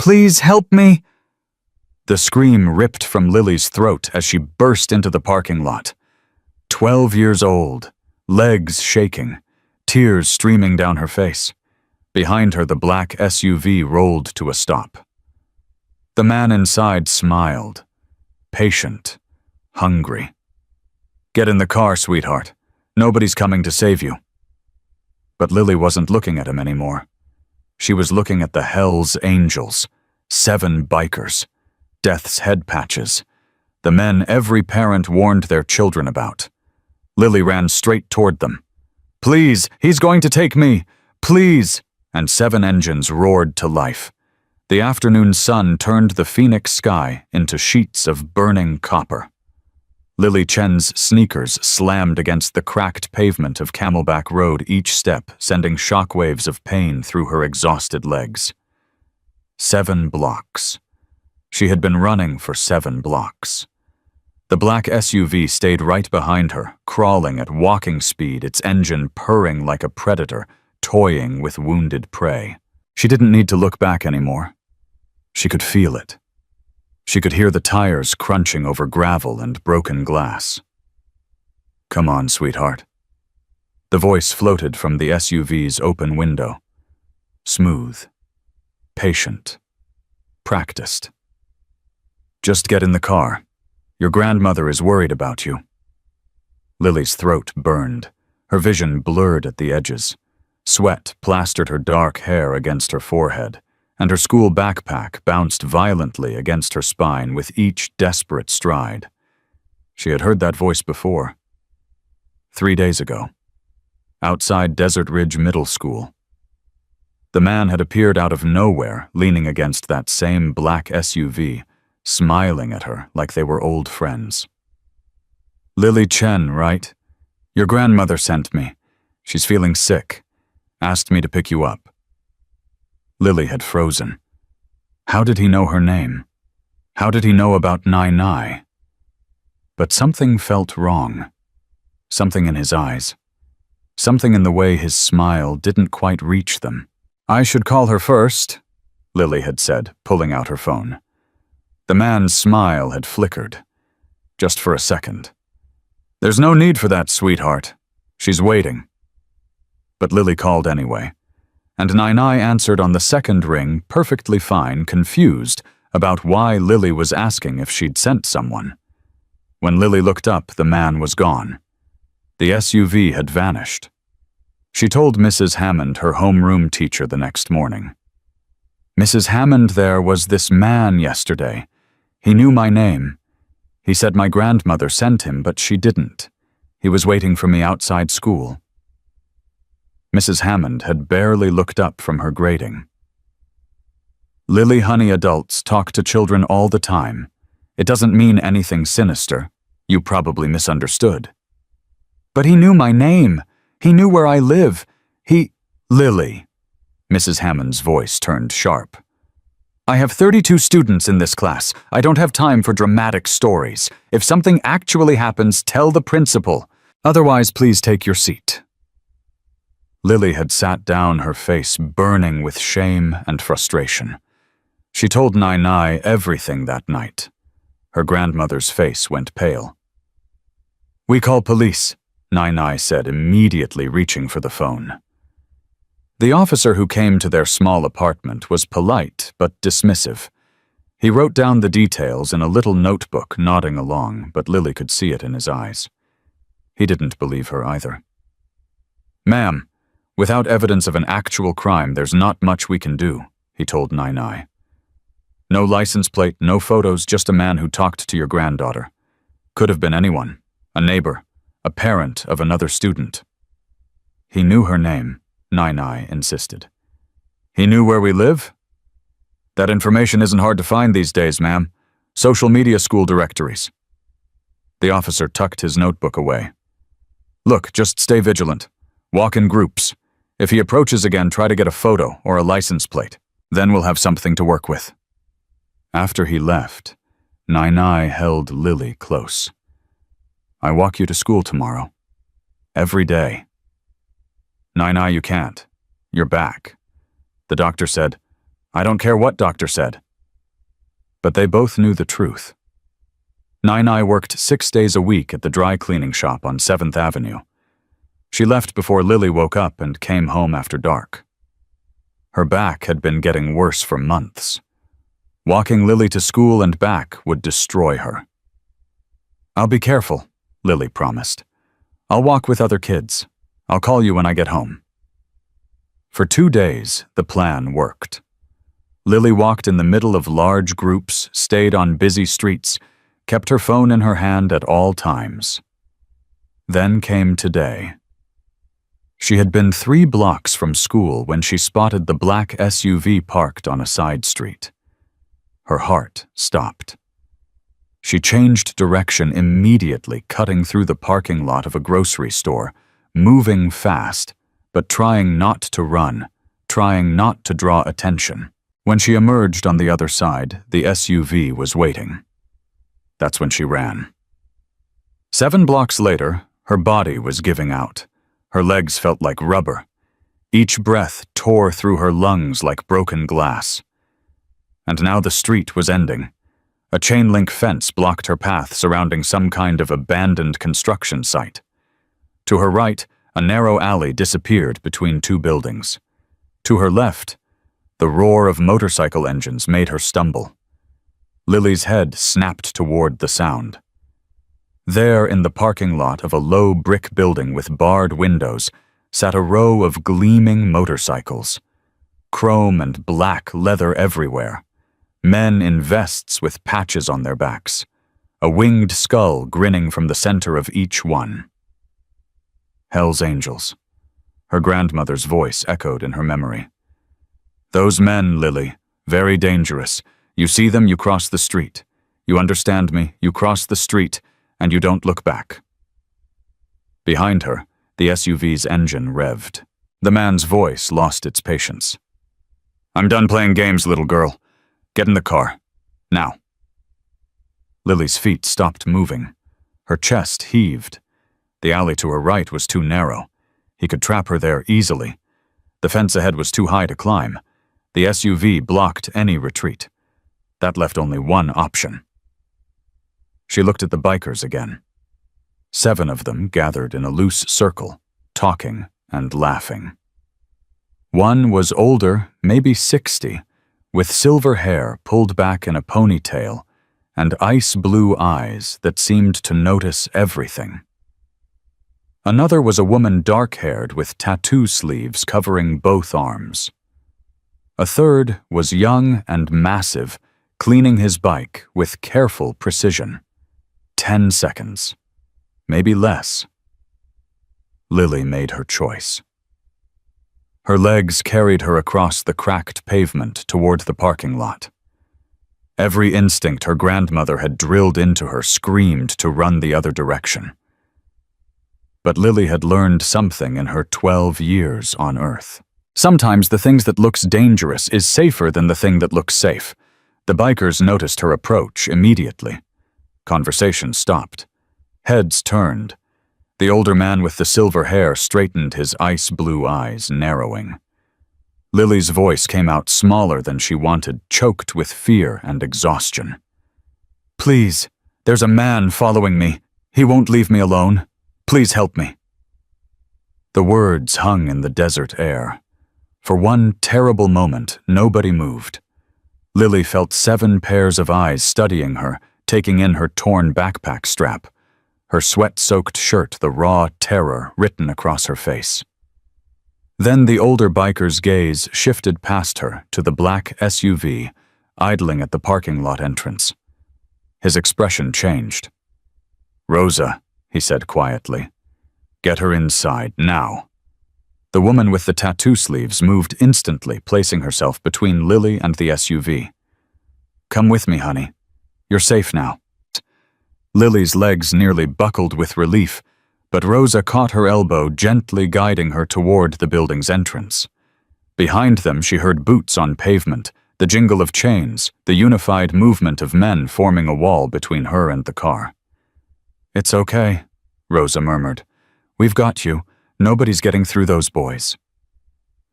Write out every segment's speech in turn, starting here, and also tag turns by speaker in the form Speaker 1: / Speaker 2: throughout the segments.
Speaker 1: Please help me." The scream ripped from Lily's throat as she burst into the parking lot. 12 years old, legs shaking, tears streaming down her face. Behind her, the black SUV rolled to a stop. The man inside smiled, patient, hungry. "Get in the car, sweetheart. Nobody's coming to save you." But Lily wasn't looking at him anymore. She was looking at the Hell's Angels, 7 bikers, death's head patches, the men every parent warned their children about. Lily ran straight toward them. "Please, he's going to take me! Please!" And 7 engines roared to life. The afternoon sun turned the Phoenix sky into sheets of burning copper. Lily Chen's sneakers slammed against the cracked pavement of Camelback Road, each step sending shockwaves of pain through her exhausted legs. 7 blocks. She had been running for 7 blocks. The black SUV stayed right behind her, crawling at walking speed, its engine purring like a predator, toying with wounded prey. She didn't need to look back anymore. She could feel it. She could hear the tires crunching over gravel and broken glass. "Come on, sweetheart." The voice floated from the SUV's open window. Smooth, patient, practiced. "Just get in the car. Your grandmother is worried about you." Lily's throat burned, her vision blurred at the edges. Sweat plastered her dark hair against her forehead, and her school backpack bounced violently against her spine with each desperate stride. She had heard that voice before. 3 days ago, outside Desert Ridge Middle School. The man had appeared out of nowhere, leaning against that same black SUV, smiling at her like they were old friends. "Lily Chen, right? Your grandmother sent me. She's feeling sick. Asked me to pick you up." Lily had frozen. How did he know her name? How did he know about Nai Nai? But something felt wrong. Something in his eyes. Something in the way his smile didn't quite reach them. "I should call her first," Lily had said, pulling out her phone. The man's smile had flickered. Just for a second. "There's no need for that, sweetheart. She's waiting." But Lily called anyway. And Nai Nai answered on the second ring perfectly fine, confused about why Lily was asking if she'd sent someone. When Lily looked up, the man was gone. The SUV had vanished. She told Mrs. Hammond, her homeroom teacher, the next morning. "Mrs. Hammond, there was this man yesterday. He knew my name. He said my grandmother sent him, but she didn't. He was waiting for me outside school." Mrs. Hammond had barely looked up from her grating. "Lily, honey, adults talk to children all the time. It doesn't mean anything sinister. You probably misunderstood." "But he knew my name. He knew where I live. Lily." Mrs. Hammond's voice turned sharp. "I have 32 students in this class. I don't have time for dramatic stories. If something actually happens, tell the principal. Otherwise, please take your seat." Lily had sat down, her face burning with shame and frustration. She told Nai Nai everything that night. Her grandmother's face went pale. "We call police," Nai Nai said, immediately reaching for the phone. The officer who came to their small apartment was polite but dismissive. He wrote down the details in a little notebook, nodding along, but Lily could see it in his eyes. He didn't believe her either. "Ma'am, without evidence of an actual crime, there's not much we can do," he told Nai Nai. "No license plate, no photos, just a man who talked to your granddaughter. Could have been anyone, a neighbor, a parent of another student." "He knew her name," Nai Nai insisted. "He knew where we live?" "That information isn't hard to find these days, ma'am. Social media school directories." The officer tucked his notebook away. "Look, just stay vigilant. Walk in groups. If he approaches again, try to get a photo or a license plate. Then we'll have something to work with." After he left, Nai Nai held Lily close. "I walk you to school tomorrow. Every day." "Nai Nai, you can't. You're back. The doctor said, I don't care what doctor said. But they both knew the truth. Nai worked 6 days a week at the dry cleaning shop on 7th Avenue. She left before Lily woke up and came home after dark. Her back had been getting worse for months. Walking Lily to school and back would destroy her. I'll be careful, Lily promised. I'll walk with other kids. I'll call you when I get home. For 2 days, the plan worked. Lily walked in the middle of large groups, stayed on busy streets, kept her phone in her hand at all times. Then came today. She had been 3 blocks from school when she spotted the black SUV parked on a side street. Her heart stopped. She changed direction immediately, cutting through the parking lot of a grocery store, moving fast, but trying not to run, trying not to draw attention. When she emerged on the other side, the SUV was waiting. That's when she ran. 7 blocks later, her body was giving out. Her legs felt like rubber. Each breath tore through her lungs like broken glass. And now the street was ending. A chain-link fence blocked her path surrounding some kind of abandoned construction site. To her right, a narrow alley disappeared between 2 buildings. To her left, the roar of motorcycle engines made her stumble. Lily's head snapped toward the sound. There, in the parking lot of a low brick building with barred windows, sat a row of gleaming motorcycles. Chrome and black leather everywhere. Men in vests with patches on their backs. A winged skull grinning from the center of each one. Hellsangels. Her grandmother's voice echoed in her memory. Those men, Lily, very dangerous. You see them, you cross the street. You understand me, you cross the street, and you don't look back. Behind her, the SUV's engine revved. The man's voice lost its patience. I'm done playing games, little girl. Get in the car. Now. Lily's feet stopped moving. Her chest heaved. The alley to her right was too narrow. He could trap her there easily. The fence ahead was too high to climb. The SUV blocked any retreat. That left only one option. She looked at the bikers again. 7 of them gathered in a loose circle, talking and laughing. One was older, maybe 60, with silver hair pulled back in a ponytail and ice-blue eyes that seemed to notice everything. Another was a woman dark-haired with tattoo sleeves covering both arms. A third was young and massive, cleaning his bike with careful precision. 10 seconds. Maybe less. Lily made her choice. Her legs carried her across the cracked pavement toward the parking lot. Every instinct her grandmother had drilled into her screamed to run the other direction. But Lily had learned something in her 12 years on Earth. Sometimes the thing that looks dangerous is safer than the thing that looks safe. The bikers noticed her approach immediately. Conversation stopped. Heads turned. The older man with the silver hair straightened, his ice-blue eyes narrowing. Lily's voice came out smaller than she wanted, choked with fear and exhaustion. Please, there's a man following me. He won't leave me alone. Please help me. The words hung in the desert air. For one terrible moment, nobody moved. Lily felt 7 pairs of eyes studying her, taking in her torn backpack strap, her sweat-soaked shirt, the raw terror written across her face. Then the older biker's gaze shifted past her to the black SUV, idling at the parking lot entrance. His expression changed. Rosa, he said quietly. Get her inside, now. The woman with the tattoo sleeves moved instantly, placing herself between Lily and the SUV. Come with me, honey. You're safe now. Lily's legs nearly buckled with relief, but Rosa caught her elbow, gently guiding her toward the building's entrance. Behind them, she heard boots on pavement, the jingle of chains, the unified movement of men forming a wall between her and the car. It's okay, Rosa murmured. We've got you. Nobody's getting through those boys.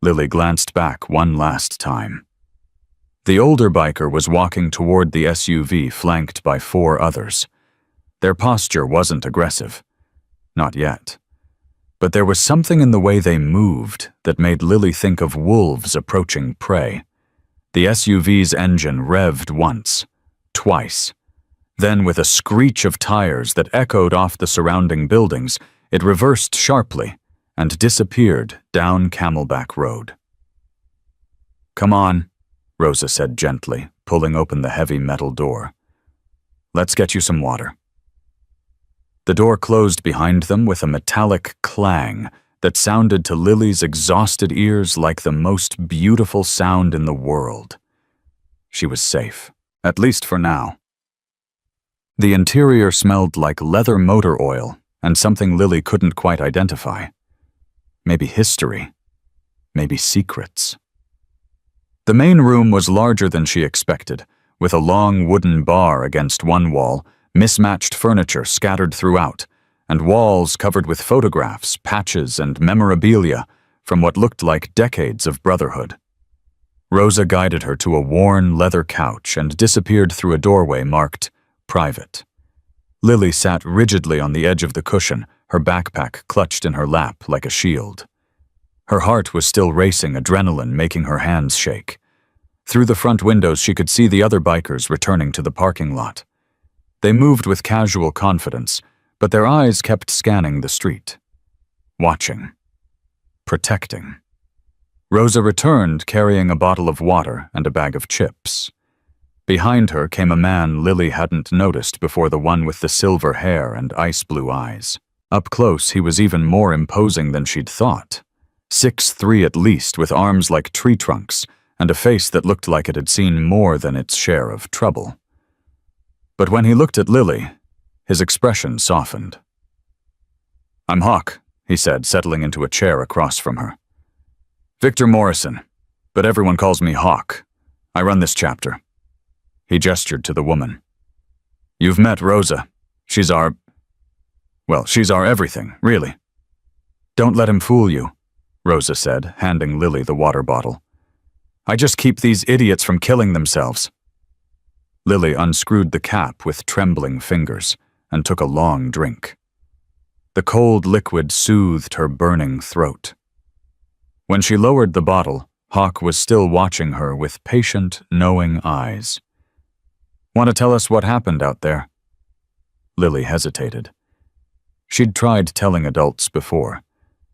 Speaker 1: Lily glanced back one last time. The older biker was walking toward the SUV flanked by 4 others. Their posture wasn't aggressive. Not yet. But there was something in the way they moved that made Lily think of wolves approaching prey. The SUV's engine revved once, twice. Then, with a screech of tires that echoed off the surrounding buildings, it reversed sharply and disappeared down Camelback Road. "Come on," Rosa said gently, pulling open the heavy metal door. "Let's get you some water." The door closed behind them with a metallic clang that sounded to Lily's exhausted ears like the most beautiful sound in the world. She was safe, at least for now. The interior smelled like leather motor oil and something Lily couldn't quite identify. Maybe history. Maybe secrets. The main room was larger than she expected, with a long wooden bar against one wall, mismatched furniture scattered throughout, and walls covered with photographs, patches, and memorabilia from what looked like decades of brotherhood. Rosa guided her to a worn leather couch and disappeared through a doorway marked "Private." Lily sat rigidly on the edge of the cushion, her backpack clutched in her lap like a shield. Her heart was still racing, adrenaline making her hands shake. Through the front windows she could see the other bikers returning to the parking lot. They moved with casual confidence, but their eyes kept scanning the street. Watching. Protecting. Rosa returned carrying a bottle of water and a bag of chips. Behind her came a man Lily hadn't noticed before, the one with the silver hair and ice-blue eyes. Up close, he was even more imposing than she'd thought. 6'3" at least, with arms like tree trunks, and a face that looked like it had seen more than its share of trouble. But when he looked at Lily, his expression softened. "I'm Hawk," he said, settling into a chair across from her. "Victor Morrison, but everyone calls me Hawk. I run this chapter." He gestured to the woman. "You've met Rosa. She's our everything, really." "Don't let him fool you," Rosa said, handing Lily the water bottle. "I just keep these idiots from killing themselves." Lily unscrewed the cap with trembling fingers and took a long drink. The cold liquid soothed her burning throat. When she lowered the bottle, Hawk was still watching her with patient, knowing eyes. "Want to tell us what happened out there?" Lily hesitated. She'd tried telling adults before.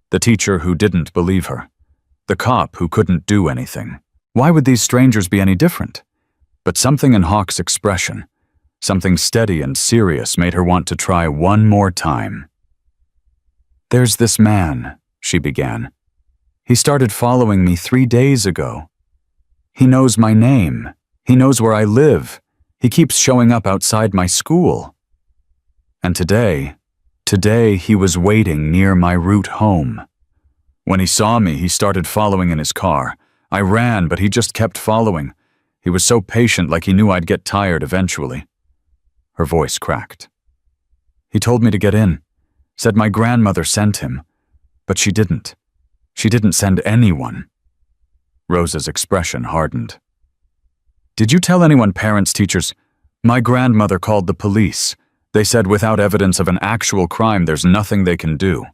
Speaker 1: The teacher who didn't believe her. The cop who couldn't do anything. Why would these strangers be any different? But something in Hawk's expression, something steady and serious, made her want to try one more time. "There's this man," she began. "He started following me 3 days ago. He knows my name. He knows where I live. He keeps showing up outside my school. And today he was waiting near my route home. When he saw me, he started following in his car. I ran, but he just kept following. He was so patient, like he knew I'd get tired eventually." Her voice cracked. "He told me to get in, said my grandmother sent him, but she didn't. She didn't send anyone." Rosa's expression hardened. "Did you tell anyone, parents, teachers? My grandmother called the police. They said without evidence of an actual crime, there's nothing they can do."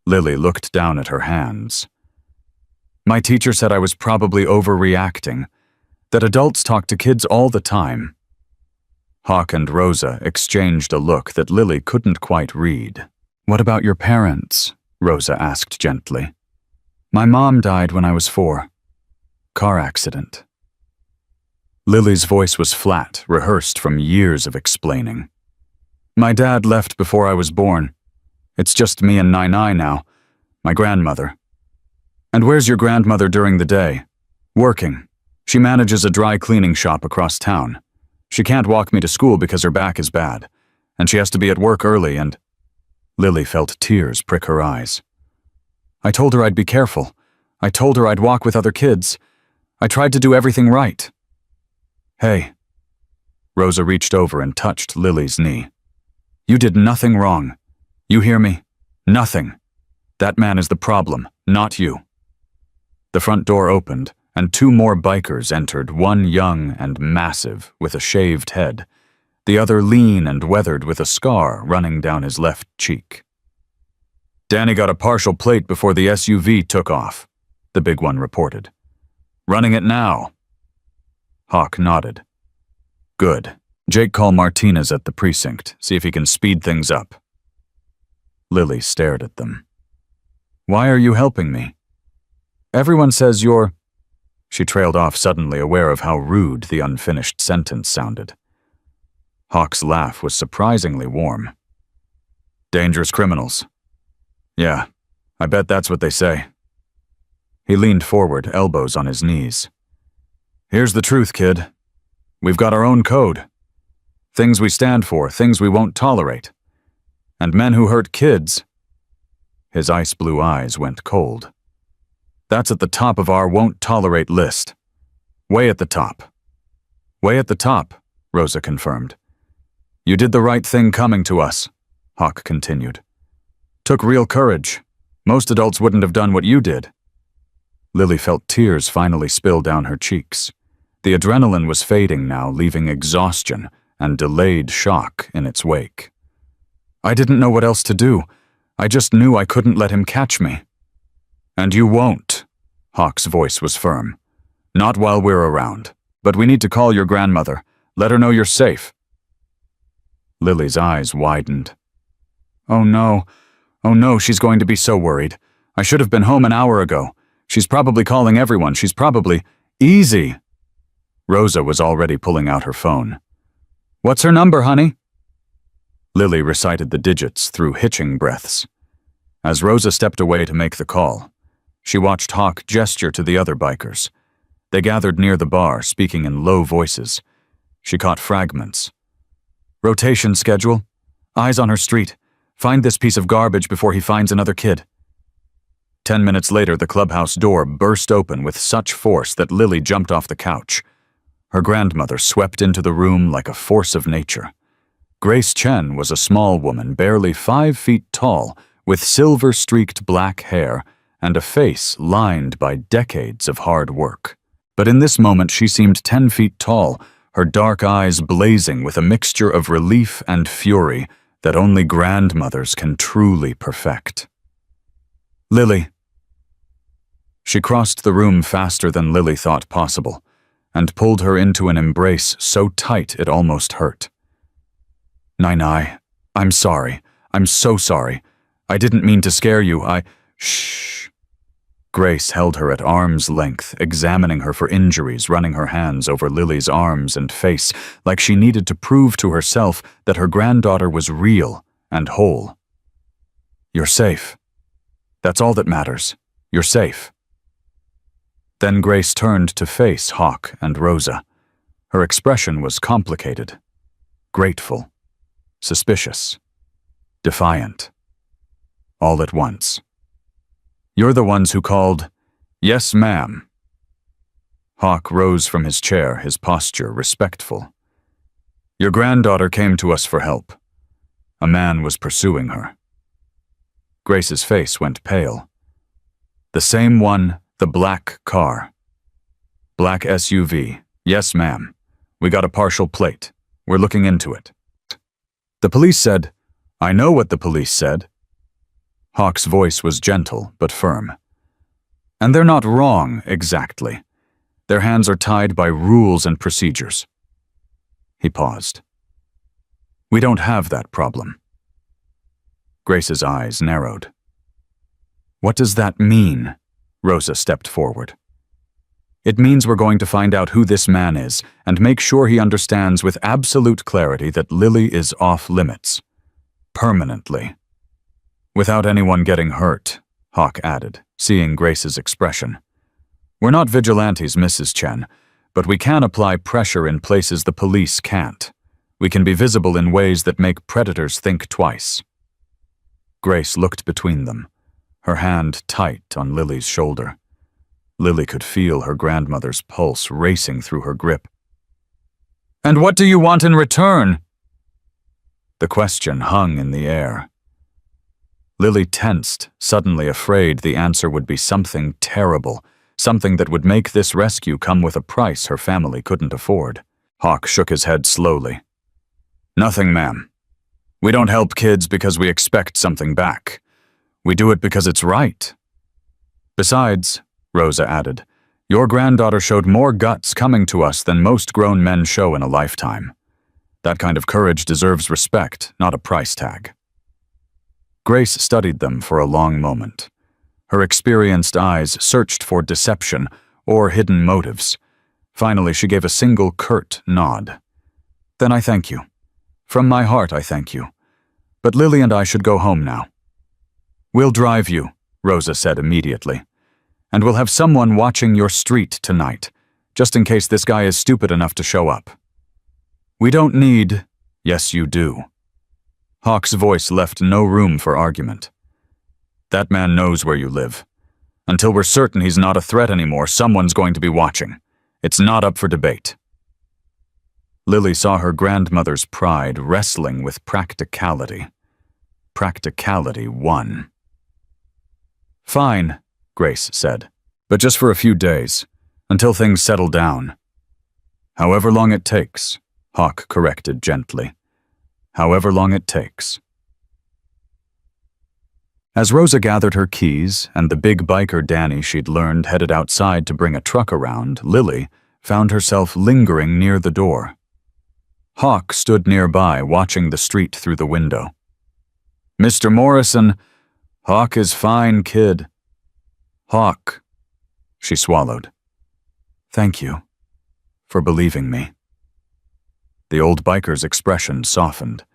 Speaker 1: Lily looked down at her hands. "My teacher said I was probably overreacting, that adults talk to kids all the time." Hawk and Rosa exchanged a look that Lily couldn't quite read. "What about your parents?" Rosa asked gently. "My mom died when I was 4. Car accident." Lily's voice was flat, rehearsed from years of explaining. "My dad left before I was born. It's just me and Nai now, my grandmother." "And where's your grandmother during the day?" "Working. She manages a dry cleaning shop across town. She can't walk me to school because her back is bad, and she has to be at work early and—" Lily felt tears prick her eyes. "I told her I'd be careful. I told her I'd walk with other kids. I tried to do everything right." "Hey." Rosa reached over and touched Lily's knee. "You did nothing wrong. You hear me? Nothing. That man is the problem, not you." The front door opened, and two more bikers entered, one young and massive with a shaved head, the other lean and weathered with a scar running down his left cheek. "Danny got a partial plate before the SUV took off," the big one reported. "Running it now." Hawk nodded. "Good. Jake, call Martinez at the precinct, see if he can speed things up." Lily stared at them. "Why are you helping me? Everyone says you're—" She trailed off, suddenly aware of how rude the unfinished sentence sounded. Hawk's laugh was surprisingly warm. "Dangerous criminals. Yeah, I bet that's what they say." He leaned forward, elbows on his knees. "Here's the truth, kid. We've got our own code. Things we stand for, things we won't tolerate. And men who hurt kids—" His ice-blue eyes went cold. "That's at the top of our won't tolerate list. Way at the top." "Way at the top," Rosa confirmed. "You did the right thing coming to us," Hawk continued. "Took real courage. Most adults wouldn't have done what you did." Lily felt tears finally spill down her cheeks. The adrenaline was fading now, leaving exhaustion and delayed shock in its wake. "I didn't know what else to do. I just knew I couldn't let him catch me." "And you won't," Hawk's voice was firm. "Not while we're around. But we need to call your grandmother. Let her know you're safe." Lily's eyes widened. Oh no, she's going to be so worried. I should have been home an hour ago. She's probably calling everyone. She's probably— Easy!" Rosa was already pulling out her phone. "What's her number, honey?" Lily recited the digits through hitching breaths. As Rosa stepped away to make the call, she watched Hawk gesture to the other bikers. They gathered near the bar, speaking in low voices. She caught fragments. "Rotation schedule. Eyes on her street. Find this piece of garbage before he finds another kid." 10 minutes later, the clubhouse door burst open with such force that Lily jumped off the couch. Her grandmother swept into the room like a force of nature. Grace Chen was a small woman, barely 5 feet tall, with silver-streaked black hair and a face lined by decades of hard work. But in this moment, she seemed 10 feet tall, her dark eyes blazing with a mixture of relief and fury that only grandmothers can truly perfect. "Lily." She crossed the room faster than Lily thought possible, and pulled her into an embrace so tight it almost hurt. "Nai, I'm sorry. I'm so sorry. I didn't mean to scare you. Shh." Grace held her at arm's length, examining her for injuries, running her hands over Lily's arms and face, like she needed to prove to herself that her granddaughter was real and whole. "You're safe. That's all that matters. You're safe." Then Grace turned to face Hawk and Rosa. Her expression was complicated, grateful, suspicious, defiant, all at once. "You're the ones who called—" "Yes, ma'am." Hawk rose from his chair, his posture respectful. "Your granddaughter came to us for help. A man was pursuing her." Grace's face went pale. "The same one, the black car." "Black SUV. Yes, ma'am. We got a partial plate. We're looking into it." "The police said—" "I know what the police said." Hawk's voice was gentle but firm. "And they're not wrong, exactly. Their hands are tied by rules and procedures." He paused. "We don't have that problem." Grace's eyes narrowed. "What does that mean?" Rosa stepped forward. "It means we're going to find out who this man is and make sure he understands with absolute clarity that Lily is off limits. Permanently. Without anyone getting hurt," Hawk added, seeing Grace's expression. "We're not vigilantes, Mrs. Chen, but we can apply pressure in places the police can't. We can be visible in ways that make predators think twice." Grace looked between them, her hand tight on Lily's shoulder. Lily could feel her grandmother's pulse racing through her grip. "And what do you want in return?" The question hung in the air. Lily tensed, suddenly afraid the answer would be something terrible, something that would make this rescue come with a price her family couldn't afford. Hawk shook his head slowly. Nothing, ma'am. We don't help kids because we expect something back. We do it because it's right. Besides, Rosa added, your granddaughter showed more guts coming to us than most grown men show in a lifetime. That kind of courage deserves respect, not a price tag. Grace studied them for a long moment. Her experienced eyes searched for deception or hidden motives. Finally, she gave a single curt nod. Then I thank you. From my heart, I thank you. But Lily and I should go home now. We'll drive you, Rosa said immediately. And we'll have someone watching your street tonight, just in case this guy is stupid enough to show up. We don't need— Yes, you do. Hawk's voice left no room for argument. That man knows where you live. Until we're certain he's not a threat anymore, someone's going to be watching. It's not up for debate. Lily saw her grandmother's pride wrestling with practicality. Practicality won. Fine, Grace said, but just for a few days, until things settle down. However long it takes, Hawk corrected gently. However long it takes. As Rosa gathered her keys and the big biker Danny she'd learned headed outside to bring a truck around, Lily found herself lingering near the door. Hawk stood nearby, watching the street through the window. Mr. Morrison, Hawk is fine, kid. Hawk, she swallowed. Thank you for believing me. The old biker's expression softened.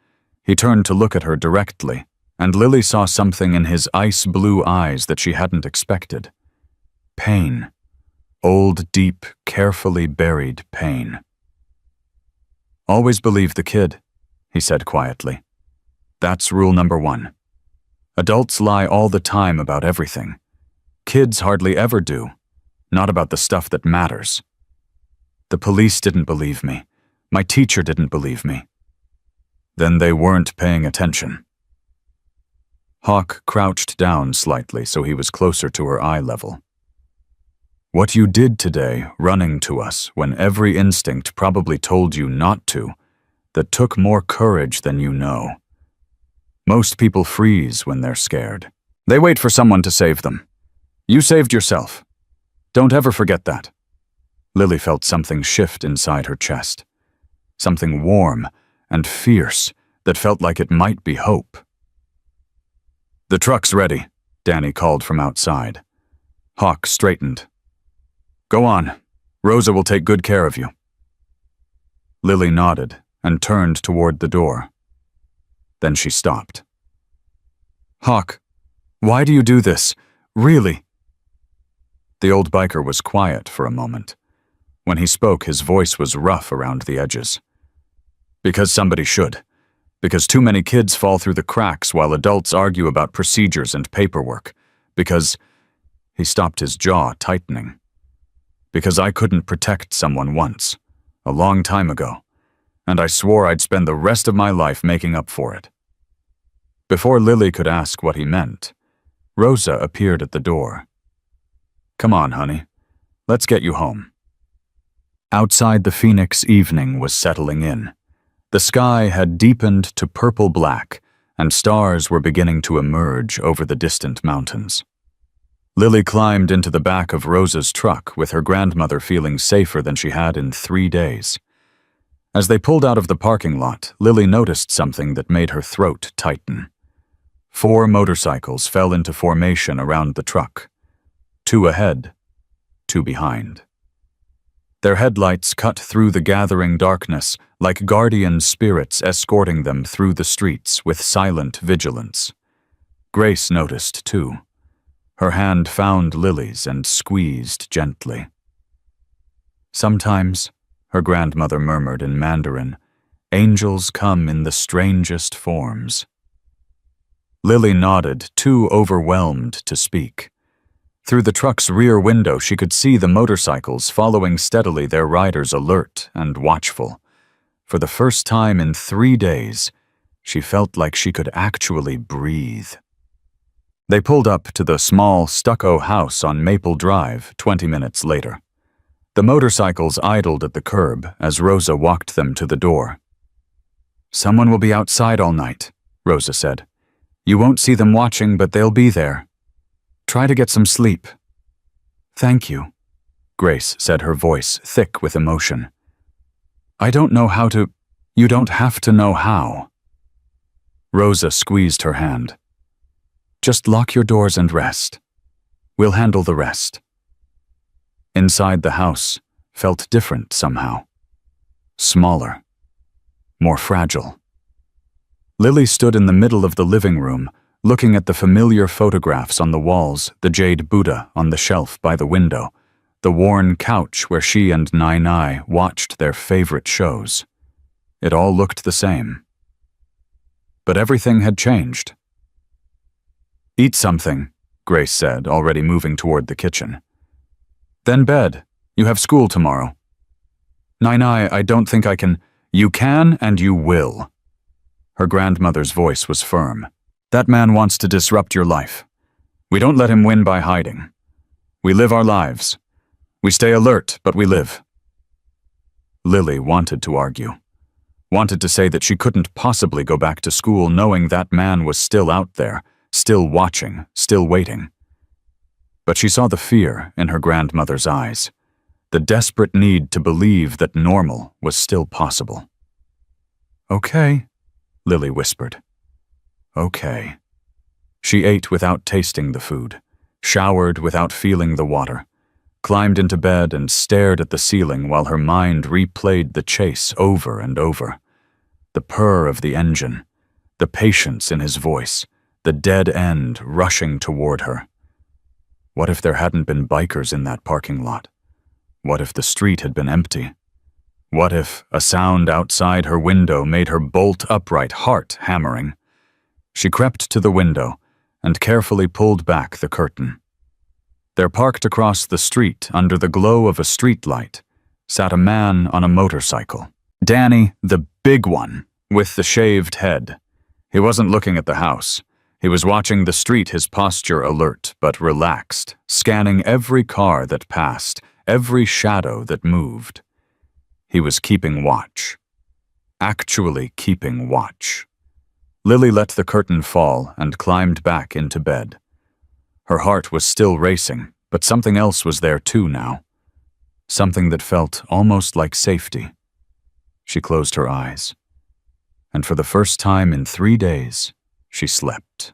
Speaker 1: He turned to look at her directly, and Lily saw something in his ice-blue eyes that she hadn't expected. Pain. Old, deep, carefully buried pain. Always believe the kid, he said quietly. That's rule number 1. Adults lie all the time about everything. Kids hardly ever do, not about the stuff that matters. The police didn't believe me. My teacher didn't believe me. Then they weren't paying attention. Hawk crouched down slightly so he was closer to her eye level. What you did today, running to us when every instinct probably told you not to, that took more courage than you know. Most people freeze when they're scared. They wait for someone to save them. You saved yourself. Don't ever forget that. Lily felt something shift inside her chest. Something warm and fierce that felt like it might be hope. The truck's ready, Danny called from outside. Hawk straightened. Go on. Rosa will take good care of you. Lily nodded and turned toward the door. Then she stopped. Hawk, why do you do this? Really? The old biker was quiet for a moment. When he spoke, his voice was rough around the edges. Because somebody should. Because too many kids fall through the cracks while adults argue about procedures and paperwork. Because— He stopped, his jaw tightening. Because I couldn't protect someone once, a long time ago, and I swore I'd spend the rest of my life making up for it. Before Lily could ask what he meant, Rosa appeared at the door. Come on, honey. Let's get you home. Outside, the Phoenix evening was settling in. The sky had deepened to purple-black, and stars were beginning to emerge over the distant mountains. Lily climbed into the back of Rosa's truck, with her grandmother feeling safer than she had in 3 days. As they pulled out of the parking lot, Lily noticed something that made her throat tighten. 4 motorcycles fell into formation around the truck. 2 ahead, 2 behind. Their headlights cut through the gathering darkness like guardian spirits escorting them through the streets with silent vigilance. Grace noticed, too. Her hand found Lily's and squeezed gently. Sometimes, her grandmother murmured in Mandarin, angels come in the strangest forms. Lily nodded, too overwhelmed to speak. Through the truck's rear window, she could see the motorcycles following steadily, their riders alert and watchful. For the first time in 3 days, she felt like she could actually breathe. They pulled up to the small stucco house on Maple Drive 20 minutes later. The motorcycles idled at the curb as Rosa walked them to the door. "Someone will be outside all night," Rosa said. "You won't see them watching, but they'll be there. Try to get some sleep." "Thank you," Grace said, her voice thick with emotion. "I don't know how to—" "You don't have to know how." Rosa squeezed her hand. "Just lock your doors and rest. We'll handle the rest." Inside the house felt different somehow. Smaller. More fragile. Lily stood in the middle of the living room, looking at the familiar photographs on the walls, the jade Buddha on the shelf by the window, the worn couch where she and Nai watched their favorite shows. It all looked the same. But everything had changed. "Eat something," Grace said, already moving toward the kitchen. "Then bed. You have school tomorrow." "Nai, I don't think I can—" "You can and you will." Her grandmother's voice was firm. "That man wants to disrupt your life. We don't let him win by hiding. We live our lives. We stay alert, but we live." Lily wanted to argue. Wanted to say that she couldn't possibly go back to school knowing that man was still out there, still watching, still waiting. But she saw the fear in her grandmother's eyes, the desperate need to believe that normal was still possible. "Okay," Lily whispered. "Okay." She ate without tasting the food, showered without feeling the water, climbed into bed and stared at the ceiling while her mind replayed the chase over and over. The purr of the engine, the patience in his voice, the dead end rushing toward her. What if there hadn't been bikers in that parking lot? What if the street had been empty? What if a sound outside her window made her bolt upright, heart hammering? She crept to the window and carefully pulled back the curtain. There, parked across the street under the glow of a streetlight, sat a man on a motorcycle. Danny, the big one, with the shaved head. He wasn't looking at the house. He was watching the street, his posture alert but relaxed, scanning every car that passed, every shadow that moved. He was keeping watch. Actually keeping watch. Lily let the curtain fall and climbed back into bed. Her heart was still racing, but something else was there too now. Something that felt almost like safety. She closed her eyes. And for the first time in 3 days, she slept.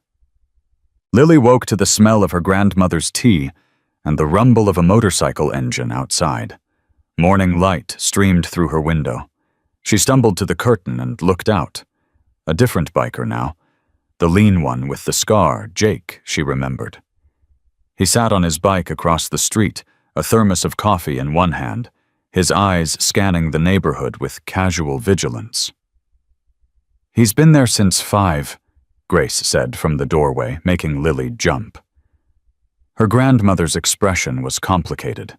Speaker 1: Lily woke to the smell of her grandmother's tea and the rumble of a motorcycle engine outside. Morning light streamed through her window. She stumbled to the curtain and looked out. A different biker now. The lean one with the scar, Jake, she remembered. He sat on his bike across the street, a thermos of coffee in one hand, his eyes scanning the neighborhood with casual vigilance. "He's been there since 5, Grace said from the doorway, making Lily jump. Her grandmother's expression was complicated.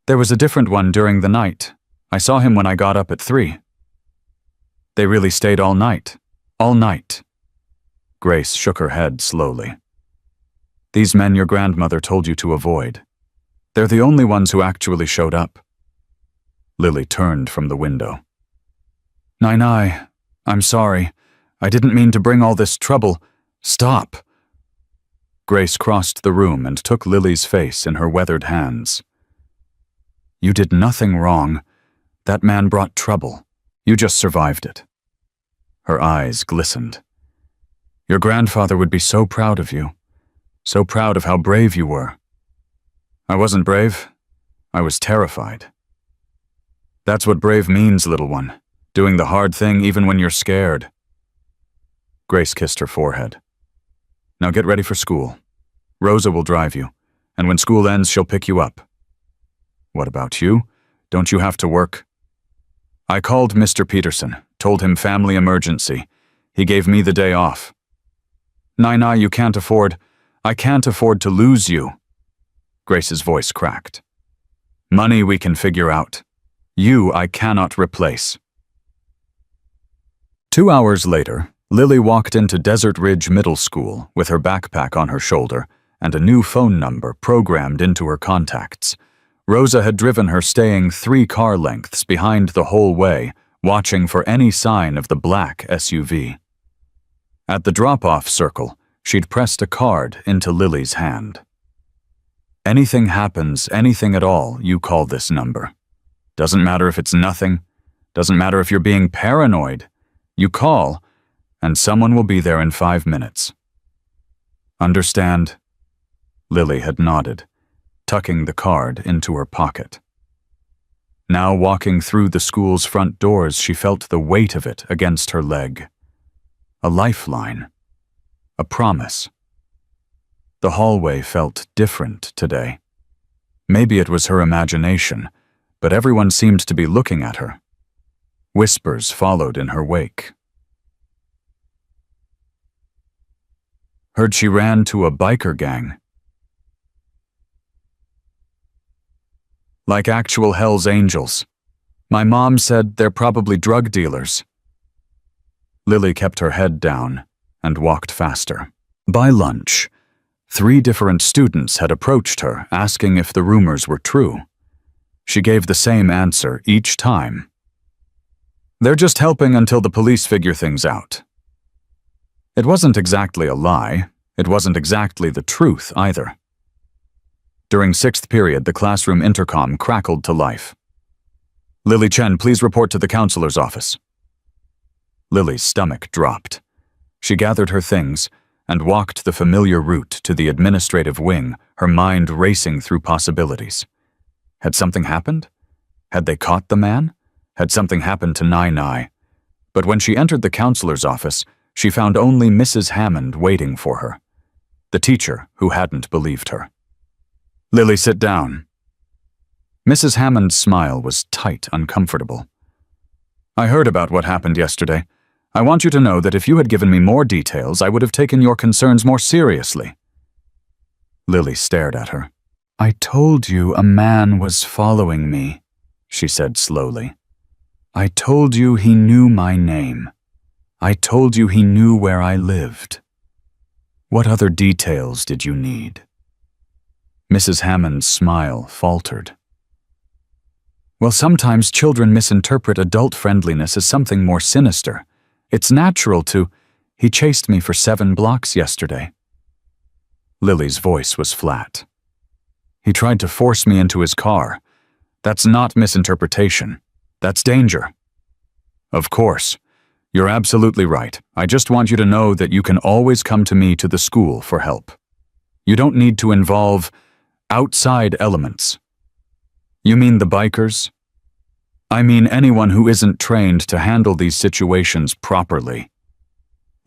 Speaker 1: "There was a different one during the night. I saw him when I got up at 3. "They really stayed all night. All night." Grace shook her head slowly. "These men your grandmother told you to avoid. They're the only ones who actually showed up." Lily turned from the window. "Nai, I'm sorry. I didn't mean to bring all this trouble. Stop." Grace crossed the room and took Lily's face in her weathered hands. "You did nothing wrong. That man brought trouble. You just survived it." Her eyes glistened. "Your grandfather would be so proud of you. So proud of how brave you were." "I wasn't brave. I was terrified." "That's what brave means, little one. Doing the hard thing even when you're scared." Grace kissed her forehead. "Now get ready for school. Rosa will drive you, and when school ends, she'll pick you up." "What about you? Don't you have to work?" "I called Mr. Peterson, told him family emergency. He gave me the day off." Nai, you can't afford— I can't afford to lose you." Grace's voice cracked. "Money we can figure out. You I cannot replace." 2 hours later, Lily walked into Desert Ridge Middle School with her backpack on her shoulder and a new phone number programmed into her contacts. Rosa had driven her staying 3 car lengths behind the whole way, watching for any sign of the black SUV. At the drop-off circle, she'd pressed a card into Lily's hand. Anything happens, anything at all, you call this number. Doesn't matter if it's nothing, doesn't matter if you're being paranoid. You call, and someone will be there in 5 minutes. Understand? Lily had nodded, tucking the card into her pocket. Now walking through the school's front doors, she felt the weight of it against her leg. A lifeline. A promise. The hallway felt different today. Maybe it was her imagination, but everyone seemed to be looking at her. Whispers followed in her wake. Heard she ran to a biker gang. Like actual hellsangels. My mom said they're probably drug dealers. Lily kept her head down and walked faster. By lunch, 3 different students had approached her asking if the rumors were true. She gave the same answer each time. They're just helping until the police figure things out. It wasn't exactly a lie. It wasn't exactly the truth either. During 6th period, the classroom intercom crackled to life. Lily Chen, please report to the counselor's office. Lily's stomach dropped. She gathered her things and walked the familiar route to the administrative wing, her mind racing through possibilities. Had something happened? Had they caught the man? Had something happened to Nai? But when she entered the counselor's office, she found only Mrs. Hammond waiting for her, the teacher who hadn't believed her. Lily, sit down. Mrs. Hammond's smile was tight, uncomfortable. I heard about what happened yesterday. I want you to know that if you had given me more details, I would have taken your concerns more seriously. Lily stared at her. I told you a man was following me, she said slowly. I told you he knew my name. I told you he knew where I lived. What other details did you need? Mrs. Hammond's smile faltered. Well, sometimes children misinterpret adult friendliness as something more sinister. It's natural to... He chased me for 7 blocks yesterday. Lily's voice was flat. He tried to force me into his car. That's not misinterpretation. That's danger. Of course. You're absolutely right. I just want you to know that you can always come to me to the school for help. You don't need to involve outside elements. You mean the bikers? I mean anyone who isn't trained to handle these situations properly.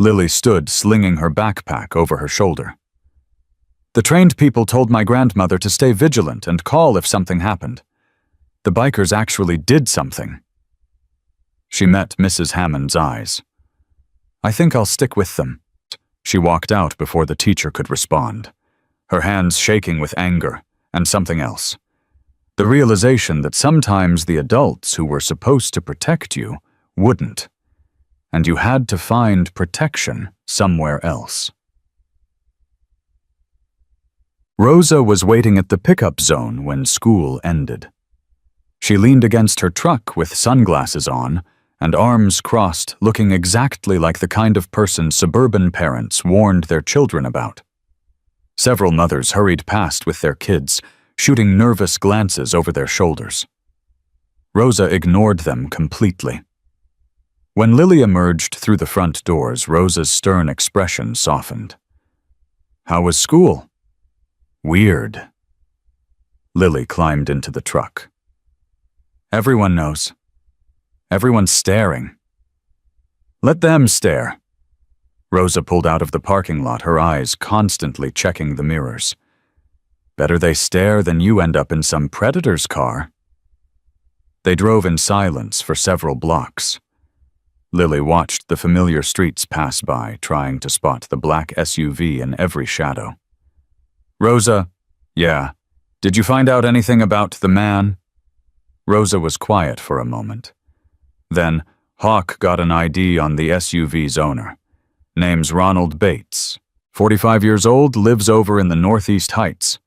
Speaker 1: Lily stood, slinging her backpack over her shoulder. The trained people told my grandmother to stay vigilant and call if something happened. The bikers actually did something. She met Mrs. Hammond's eyes. I think I'll stick with them. She walked out before the teacher could respond, her hands shaking with anger and something else. The realization that sometimes the adults who were supposed to protect you wouldn't, and you had to find protection somewhere else. Rosa was waiting at the pickup zone when school ended. She leaned against her truck with sunglasses on and arms crossed, looking exactly like the kind of person suburban parents warned their children about. Several mothers hurried past with their kids, shooting nervous glances over their shoulders. Rosa ignored them completely. When Lily emerged through the front doors, Rosa's stern expression softened. How was school? Weird. Lily climbed into the truck. Everyone knows. Everyone's staring. Let them stare. Rosa pulled out of the parking lot, her eyes constantly checking the mirrors. Better they stare than you end up in some predator's car. They drove in silence for several blocks. Lily watched the familiar streets pass by, trying to spot the black SUV in every shadow. Rosa, yeah, did you find out anything about the man? Rosa was quiet for a moment. Then, Hawk got an ID on the SUV's owner. Name's Ronald Bates. 45 years old, lives over in the Northeast Heights.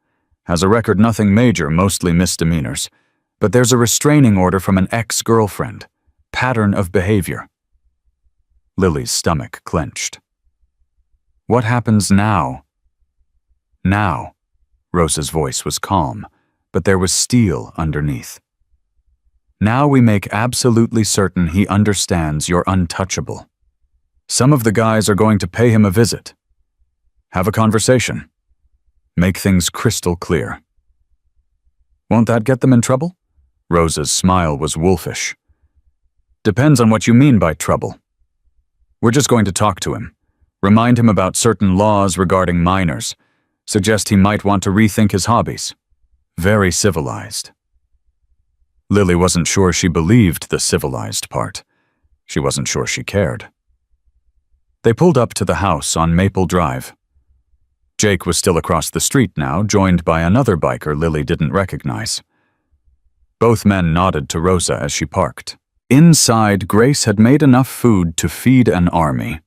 Speaker 1: Has a record nothing major, mostly misdemeanors. But there's a restraining order from an ex-girlfriend. Pattern of behavior. Lily's stomach clenched. What happens now? Now. Rosa's voice was calm, but there was steel underneath. Now we make absolutely certain he understands you're untouchable. Some of the guys are going to pay him a visit. Have a conversation. Make things crystal clear. Won't that get them in trouble? Rosa's smile was wolfish. Depends on what you mean by trouble. We're just going to talk to him. Remind him about certain laws regarding minors. Suggest he might want to rethink his hobbies. Very civilized. Lily wasn't sure she believed the civilized part. She wasn't sure she cared. They pulled up to the house on Maple Drive. Jake was still across the street now, joined by another biker Lily didn't recognize. Both men nodded to Rosa as she parked. Inside, Grace had made enough food to feed an army.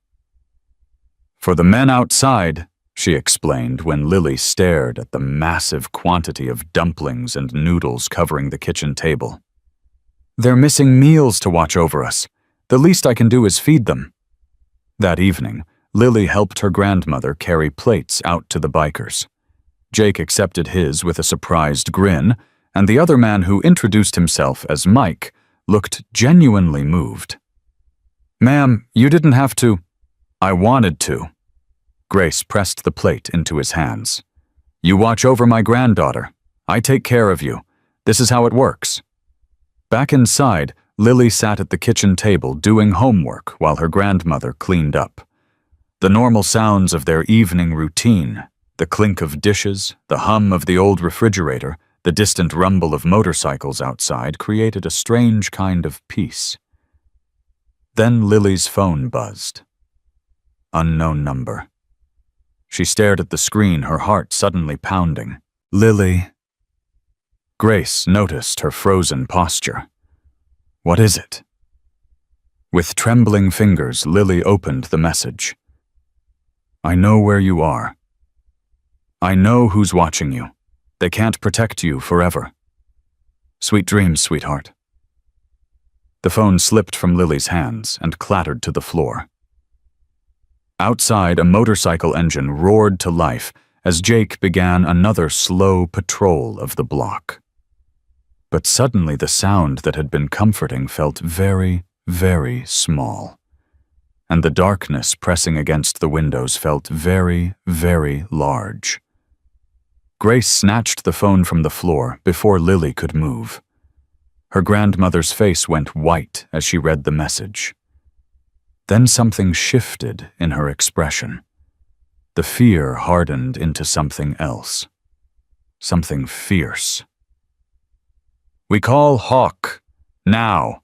Speaker 1: For the men outside, she explained when Lily stared at the massive quantity of dumplings and noodles covering the kitchen table. They're missing meals to watch over us. The least I can do is feed them. That evening, Lily helped her grandmother carry plates out to the bikers. Jake accepted his with a surprised grin, and the other man who introduced himself as Mike looked genuinely moved. "Ma'am, you didn't have to." "I wanted to." Grace pressed the plate into his hands. "You watch over my granddaughter. I take care of you. This is how it works." Back inside, Lily sat at the kitchen table doing homework while her grandmother cleaned up. The normal sounds of their evening routine, the clink of dishes, the hum of the old refrigerator, the distant rumble of motorcycles outside created a strange kind of peace. Then Lily's phone buzzed. Unknown number. She stared at the screen, her heart suddenly pounding. "Lily." Grace noticed her frozen posture. "What is it?" With trembling fingers, Lily opened the message. "I know where you are. I know who's watching you. They can't protect you forever. Sweet dreams, sweetheart." The phone slipped from Lily's hands and clattered to the floor. Outside, a motorcycle engine roared to life as Jake began another slow patrol of the block. But suddenly the sound that had been comforting felt very, very small, and the darkness pressing against the windows felt very, very large. Grace snatched the phone from the floor before Lily could move. Her grandmother's face went white as she read the message. Then something shifted in her expression. The fear hardened into something else. Something fierce. "We call Hawk. Now."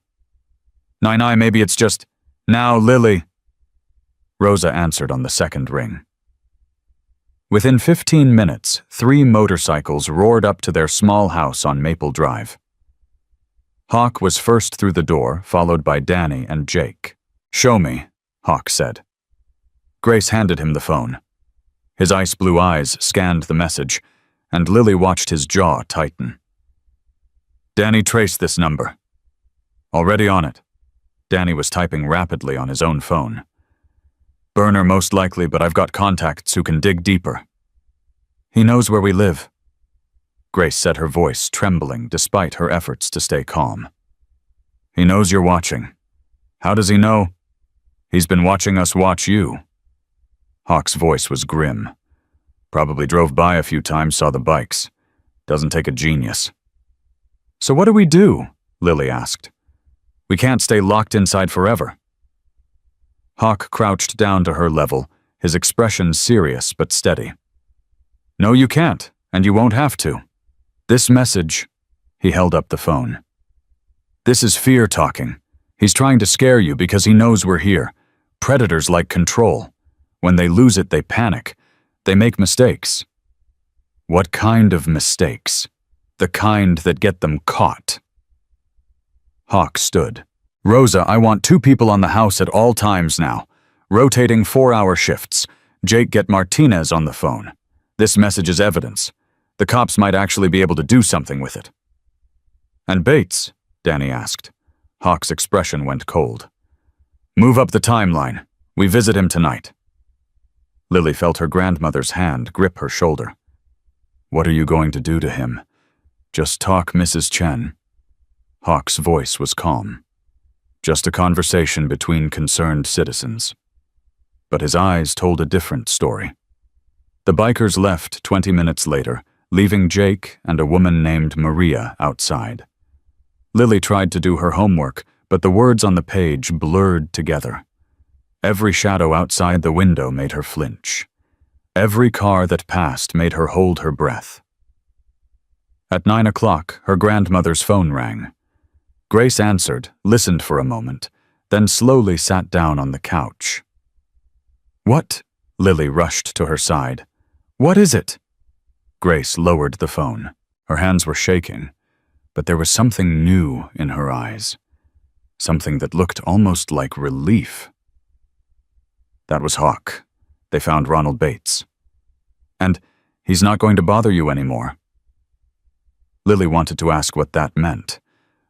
Speaker 1: "Nine, maybe it's just, now, Lily." Rosa answered on the second ring. Within 15 minutes, 3 motorcycles roared up to their small house on Maple Drive. Hawk was first through the door, followed by Danny and Jake. "Show me," Hawk said. Grace handed him the phone. His ice blue eyes scanned the message, and Lily watched his jaw tighten. "Danny traced this number." "Already on it." Danny was typing rapidly on his own phone. "Burner most likely, but I've got contacts who can dig deeper." "He knows where we live." Grace said, her voice trembling despite her efforts to stay calm. "He knows you're watching. How does he know?" "He's been watching us watch you." Hawk's voice was grim. "Probably drove by a few times, saw the bikes. Doesn't take a genius." "So what do we do?" Lily asked. "We can't stay locked inside forever." Hawk crouched down to her level, his expression serious but steady. "No, you can't, and you won't have to. This message," he held up the phone. "This is fear talking. He's trying to scare you because he knows we're here. Predators like control. When they lose it, they panic. They make mistakes." "What kind of mistakes?" "The kind that get them caught." Hawk stood. "Rosa, I want 2 people on the house at all times now. Rotating 4-hour shifts. Jake, get Martinez on the phone. This message is evidence. The cops might actually be able to do something with it." "And Bates?" Danny asked. Hawk's expression went cold. "Move up the timeline. We visit him tonight." Lily felt her grandmother's hand grip her shoulder. "What are you going to do to him?" "Just talk, Mrs. Chen." Hawk's voice was calm. "Just a conversation between concerned citizens." But his eyes told a different story. The bikers left 20 minutes later, leaving Jake and a woman named Maria outside. Lily tried to do her homework, but the words on the page blurred together. Every shadow outside the window made her flinch. Every car that passed made her hold her breath. At 9 o'clock, her grandmother's phone rang. Grace answered, listened for a moment, then slowly sat down on the couch. "What?" Lily rushed to her side. "What is it?" Grace lowered the phone. Her hands were shaking, but there was something new in her eyes. Something that looked almost like relief. "That was Hawk. They found Ronald Bates. And he's not going to bother you anymore." Lily wanted to ask what that meant.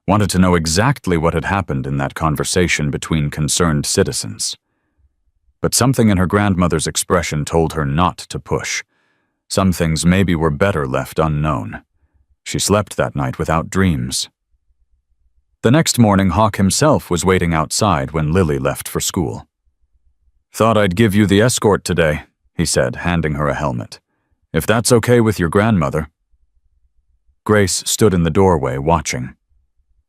Speaker 1: Wanted to know exactly what had happened in that conversation between concerned citizens. But something in her grandmother's expression told her not to push. Some things maybe were better left unknown. She slept that night without dreams. The next morning, Hawk himself was waiting outside when Lily left for school. "Thought I'd give you the escort today," he said, handing her a helmet. "If that's okay with your grandmother." Grace stood in the doorway, watching.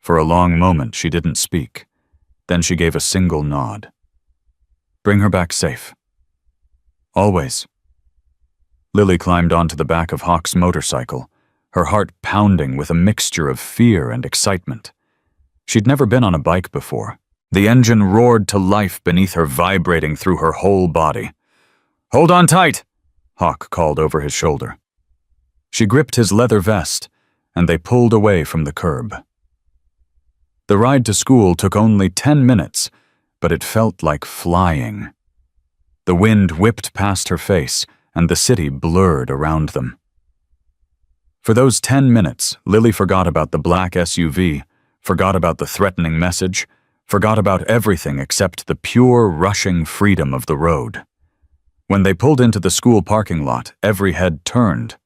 Speaker 1: For a long moment, she didn't speak. Then she gave a single nod. "Bring her back safe." "Always." Lily climbed onto the back of Hawk's motorcycle, her heart pounding with a mixture of fear and excitement. She'd never been on a bike before. The engine roared to life beneath her, vibrating through her whole body. "Hold on tight," Hawk called over his shoulder. She gripped his leather vest, and they pulled away from the curb. The ride to school took only 10 minutes, but it felt like flying. The wind whipped past her face, and the city blurred around them. For those 10 minutes, Lily forgot about the black SUV, forgot about the threatening message, forgot about everything except the pure, rushing freedom of the road. When they pulled into the school parking lot, every head turned.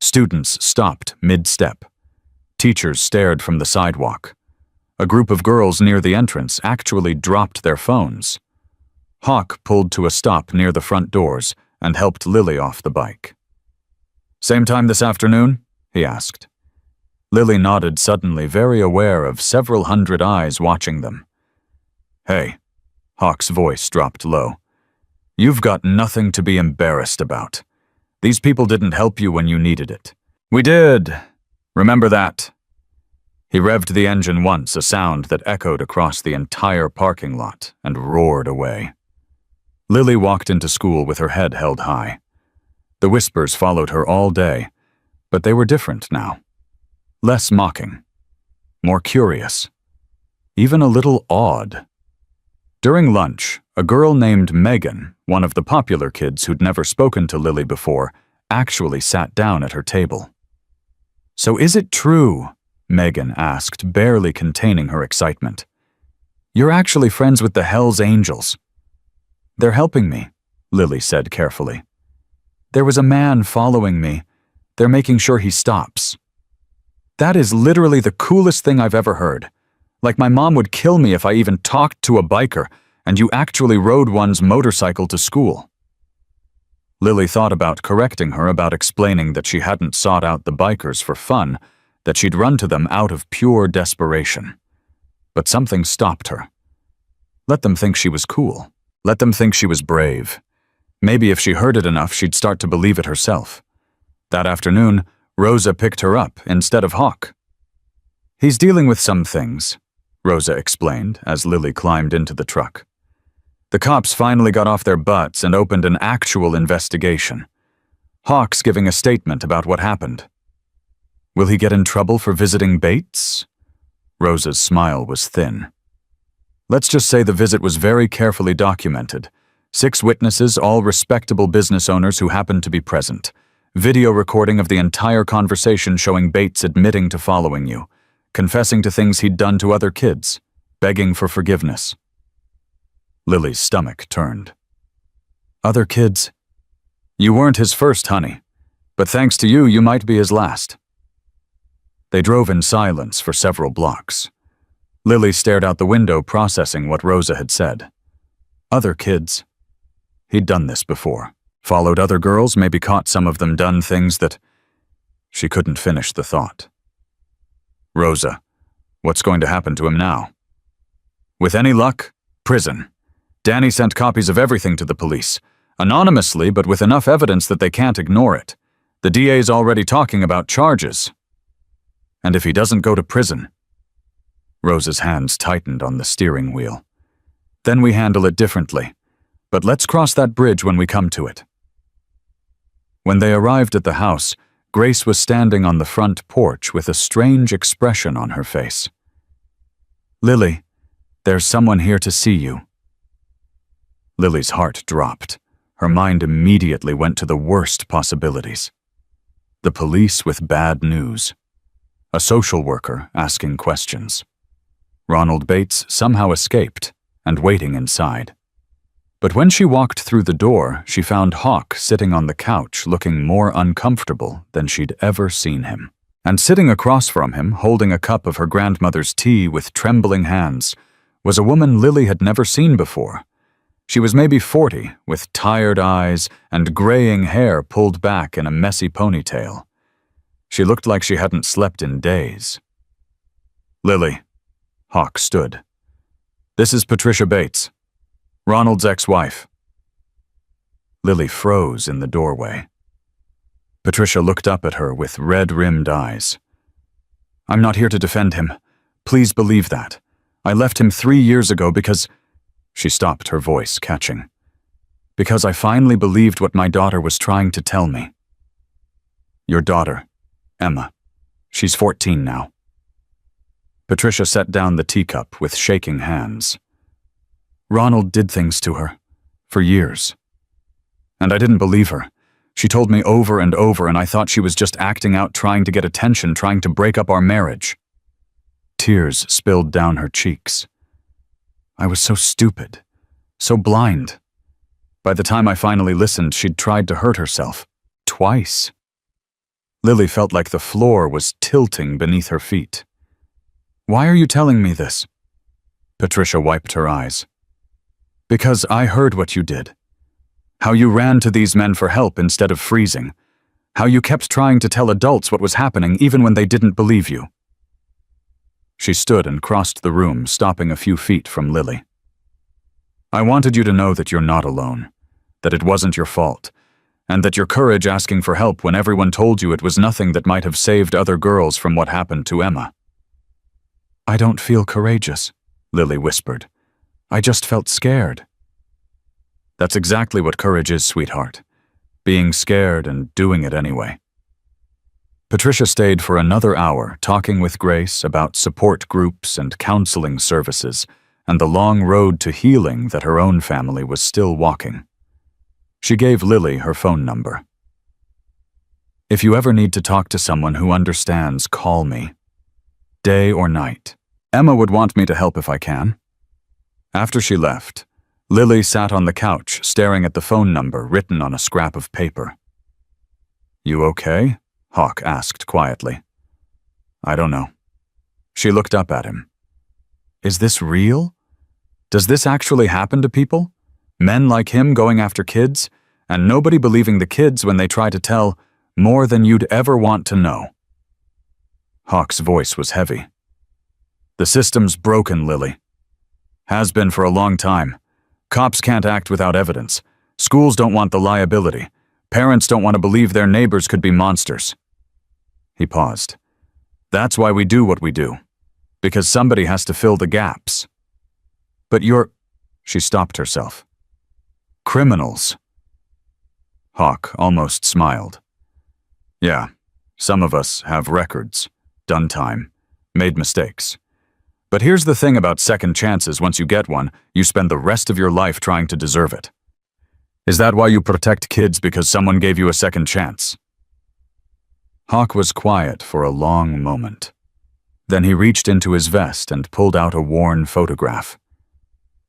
Speaker 1: Students stopped mid-step. Teachers stared from the sidewalk. A group of girls near the entrance actually dropped their phones. Hawk pulled to a stop near the front doors and helped Lily off the bike. "Same time this afternoon?" he asked. Lily nodded, suddenly very aware of several hundred eyes watching them. "Hey," Hawk's voice dropped low. "You've got nothing to be embarrassed about. These people didn't help you when you needed it." "We did. Remember that." He revved the engine once, a sound that echoed across the entire parking lot, and roared away. Lily walked into school with her head held high. The whispers followed her all day, but they were different now. Less mocking. More curious. Even a little awed. During lunch, a girl named Megan, one of the popular kids who'd never spoken to Lily before, actually sat down at her table. "So is it true?" Megan asked, barely containing her excitement. "You're actually friends with the hellsangels." "They're helping me," Lily said carefully. "There was a man following me. They're making sure he stops." "That is literally the coolest thing I've ever heard. Like my mom would kill me if I even talked to a biker, and you actually rode one's motorcycle to school." Lily thought about correcting her, about explaining that she hadn't sought out the bikers for fun, that she'd run to them out of pure desperation. But something stopped her. Let them think she was cool. Let them think she was brave. Maybe if she heard it enough, she'd start to believe it herself. That afternoon, Rosa picked her up instead of Hawk. "He's dealing with some things," Rosa explained as Lily climbed into the truck. "The cops finally got off their butts and opened an actual investigation. Hawk's giving a statement about what happened." "Will he get in trouble for visiting Bates?" Rosa's smile was thin. "Let's just say the visit was very carefully documented, 6 witnesses, all respectable business owners who happened to be present. Video recording of the entire conversation showing Bates admitting to following you, confessing to things he'd done to other kids, begging for forgiveness. Lily's stomach turned. Other kids? You weren't his first, honey, but thanks to you, you might be his last. They drove in silence for several blocks. Lily stared out the window, processing what Rosa had said. Other kids. He'd done this before. Followed other girls, maybe caught some of them done things that... She couldn't finish the thought. Rosa, what's going to happen to him now? With any luck, prison. Danny sent copies of everything to the police, anonymously but with enough evidence that they can't ignore it. The DA's already talking about charges. And if he doesn't go to prison... Rosa's hands tightened on the steering wheel. Then we handle it differently. But let's cross that bridge when we come to it. When they arrived at the house, Grace was standing on the front porch with a strange expression on her face. Lily, there's someone here to see you. Lily's heart dropped. Her mind immediately went to the worst possibilities. The police with bad news. A social worker asking questions. Ronald Bates somehow escaped and waiting inside. But when she walked through the door, she found Hawk sitting on the couch looking more uncomfortable than she'd ever seen him. And sitting across from him, holding a cup of her grandmother's tea with trembling hands, was a woman Lily had never seen before. She was maybe 40, with tired eyes and graying hair pulled back in a messy ponytail. She looked like she hadn't slept in days. Lily. Hawk stood. This is Patricia Bates, Ronald's ex-wife. Lily froze in the doorway. Patricia looked up at her with red-rimmed eyes. I'm not here to defend him. Please believe that. I left him 3 years ago because... She stopped, her voice catching. Because I finally believed what my daughter was trying to tell me. Your daughter, Emma. She's 14 now. Patricia set down the teacup with shaking hands. Ronald did things to her, for years. And I didn't believe her. She told me over and over, and I thought she was just acting out, trying to get attention, trying to break up our marriage. Tears spilled down her cheeks. I was so stupid, so blind. By the time I finally listened, she'd tried to hurt herself. Twice. Lily felt like the floor was tilting beneath her feet. Why are you telling me this? Patricia wiped her eyes. Because I heard what you did. How you ran to these men for help instead of freezing. How you kept trying to tell adults what was happening even when they didn't believe you. She stood and crossed the room, stopping a few feet from Lily. I wanted you to know that you're not alone, that it wasn't your fault, and that your courage asking for help when everyone told you it was nothing that might have saved other girls from what happened to Emma. I don't feel courageous, Lily whispered. I just felt scared. That's exactly what courage is, sweetheart. Being scared and doing it anyway. Patricia stayed for another hour talking with Grace about support groups and counseling services and the long road to healing that her own family was still walking. She gave Lily her phone number. If you ever need to talk to someone who understands, call me. Day or night. Emma would want me to help if I can. After she left, Lily sat on the couch staring at the phone number written on a scrap of paper. You okay? Hawk asked quietly. I don't know. She looked up at him. Is this real? Does this actually happen to people? Men like him going after kids, and nobody believing the kids when they try to tell more than you'd ever want to know. Hawk's voice was heavy. The system's broken, Lily. Has been for a long time. Cops can't act without evidence. Schools don't want the liability. Parents don't want to believe their neighbors could be monsters. He paused. That's why we do what we do. Because somebody has to fill the gaps. But you're... She stopped herself. Criminals. Hawk almost smiled. Yeah, some of us have records, done time, made mistakes. But here's the thing about second chances. Once you get one, you spend the rest of your life trying to deserve it. Is that why you protect kids, because someone gave you a second chance? Hawk was quiet for a long moment. Then he reached into his vest and pulled out a worn photograph.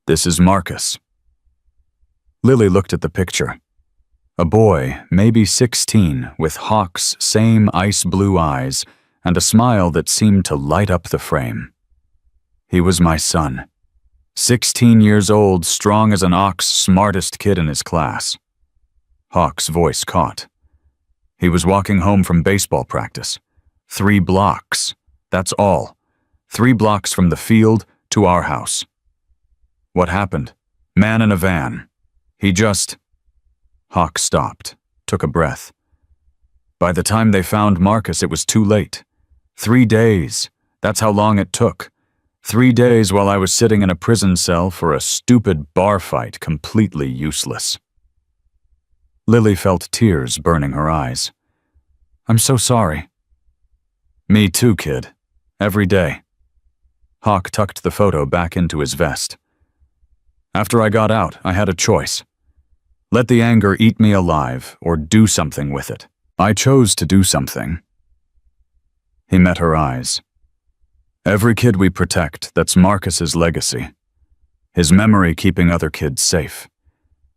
Speaker 1: This is Marcus. Lily looked at the picture. A boy, maybe 16, with Hawk's same ice blue eyes and a smile that seemed to light up the frame. He was my son. 16 years old, strong as an ox, smartest kid in his class. Hawk's voice caught. He was walking home from baseball practice. 3 blocks. That's all. 3 blocks from the field to our house. What happened? Man in a van. He just... Hawk stopped, took a breath. By the time they found Marcus, it was too late. 3 days. That's how long it took. 3 days while I was sitting in a prison cell for a stupid bar fight, completely useless. Lily felt tears burning her eyes. I'm so sorry. Me too, kid. Every day. Hawk tucked the photo back into his vest. After I got out, I had a choice. Let the anger eat me alive, or do something with it. I chose to do something. He met her eyes. Every kid we protect, that's Marcus's legacy. His memory keeping other kids safe.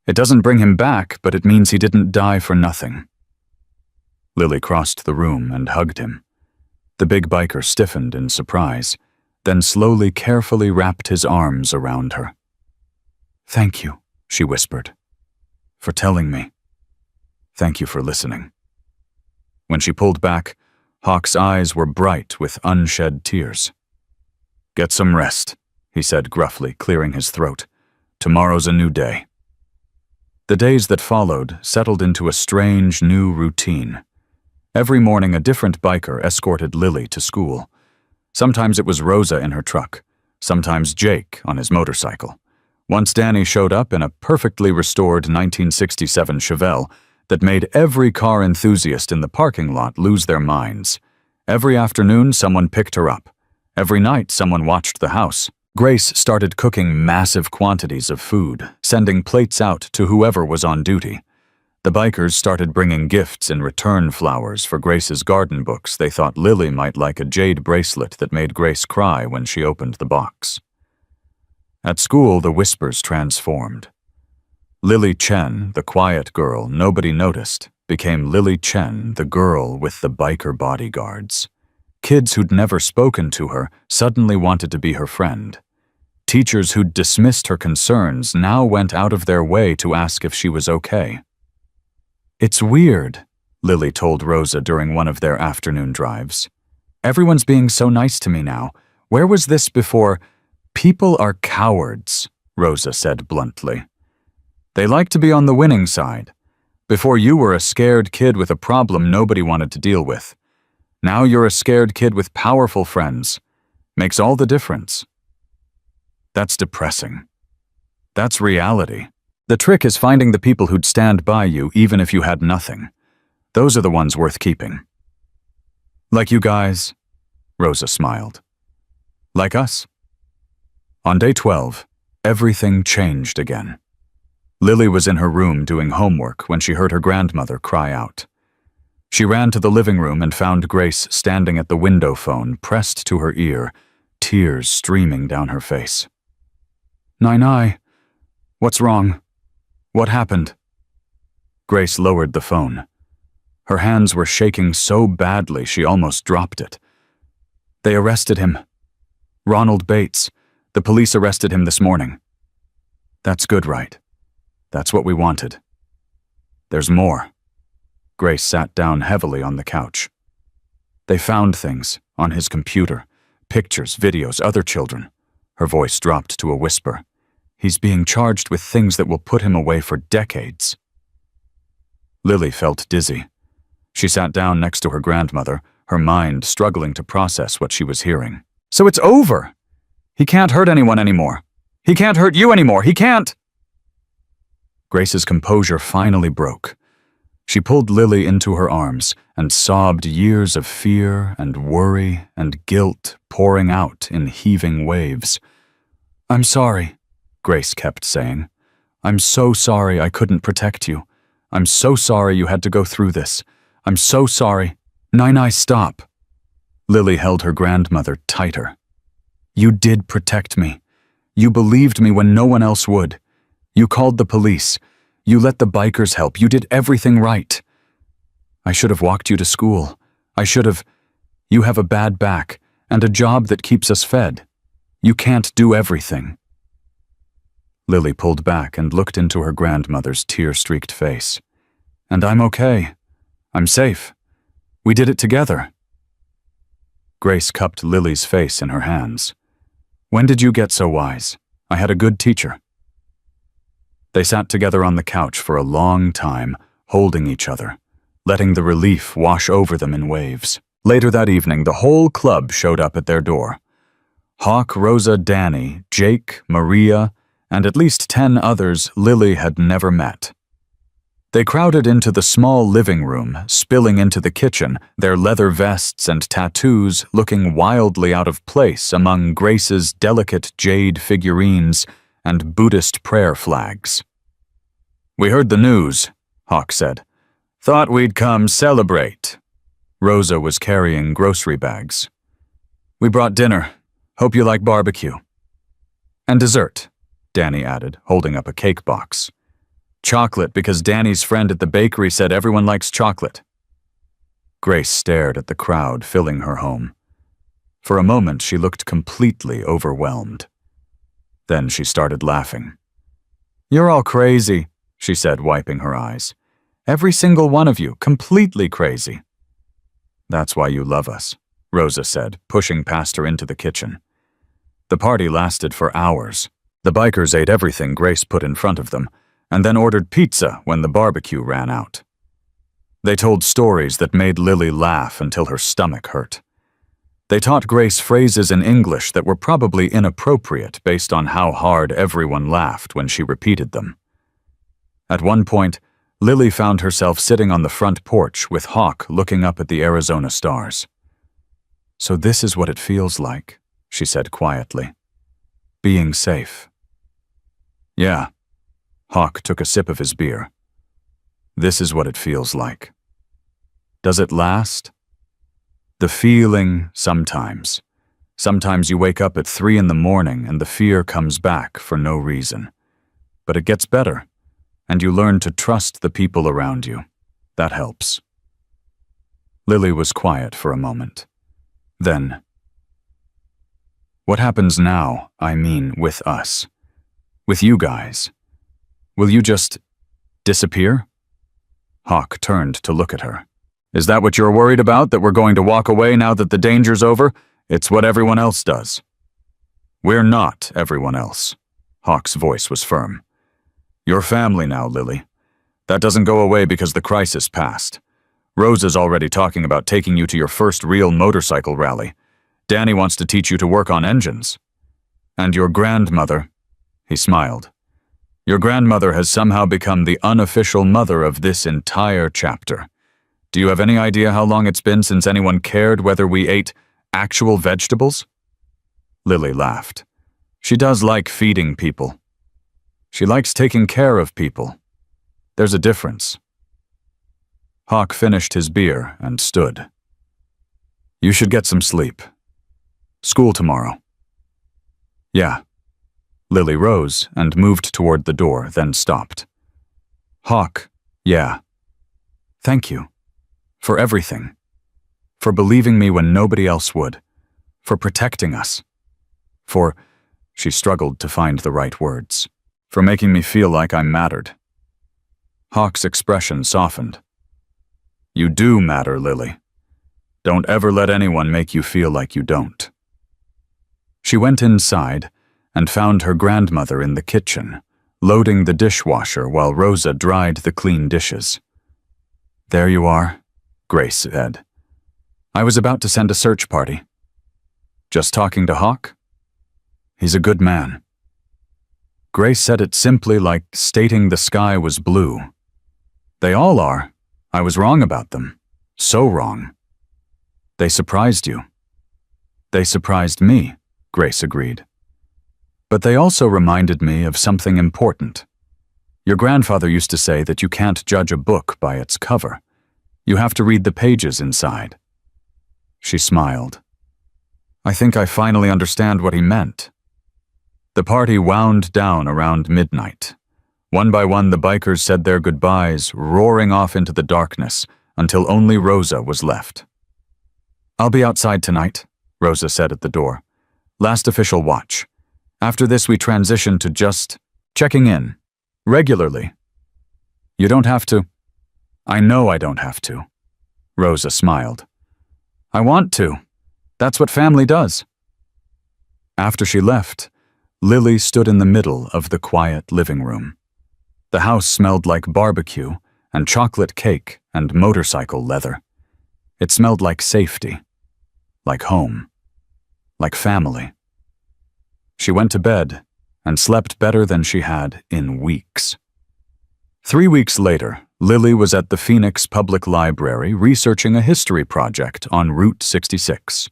Speaker 1: It doesn't bring him back, but it means he didn't die for nothing. Lily crossed the room and hugged him. The big biker stiffened in surprise, then slowly, carefully wrapped his arms around her. Thank you, she whispered, for telling me. Thank you for listening. When she pulled back, Hawk's eyes were bright with unshed tears. Get some rest, he said gruffly, clearing his throat. Tomorrow's a new day. The days that followed settled into a strange new routine. Every morning a different biker escorted Lily to school. Sometimes it was Rosa in her truck, sometimes Jake on his motorcycle. Once Danny showed up in a perfectly restored 1967 Chevelle that made every car enthusiast in the parking lot lose their minds. Every afternoon someone picked her up. Every night someone watched the house. Grace started cooking massive quantities of food, sending plates out to whoever was on duty. The bikers started bringing gifts in return flowers for Grace's garden books. They thought Lily might like a jade bracelet that made Grace cry when she opened the box. At school, the whispers transformed. Lily Chen, the quiet girl nobody noticed, became Lily Chen, the girl with the biker bodyguards. Kids who'd never spoken to her suddenly wanted to be her friend. Teachers who'd dismissed her concerns now went out of their way to ask if she was okay. It's weird, Lily told Rosa during one of their afternoon drives. Everyone's being so nice to me now. Where was this before? People are cowards, Rosa said bluntly. They like to be on the winning side. Before you were a scared kid with a problem nobody wanted to deal with. Now you're a scared kid with powerful friends. Makes all the difference. That's depressing. That's reality. The trick is finding the people who'd stand by you even if you had nothing. Those are the ones worth keeping. Like you guys, Rosa smiled. Like us. On day 12, everything changed again. Lily was in her room doing homework when she heard her grandmother cry out. She ran to the living room and found Grace standing at the window phone, pressed to her ear, tears streaming down her face. Nai, what's wrong? What happened? Grace lowered the phone. Her hands were shaking so badly she almost dropped it. They arrested him. Ronald Bates. The police arrested him this morning. That's good, right? That's what we wanted. There's more. Grace sat down heavily on the couch. They found things on his computer. Pictures, videos, other children. Her voice dropped to a whisper. He's being charged with things that will put him away for decades. Lily felt dizzy. She sat down next to her grandmother, her mind struggling to process what she was hearing. So it's over! He can't hurt anyone anymore. He can't hurt you anymore. He can't! Grace's composure finally broke. She pulled Lily into her arms and sobbed years of fear and worry and guilt pouring out in heaving waves. I'm sorry, Grace kept saying. I'm so sorry I couldn't protect you. I'm so sorry you had to go through this. I'm so sorry. Nai, stop. Lily held her grandmother tighter. You did protect me. You believed me when no one else would. You called the police. You let the bikers help. You did everything right. I should have walked you to school. I should have. You have a bad back and a job that keeps us fed. You can't do everything. Lily pulled back and looked into her grandmother's tear-streaked face. And I'm okay. I'm safe. We did it together. Grace cupped Lily's face in her hands. When did you get so wise? I had a good teacher. They sat together on the couch for a long time, holding each other, letting the relief wash over them in waves. Later that evening, the whole club showed up at their door. Hawk, Rosa, Danny, Jake, Maria, and at least 10 others Lily had never met. They crowded into the small living room, spilling into the kitchen, their leather vests and tattoos looking wildly out of place among Grace's delicate jade figurines and Buddhist prayer flags. We heard the news, Hawk said. Thought we'd come celebrate. Rosa was carrying grocery bags. We brought dinner. Hope you like barbecue. And dessert, Danny added, holding up a cake box. Chocolate, because Danny's friend at the bakery said everyone likes chocolate. Grace stared at the crowd filling her home. For a moment, she looked completely overwhelmed. Then she started laughing. You're all crazy, she said, wiping her eyes. Every single one of you, completely crazy. That's why you love us, Rosa said, pushing past her into the kitchen. The party lasted for hours. The bikers ate everything Grace put in front of them, and then ordered pizza when the barbecue ran out. They told stories that made Lily laugh until her stomach hurt. They taught Grace phrases in English that were probably inappropriate based on how hard everyone laughed when she repeated them. At one point, Lily found herself sitting on the front porch with Hawk looking up at the Arizona stars. So this is what it feels like, she said quietly. Being safe. Yeah. Hawk took a sip of his beer. This is what it feels like. Does it last? The feeling, sometimes. Sometimes you wake up at 3 in the morning and the fear comes back for no reason. But it gets better, and you learn to trust the people around you. That helps. Lily was quiet for a moment. Then, what happens now, I mean with us? With you guys? Will you just disappear? Hawk turned to look at her. Is that what you're worried about, that we're going to walk away now that the danger's over? It's what everyone else does. We're not everyone else. Hawk's voice was firm. You're family now, Lily. That doesn't go away because the crisis passed. Rosa's already talking about taking you to your first real motorcycle rally. Danny wants to teach you to work on engines. And your grandmother, he smiled. Your grandmother has somehow become the unofficial mother of this entire chapter. Do you have any idea how long it's been since anyone cared whether we ate actual vegetables? Lily laughed. She does like feeding people. She likes taking care of people. There's a difference. Hawk finished his beer and stood. You should get some sleep. School tomorrow. Yeah. Lily rose and moved toward the door, then stopped. Hawk, yeah. Thank you. For everything. For believing me when nobody else would. For protecting us. For, she struggled to find the right words. For making me feel like I mattered. Hawk's expression softened. You do matter, Lily. Don't ever let anyone make you feel like you don't. She went inside and found her grandmother in the kitchen, loading the dishwasher while Rosa dried the clean dishes. There you are, Grace said. I was about to send a search party. Just talking to Hawk? He's a good man. Grace said it simply like stating the sky was blue. They all are. I was wrong about them. So wrong. They surprised you. They surprised me, Grace agreed. But they also reminded me of something important. Your grandfather used to say that you can't judge a book by its cover. You have to read the pages inside. She smiled. I think I finally understand what he meant. The party wound down around midnight. One by one, the bikers said their goodbyes, roaring off into the darkness, until only Rosa was left. I'll be outside tonight, Rosa said at the door. Last official watch. After this, we transition to just checking in. Regularly. You don't have to. I know I don't have to. Rosa smiled. I want to. That's what family does. After she left, Lily stood in the middle of the quiet living room. The house smelled like barbecue and chocolate cake and motorcycle leather. It smelled like safety, like home, like family. She went to bed and slept better than she had in weeks. 3 weeks later, Lily was at the Phoenix Public Library researching a history project on Route 66.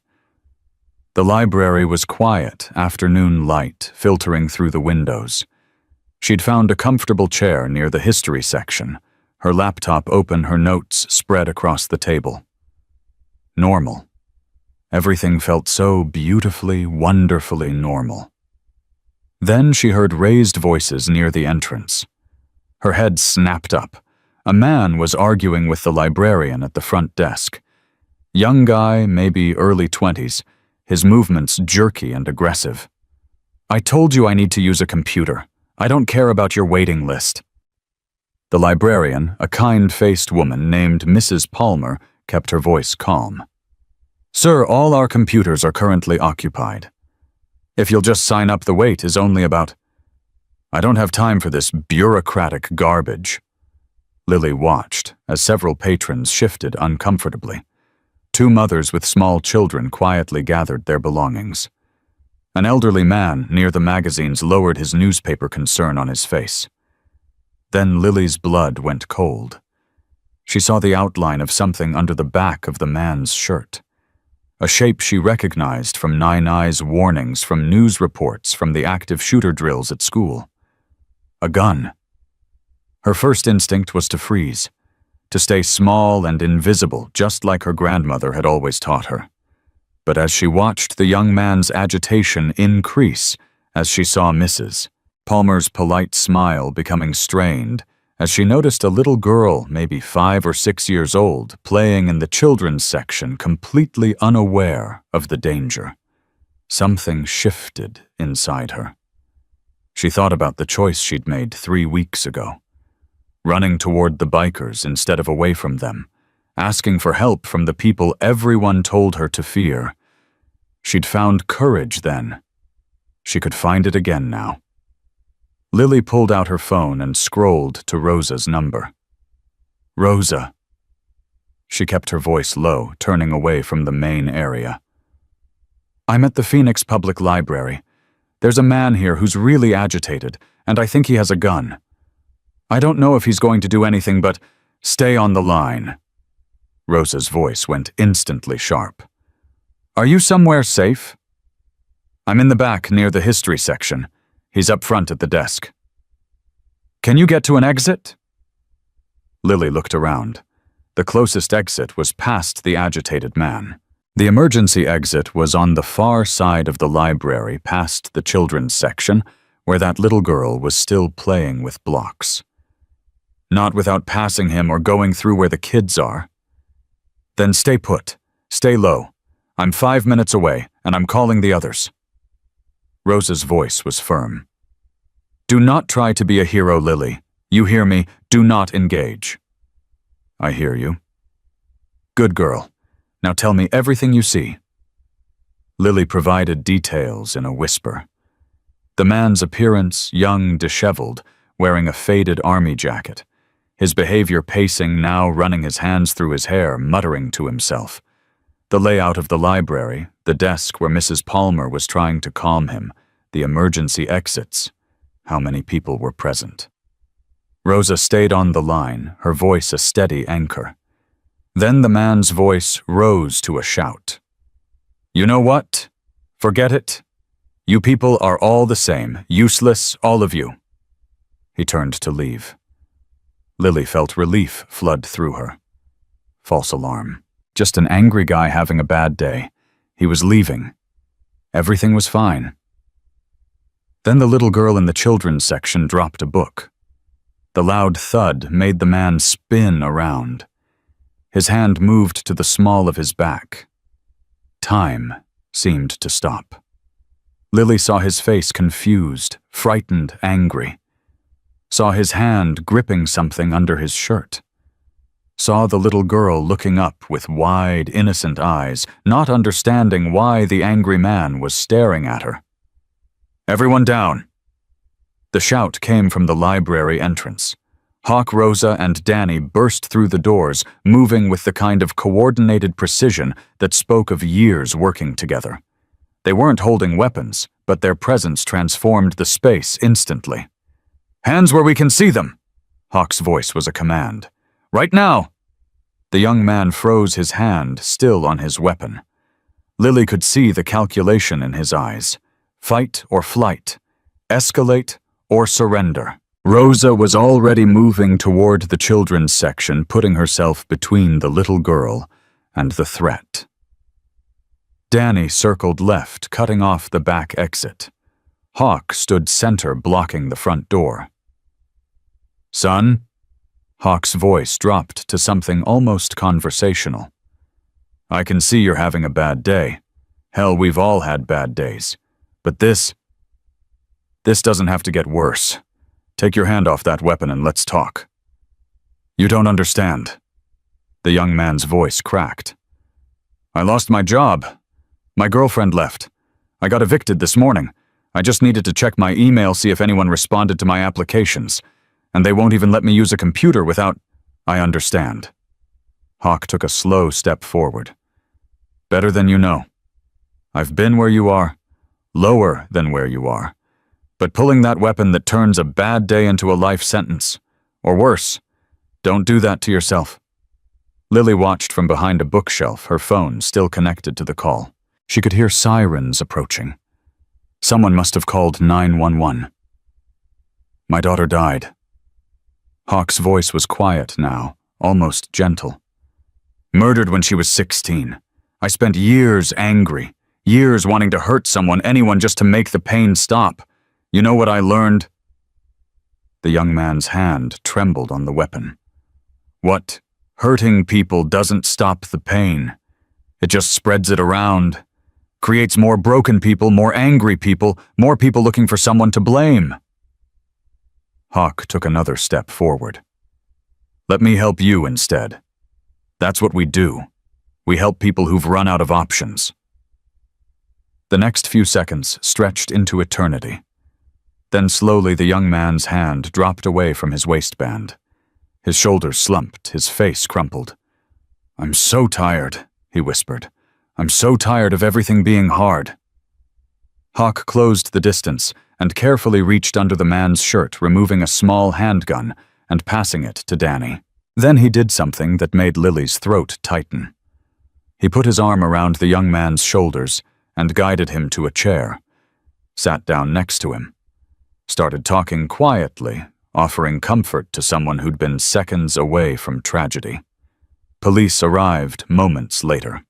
Speaker 1: The library was quiet, afternoon light filtering through the windows. She'd found a comfortable chair near the history section, her laptop open, her notes spread across the table. Normal. Everything felt so beautifully, wonderfully normal. Then she heard raised voices near the entrance. Her head snapped up. A man was arguing with the librarian at the front desk. Young guy, maybe early 20s, his movements jerky and aggressive. I told you I need to use a computer. I don't care about your waiting list. The librarian, a kind-faced woman named Mrs. Palmer, kept her voice calm. Sir, all our computers are currently occupied. If you'll just sign up, the wait is only about... I don't have time for this bureaucratic garbage. Lily watched as several patrons shifted uncomfortably. 2 mothers with small children quietly gathered their belongings. An elderly man near the magazines lowered his newspaper concern on his face. Then Lily's blood went cold. She saw the outline of something under the back of the man's shirt. A shape she recognized from Nine Eyes' warnings, from news reports, from the active shooter drills at school. A gun. Her first instinct was to freeze, to stay small and invisible, just like her grandmother had always taught her. But as she watched the young man's agitation increase, as she saw Mrs. Palmer's polite smile becoming strained, as she noticed a little girl, maybe 5 or 6 years old, playing in the children's section, completely unaware of the danger, something shifted inside her. She thought about the choice she'd made 3 weeks ago. Running toward the bikers instead of away from them, asking for help from the people everyone told her to fear. She'd found courage then. She could find it again now. Lily pulled out her phone and scrolled to Rosa's number. Rosa. She kept her voice low, turning away from the main area. I'm at the Phoenix Public Library. There's a man here who's really agitated, and I think he has a gun. I don't know if he's going to do anything, but stay on the line. Rosa's voice went instantly sharp. Are you somewhere safe? I'm in the back near the history section. He's up front at the desk. Can you get to an exit? Lily looked around. The closest exit was past the agitated man. The emergency exit was on the far side of the library, past the children's section, where that little girl was still playing with blocks. Not without passing him or going through where the kids are. Then stay put. Stay low. I'm 5 minutes away, and I'm calling the others. Rosa's voice was firm. Do not try to be a hero, Lily. You hear me? Do not engage. I hear you. Good girl. Now tell me everything you see. Lily provided details in a whisper. The man's appearance, young, disheveled, wearing a faded army jacket. His behavior pacing, now running his hands through his hair, muttering to himself. The layout of the library, the desk where Mrs. Palmer was trying to calm him, the emergency exits. How many people were present? Rosa stayed on the line, her voice a steady anchor. Then the man's voice rose to a shout. You know what? Forget it. You people are all the same, useless, all of you. He turned to leave. Lily felt relief flood through her. False alarm. Just an angry guy having a bad day. He was leaving. Everything was fine. Then the little girl in the children's section dropped a book. The loud thud made the man spin around. His hand moved to the small of his back. Time seemed to stop. Lily saw his face confused, frightened, angry. Saw his hand gripping something under his shirt. Saw the little girl looking up with wide, innocent eyes, not understanding why the angry man was staring at her. "Everyone down!" The shout came from the library entrance. Hawk, Rosa, and Danny burst through the doors, moving with the kind of coordinated precision that spoke of years working together. They weren't holding weapons, but their presence transformed the space instantly. "Hands where we can see them!" Hawk's voice was a command. "Right now!" The young man froze his hand, still on his weapon. Lily could see the calculation in his eyes. Fight or flight. Escalate or surrender. Rosa was already moving toward the children's section, putting herself between the little girl and the threat. Danny circled left, cutting off the back exit. Hawk stood center, blocking the front door. "Son?" Hawk's voice dropped to something almost conversational. "I can see you're having a bad day. Hell, we've all had bad days. But this doesn't have to get worse. Take your hand off that weapon and let's talk." "You don't understand." The young man's voice cracked. "I lost my job. My girlfriend left. I got evicted this morning. I just needed to check my email, see if anyone responded to my applications. And they won't even let me use a computer without—" "I understand." Hawk took a slow step forward. "Better than you know. I've been where you are, lower than where you are. But pulling that weapon that turns a bad day into a life sentence, or worse, don't do that to yourself." Lily watched from behind a bookshelf, her phone still connected to the call. She could hear sirens approaching. Someone must have called 911. "My daughter died." Hawk's voice was quiet now, almost gentle. "Murdered when she was 16. I spent years angry, years wanting to hurt someone, anyone, just to make the pain stop. You know what I learned?" The young man's hand trembled on the weapon. "What? Hurting people doesn't stop the pain. It just spreads it around. Creates more broken people, more angry people, more people looking for someone to blame." Hawk took another step forward. "Let me help you instead. That's what we do. We help people who've run out of options." The next few seconds stretched into eternity. Then slowly the young man's hand dropped away from his waistband. His shoulders slumped, his face crumpled. "I'm so tired," he whispered. "I'm so tired of everything being hard." Hawk closed the distance and carefully reached under the man's shirt, removing a small handgun and passing it to Danny. Then he did something that made Lily's throat tighten. He put his arm around the young man's shoulders and guided him to a chair, sat down next to him, started talking quietly, offering comfort to someone who'd been seconds away from tragedy. Police arrived moments later.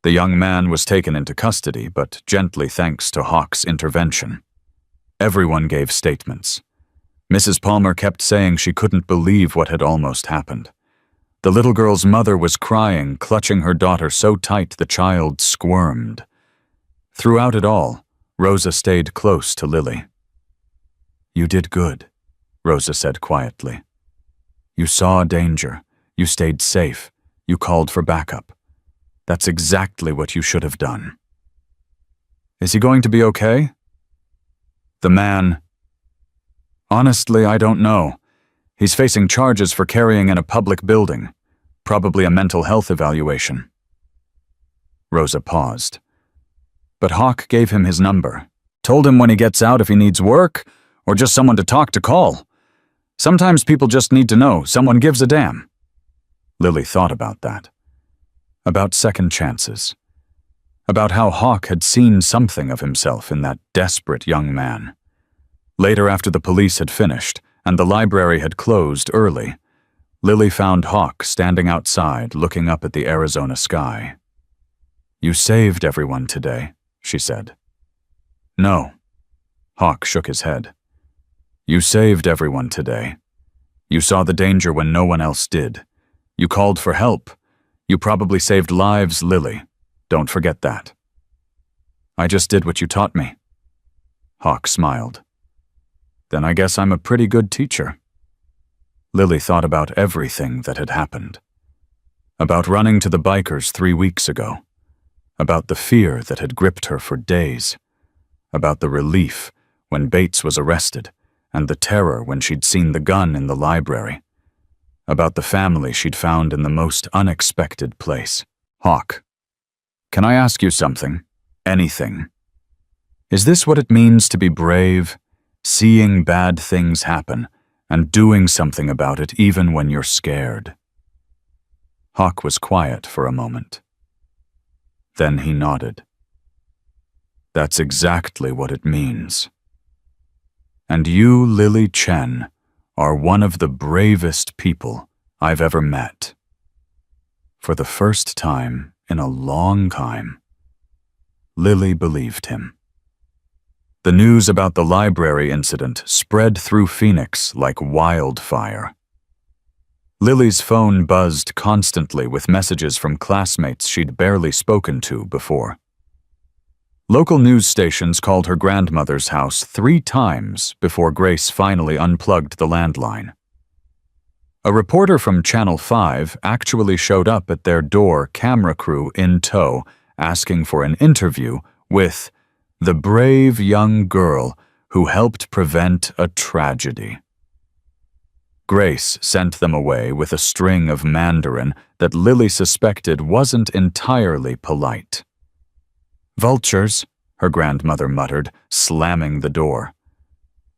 Speaker 1: The young man was taken into custody, but gently thanks to Hawk's intervention. Everyone gave statements. Mrs. Palmer kept saying she couldn't believe what had almost happened. The little girl's mother was crying, clutching her daughter so tight the child squirmed. Throughout it all, Rosa stayed close to Lily. "You did good," Rosa said quietly. "You saw danger. You stayed safe. You called for backup. That's exactly what you should have done." "Is he going to be okay?" "The man—" "Honestly, I don't know. He's facing charges for carrying in a public building. Probably a mental health evaluation." Rosa paused. "But Hawk gave him his number. Told him when he gets out if he needs work, or just someone to talk to call. Sometimes people just need to know someone gives a damn." Lily thought about that. About second chances. About how Hawk had seen something of himself in that desperate young man. Later, after the police had finished, and the library had closed early, Lily found Hawk standing outside looking up at the Arizona sky. "You saved everyone today," she said. "No." Hawk shook his head. "You saved everyone today. You saw the danger when no one else did. You called for help. You probably saved lives, Lily. Don't forget that." "I just did what you taught me." Hawk smiled. "Then I guess I'm a pretty good teacher." Lily thought about everything that had happened. About running to the bikers 3 weeks ago. About the fear that had gripped her for days. About the relief when Bates was arrested, and the terror when she'd seen the gun in the library. About the family she'd found in the most unexpected place. "Hawk, can I ask you something? Anything? Is this what it means to be brave? Seeing bad things happen, and doing something about it even when you're scared?" Hawk was quiet for a moment. Then he nodded. "That's exactly what it means. And you, Lily Chen, are one of the bravest people I've ever met." For the first time in a long time, Lily believed him. The news about the library incident spread through Phoenix like wildfire. Lily's phone buzzed constantly with messages from classmates she'd barely spoken to before. Local news stations called her grandmother's house 3 times before Grace finally unplugged the landline. A reporter from Channel 5 actually showed up at their door, camera crew in tow, asking for an interview with the brave young girl who helped prevent a tragedy. Grace sent them away with a string of Mandarin that Lily suspected wasn't entirely polite. "Vultures," her grandmother muttered, slamming the door.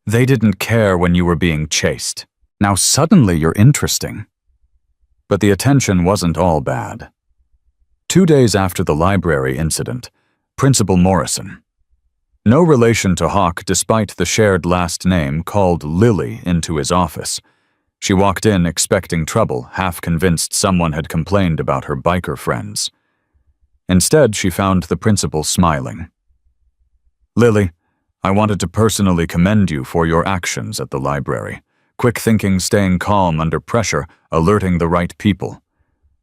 Speaker 1: "They didn't care when you were being chased. Now suddenly you're interesting." But the attention wasn't all bad. 2 days after the library incident, Principal Morrison, no relation to Hawk despite the shared last name, called Lily into his office. She walked in expecting trouble, half convinced someone had complained about her biker friends. Instead, she found the principal smiling. "Lily, I wanted to personally commend you for your actions at the library. Quick thinking, staying calm under pressure, alerting the right people.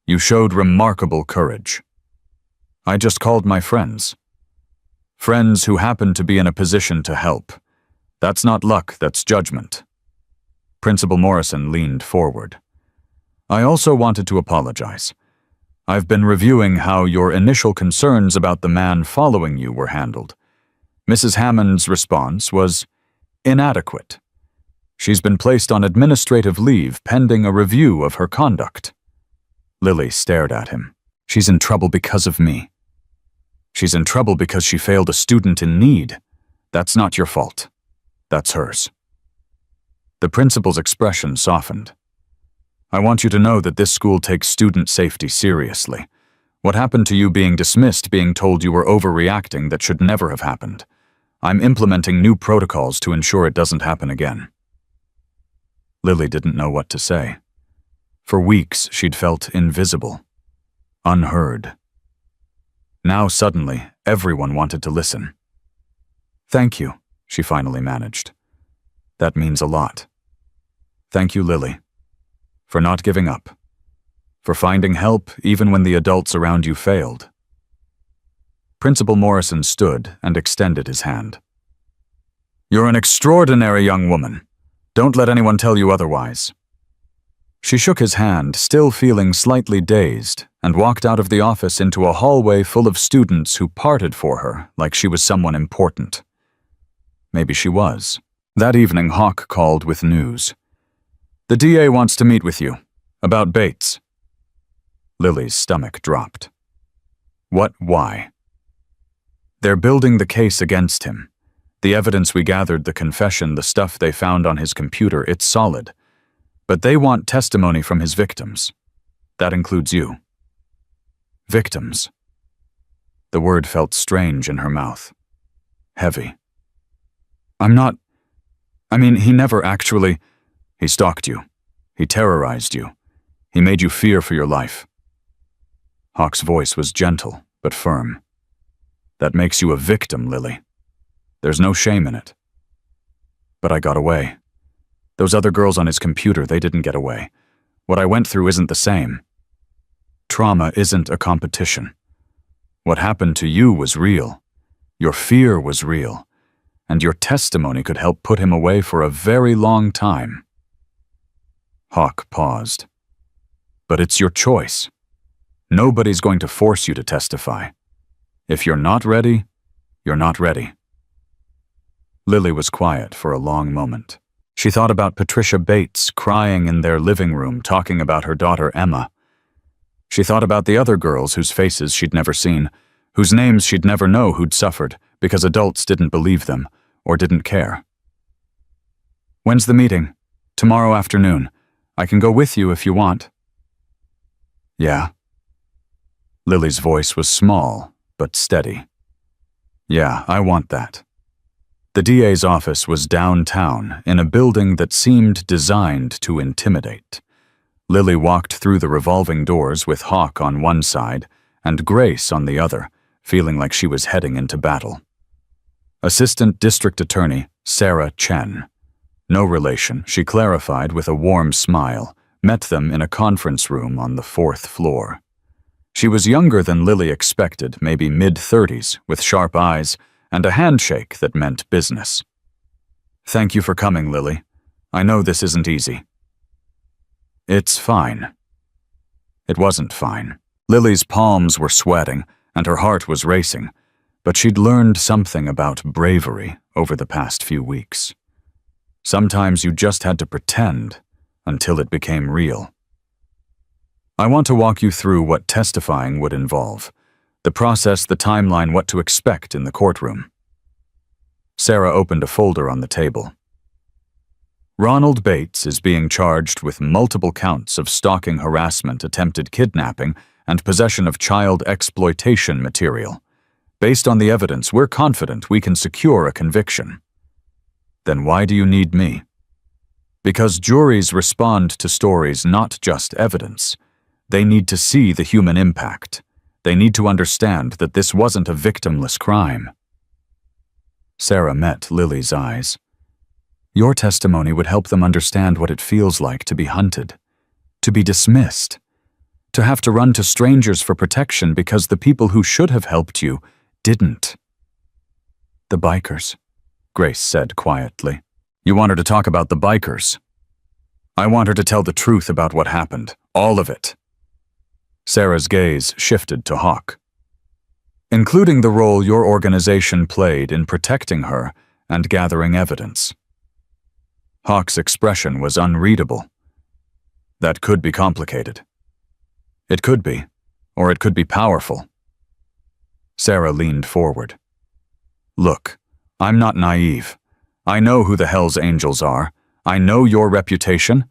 Speaker 1: You showed remarkable courage. I just called my friends. Friends who happen to be in a position to help. That's not luck, that's judgment." Principal Morrison leaned forward. "I also wanted to apologize. I've been reviewing how your initial concerns about the man following you were handled. Mrs. Hammond's response was inadequate. She's been placed on administrative leave pending a review of her conduct." Lily stared at him. "She's in trouble because of me. She's in trouble because she failed a student in need. That's not your fault. That's hers." The principal's expression softened. "I want you to know that this school takes student safety seriously. What happened to you being dismissed, being told you were overreacting, that should never have happened. I'm implementing new protocols to ensure it doesn't happen again." Lily didn't know what to say. For weeks, she'd felt invisible, unheard. Now suddenly, everyone wanted to listen. "Thank you," she finally managed. "That means a lot. Thank you, Lily, for not giving up, for finding help even when the adults around you failed." Principal Morrison stood and extended his hand. "You're an extraordinary young woman. Don't let anyone tell you otherwise." She shook his hand, still feeling slightly dazed, and walked out of the office into a hallway full of students who parted for her like she was someone important. Maybe she was. That evening, Hawk called with news. "The DA wants to meet with you. About Bates." Lily's stomach dropped. "What? Why?" "They're building the case against him. The evidence we gathered, the confession, the stuff they found on his computer, it's solid. But they want testimony from his victims. That includes you." Victims. The word felt strange in her mouth. Heavy. He never actually. He stalked you. He terrorized you. He made you fear for your life. Hawk's voice was gentle, but firm. That makes you a victim, Lily. There's no shame in it. But I got away. Those other girls on his computer, they didn't get away. What I went through isn't the same. Trauma isn't a competition. What happened to you was real. Your fear was real. And your testimony could help put him away for a very long time. Hawk paused. But it's your choice. Nobody's going to force you to testify. If you're not ready, you're not ready. Lily was quiet for a long moment. She thought about Patricia Bates crying in their living room talking about her daughter Emma. She thought about the other girls whose faces she'd never seen, whose names she'd never know who'd suffered because adults didn't believe them or didn't care. When's the meeting? Tomorrow afternoon. I can go with you if you want. Yeah. Lily's voice was small, but steady. Yeah, I want that. The DA's office was downtown, in a building that seemed designed to intimidate. Lily walked through the revolving doors with Hawk on one side and Grace on the other, feeling like she was heading into battle. Assistant District Attorney Sarah Chen. No relation, she clarified with a warm smile, met them in a conference room on the 4th floor. She was younger than Lily expected, maybe mid-30s, with sharp eyes, and a handshake that meant business. Thank you for coming, Lily. I know this isn't easy. It's fine. It wasn't fine. Lily's palms were sweating, and her heart was racing, but she'd learned something about bravery over the past few weeks. Sometimes you just had to pretend until it became real. I want to walk you through what testifying would involve. The process, the timeline, what to expect in the courtroom. Sarah opened a folder on the table. Ronald Bates is being charged with multiple counts of stalking, harassment, attempted kidnapping, and possession of child exploitation material. Based on the evidence, we're confident we can secure a conviction. Then why do you need me? Because juries respond to stories, not just evidence. They need to see the human impact. They need to understand that this wasn't a victimless crime. Sarah met Lily's eyes. Your testimony would help them understand what it feels like to be hunted, to be dismissed, to have to run to strangers for protection because the people who should have helped you didn't. The bikers, Grace said quietly. You want her to talk about the bikers? I want her to tell the truth about what happened, all of it. Sarah's gaze shifted to Hawk. Including the role your organization played in protecting her and gathering evidence. Hawk's expression was unreadable. That could be complicated. It could be, or it could be powerful. Sarah leaned forward. Look, I'm not naive. I know who the hellsangels are. I know your reputation,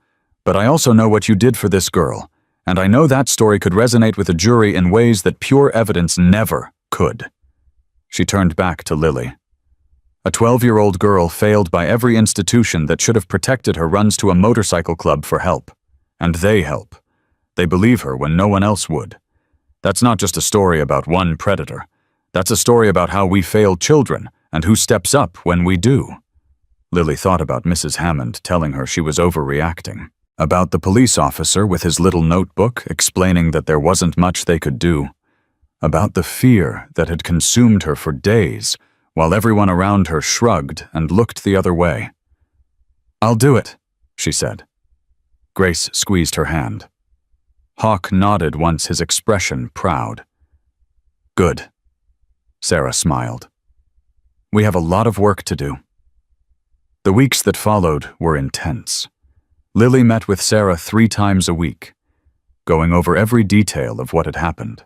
Speaker 1: but I also know what you did for this girl. And I know that story could resonate with a jury in ways that pure evidence never could. She turned back to Lily. A 12-year-old girl failed by every institution that should have protected her runs to a motorcycle club for help. And they help. They believe her when no one else would. That's not just a story about one predator. That's a story about how we fail children and who steps up when we do. Lily thought about Mrs. Hammond telling her she was overreacting. About the police officer with his little notebook explaining that there wasn't much they could do. About the fear that had consumed her for days, while everyone around her shrugged and looked the other way. I'll do it, she said. Grace squeezed her hand. Hawk nodded once, his expression proud. Good. Sarah smiled. We have a lot of work to do. The weeks that followed were intense. Lily met with Sarah 3 times a week, going over every detail of what had happened.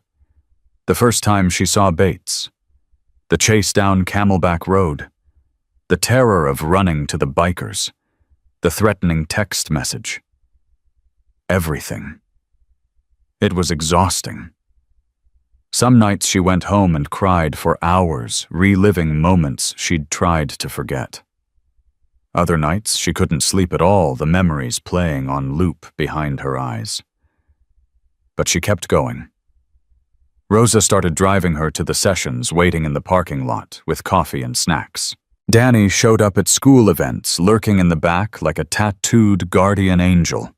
Speaker 1: The first time she saw Bates, the chase down Camelback Road, the terror of running to the bikers, the threatening text message. Everything. It was exhausting. Some nights she went home and cried for hours, reliving moments she'd tried to forget. Other nights, she couldn't sleep at all, the memories playing on loop behind her eyes. But she kept going. Rosa started driving her to the sessions, waiting in the parking lot with coffee and snacks. Danny showed up at school events, lurking in the back like a tattooed guardian angel.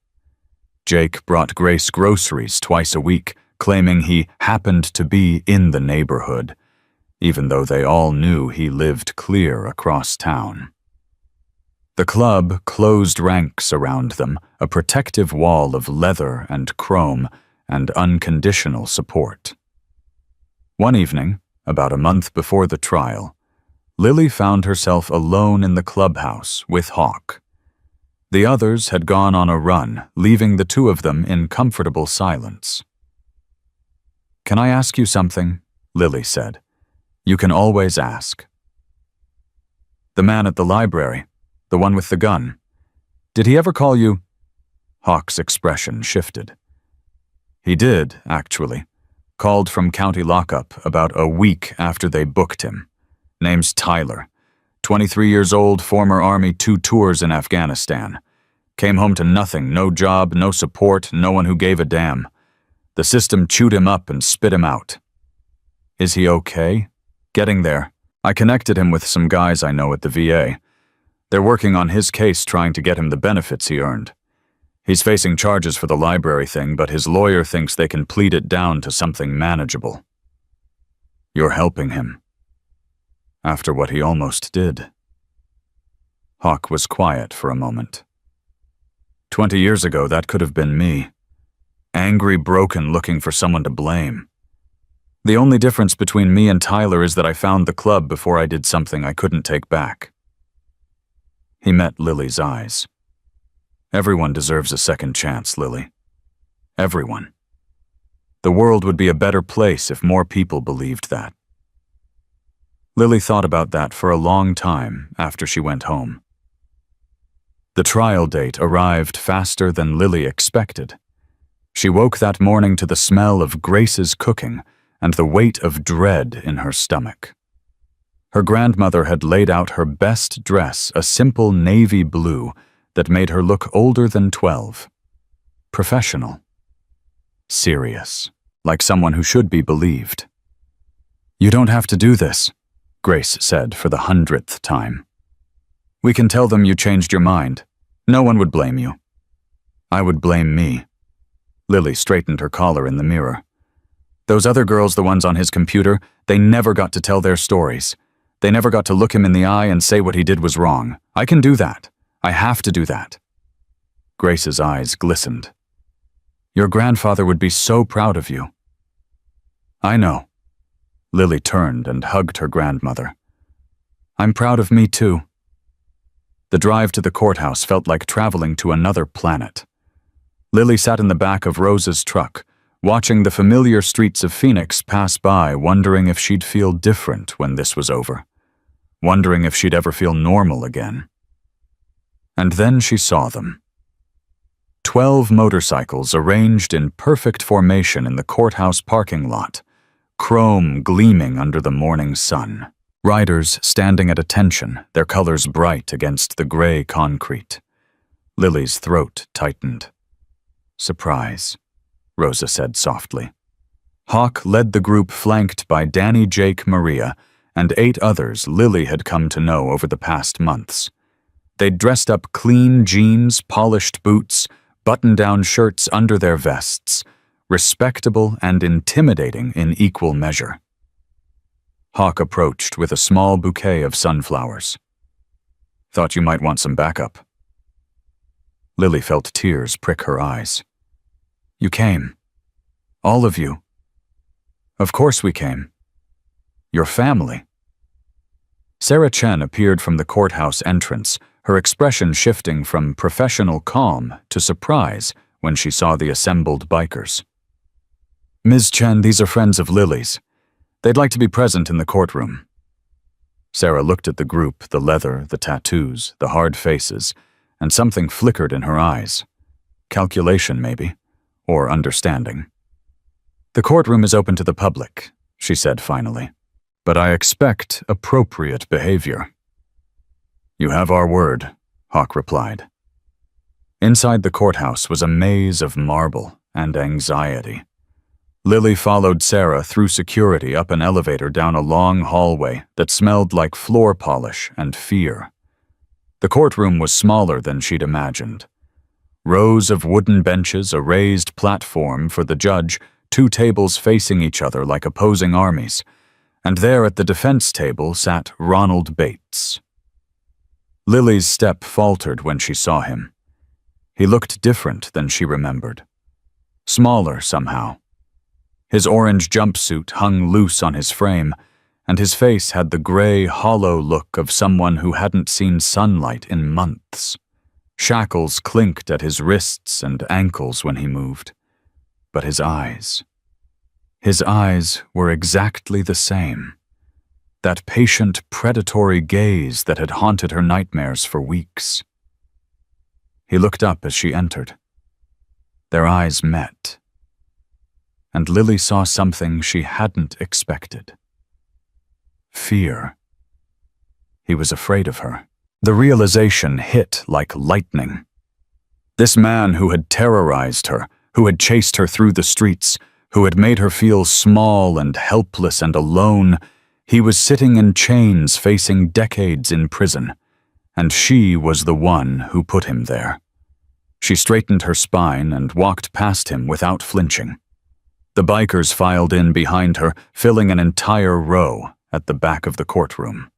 Speaker 1: Jake brought Grace groceries twice a week, claiming he happened to be in the neighborhood, even though they all knew he lived clear across town. The club closed ranks around them, a protective wall of leather and chrome and unconditional support. One evening, about a month before the trial, Lily found herself alone in the clubhouse with Hawk. The others had gone on a run, leaving the two of them in comfortable silence. "Can I ask you something?" Lily said. "You can always ask." "The man at the library, the one with the gun, did he ever call you?" Hawk's expression shifted. "He did, actually. Called from county lockup about a week after they booked him. Name's Tyler. 23 years old, former Army, 2 tours in Afghanistan. Came home to nothing, no job, no support, no one who gave a damn. The system chewed him up and spit him out." "Is he okay?" "Getting there. I connected him with some guys I know at the VA. They're working on his case, trying to get him the benefits he earned. He's facing charges for the library thing, but his lawyer thinks they can plead it down to something manageable." "You're helping him." "After what he almost did." Hawk was quiet for a moment. 20 years ago, that could have been me. Angry, broken, looking for someone to blame. The only difference between me and Tyler is that I found the club before I did something I couldn't take back. He met Lily's eyes. "Everyone deserves a second chance, Lily. Everyone. The world would be a better place if more people believed that." Lily thought about that for a long time after she went home. The trial date arrived faster than Lily expected. She woke that morning to the smell of Grace's cooking and the weight of dread in her stomach. Her grandmother had laid out her best dress, a simple navy blue that made her look older than 12. Professional. Serious, like someone who should be believed. "You don't have to do this," Grace said for the 100th time. "We can tell them you changed your mind. No one would blame you." "I would blame me." Lily straightened her collar in the mirror. "Those other girls, the ones on his computer, they never got to tell their stories. They never got to look him in the eye and say what he did was wrong. I can do that. I have to do that." Grace's eyes glistened. "Your grandfather would be so proud of you." "I know." Lily turned and hugged her grandmother. "I'm proud of me too." The drive to the courthouse felt like traveling to another planet. Lily sat in the back of Rosa's truck, watching the familiar streets of Phoenix pass by, wondering if she'd feel different when this was over, wondering if she'd ever feel normal again. And then she saw them. 12 motorcycles arranged in perfect formation in the courthouse parking lot, chrome gleaming under the morning sun. Riders standing at attention, their colors bright against the gray concrete. Lily's throat tightened. "Surprise," Rosa said softly. Hawk led the group flanked by Danny, Jake, Maria, and 8 others Lily had come to know over the past months. They'd dressed up clean jeans, polished boots, button-down shirts under their vests, respectable and intimidating in equal measure. Hawk approached with a small bouquet of sunflowers. "Thought you might want some backup." Lily felt tears prick her eyes. "You came. All of you." "Of course we came. Your family." Sarah Chen appeared from the courthouse entrance, her expression shifting from professional calm to surprise when she saw the assembled bikers. "Ms. Chen, these are friends of Lily's. They'd like to be present in the courtroom." Sarah looked at the group, the leather, the tattoos, the hard faces, and something flickered in her eyes. Calculation, maybe, or understanding. "The courtroom is open to the public," she said finally, "but I expect appropriate behavior." "You have our word," Hawk replied. Inside the courthouse was a maze of marble and anxiety. Lily followed Sarah through security up an elevator down a long hallway that smelled like floor polish and fear. The courtroom was smaller than she'd imagined. Rows of wooden benches, a raised platform for the judge, 2 tables facing each other like opposing armies, and there at the defense table sat Ronald Bates. Lily's step faltered when she saw him. He looked different than she remembered. Smaller somehow. His orange jumpsuit hung loose on his frame, and his face had the gray, hollow look of someone who hadn't seen sunlight in months. Shackles clinked at his wrists and ankles when he moved. But his eyes were exactly the same. That patient, predatory gaze that had haunted her nightmares for weeks. He looked up as she entered. Their eyes met. And Lily saw something she hadn't expected. Fear. He was afraid of her. The realization hit like lightning. This man who had terrorized her, who had chased her through the streets, who had made her feel small and helpless and alone, he was sitting in chains facing decades in prison, and she was the one who put him there. She straightened her spine and walked past him without flinching. The bikers filed in behind her, filling an entire row at the back of the courtroom.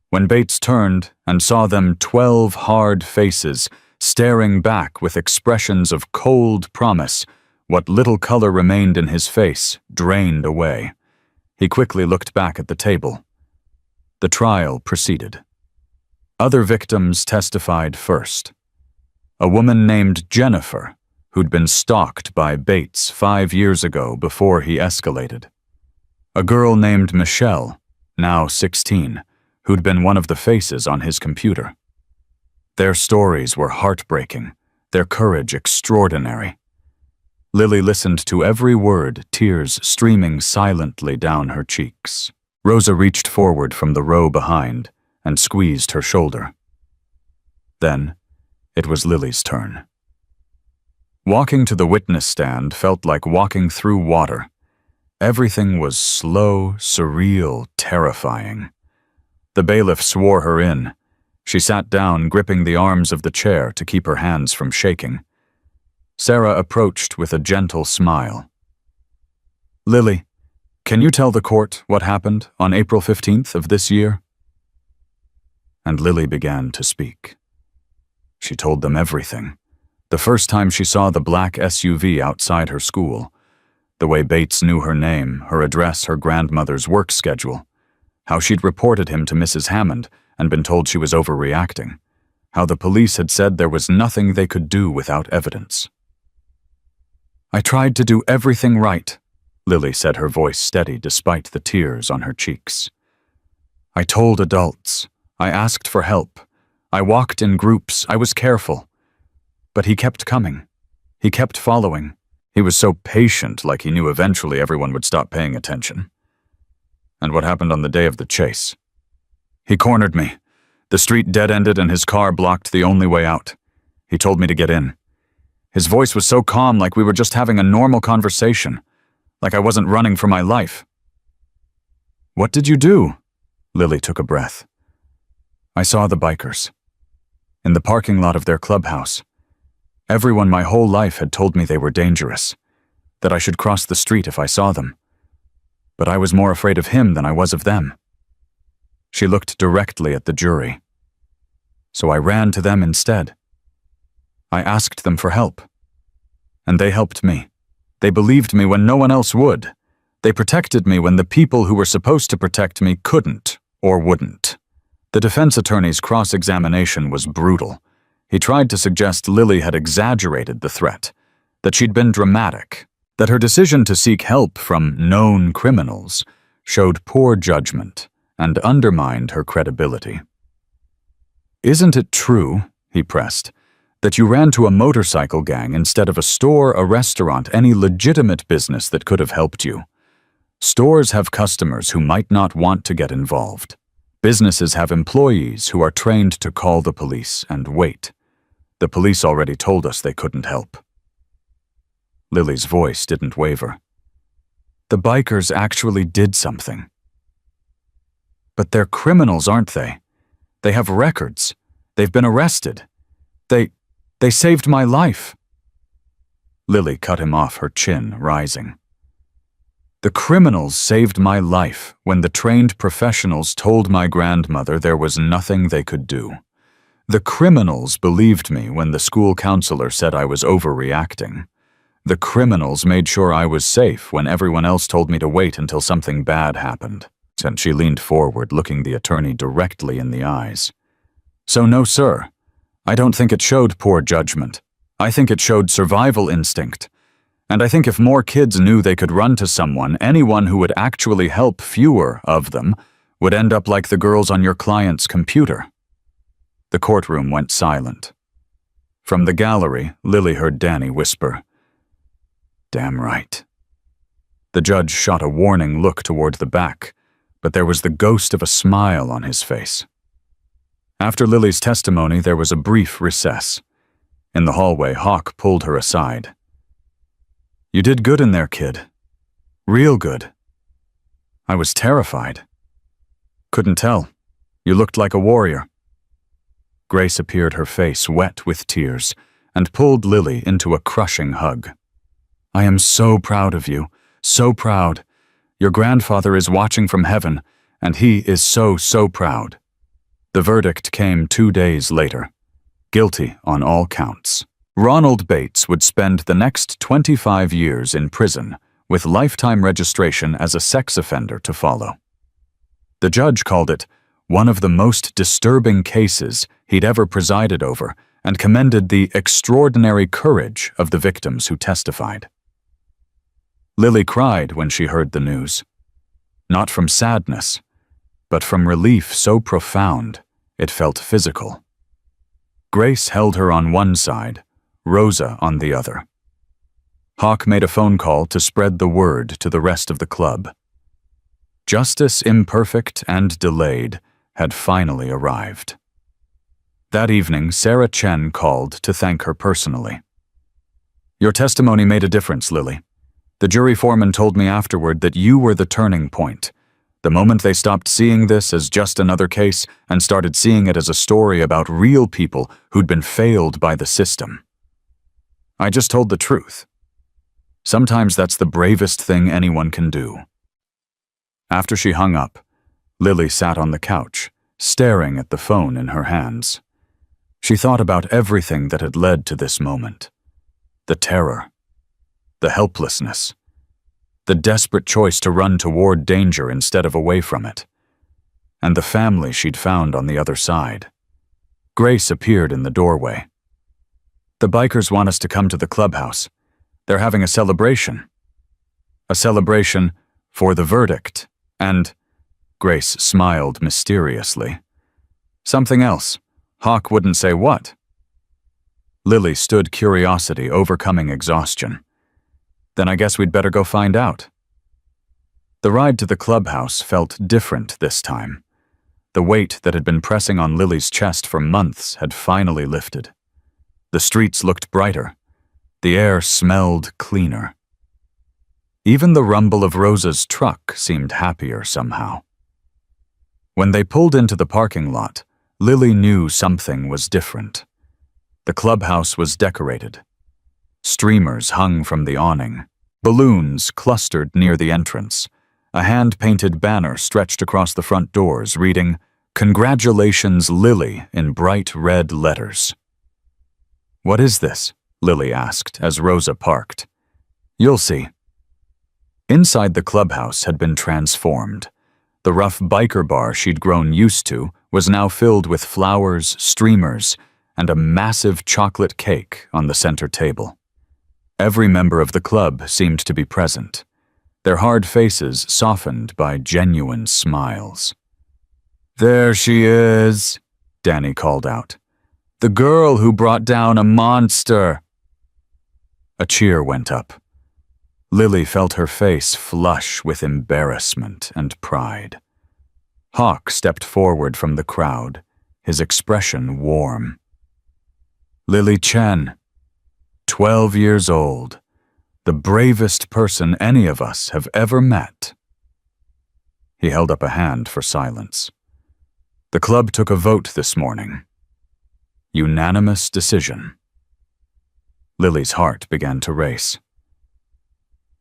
Speaker 1: When Bates turned and saw them 12 hard faces staring back with expressions of cold promise, what little color remained in his face drained away. He quickly looked back at the table. The trial proceeded. Other victims testified first. A woman named Jennifer, who'd been stalked by Bates 5 years ago before he escalated. A girl named Michelle, now 16, who'd been one of the faces on his computer. Their stories were heartbreaking, their courage extraordinary. Lily listened to every word, tears streaming silently down her cheeks. Rosa reached forward from the row behind and squeezed her shoulder. Then, it was Lily's turn. Walking to the witness stand felt like walking through water. Everything was slow, surreal, terrifying. The bailiff swore her in. She sat down, gripping the arms of the chair to keep her hands from shaking. Sarah approached with a gentle smile. "Lily, can you tell the court what happened on April 15th of this year?" And Lily began to speak. She told them everything. The first time she saw the black SUV outside her school. The way Bates knew her name, her address, her grandmother's work schedule. How she'd reported him to Mrs. Hammond and been told she was overreacting. How the police had said there was nothing they could do without evidence. "I tried to do everything right," Lily said, her voice steady despite the tears on her cheeks. "I told adults. I asked for help. I walked in groups. I was careful. But he kept coming. He kept following. He was so patient, like he knew eventually everyone would stop paying attention. And what happened on the day of the chase? He cornered me. The street dead-ended and his car blocked the only way out. He told me to get in. His voice was so calm, like we were just having a normal conversation, like I wasn't running for my life." "What did you do?" Lily took a breath. "I saw the bikers. In the parking lot of their clubhouse. Everyone my whole life had told me they were dangerous, that I should cross the street if I saw them. But I was more afraid of him than I was of them." She looked directly at the jury. "So I ran to them instead. I asked them for help. And they helped me. They believed me when no one else would. They protected me when the people who were supposed to protect me couldn't or wouldn't." The defense attorney's cross-examination was brutal. He tried to suggest Lily had exaggerated the threat, that she'd been dramatic, that her decision to seek help from known criminals showed poor judgment and undermined her credibility. "Isn't it true," he pressed, "that you ran to a motorcycle gang instead of a store, a restaurant, any legitimate business that could have helped you? Stores have customers who might not want to get involved. Businesses have employees who are trained to call the police and wait. The police already told us they couldn't help. Lily's voice didn't waver. The bikers actually did something. But they're criminals, aren't they? They have records. They've been arrested. They saved my life. Lily cut him off, her chin rising. The criminals saved my life when the trained professionals told my grandmother there was nothing they could do. The criminals believed me when the school counselor said I was overreacting. The criminals made sure I was safe when everyone else told me to wait until something bad happened. And she leaned forward, looking the attorney directly in the eyes. So no, sir. I don't think it showed poor judgment. I think it showed survival instinct. And I think if more kids knew they could run to someone, anyone who would actually help fewer of them would end up like the girls on your client's computer. The courtroom went silent. From the gallery, Lily heard Danny whisper, "Damn right." The judge shot a warning look toward the back, but there was the ghost of a smile on his face. After Lily's testimony, there was a brief recess. In the hallway, Hawk pulled her aside. "You did good in there, kid. Real good." "I was terrified." "Couldn't tell. You looked like a warrior." Grace appeared, her face wet with tears, and pulled Lily into a crushing hug. "I am so proud of you, so proud. Your grandfather is watching from heaven, and he is so proud." The verdict came 2 days later. Guilty on all counts. Ronald Bates would spend the next 25 years in prison, with lifetime registration as a sex offender to follow. The judge called it one of the most disturbing cases he'd ever presided over, and commended the extraordinary courage of the victims who testified. Lily cried when she heard the news. Not from sadness, but from relief so profound it felt physical. Grace held her on one side, Rosa on the other. Hawk made a phone call to spread the word to the rest of the club. Justice, imperfect and delayed, had finally arrived. That evening, Sarah Chen called to thank her personally. "Your testimony made a difference, Lily. The jury foreman told me afterward that you were the turning point. The moment they stopped seeing this as just another case and started seeing it as a story about real people who'd been failed by the system. I just told the truth. Sometimes that's the bravest thing anyone can do." After she hung up, Lily sat on the couch, staring at the phone in her hands. She thought about everything that had led to this moment. The terror, the helplessness, the desperate choice to run toward danger instead of away from it, and the family she'd found on the other side. Grace appeared in the doorway. "The bikers want us to come to the clubhouse. They're having a celebration." "A celebration for the verdict, and—" Grace smiled mysteriously. "Something else. Hawk wouldn't say what." Lily stood, curiosity overcoming exhaustion. "Then I guess we'd better go find out." The ride to the clubhouse felt different this time. The weight that had been pressing on Lily's chest for months had finally lifted. The streets looked brighter. The air smelled cleaner. Even the rumble of Rosa's truck seemed happier somehow. When they pulled into the parking lot, Lily knew something was different. The clubhouse was decorated. Streamers hung from the awning. Balloons clustered near the entrance. A hand-painted banner stretched across the front doors, reading, "Congratulations, Lily," in bright red letters. "What is this?" Lily asked as Rosa parked. "You'll see." Inside the clubhouse had been transformed. The rough biker bar she'd grown used to was now filled with flowers, streamers, and a massive chocolate cake on the center table. Every member of the club seemed to be present, their hard faces softened by genuine smiles. "There she is," Danny called out. "The girl who brought down a monster." A cheer went up. Lily felt her face flush with embarrassment and pride. Hawk stepped forward from the crowd, his expression warm. Lily Chen, 12 years old, the bravest person any of us have ever met. He held up a hand for silence. The club took a vote this morning. Unanimous decision. Lily's heart began to race.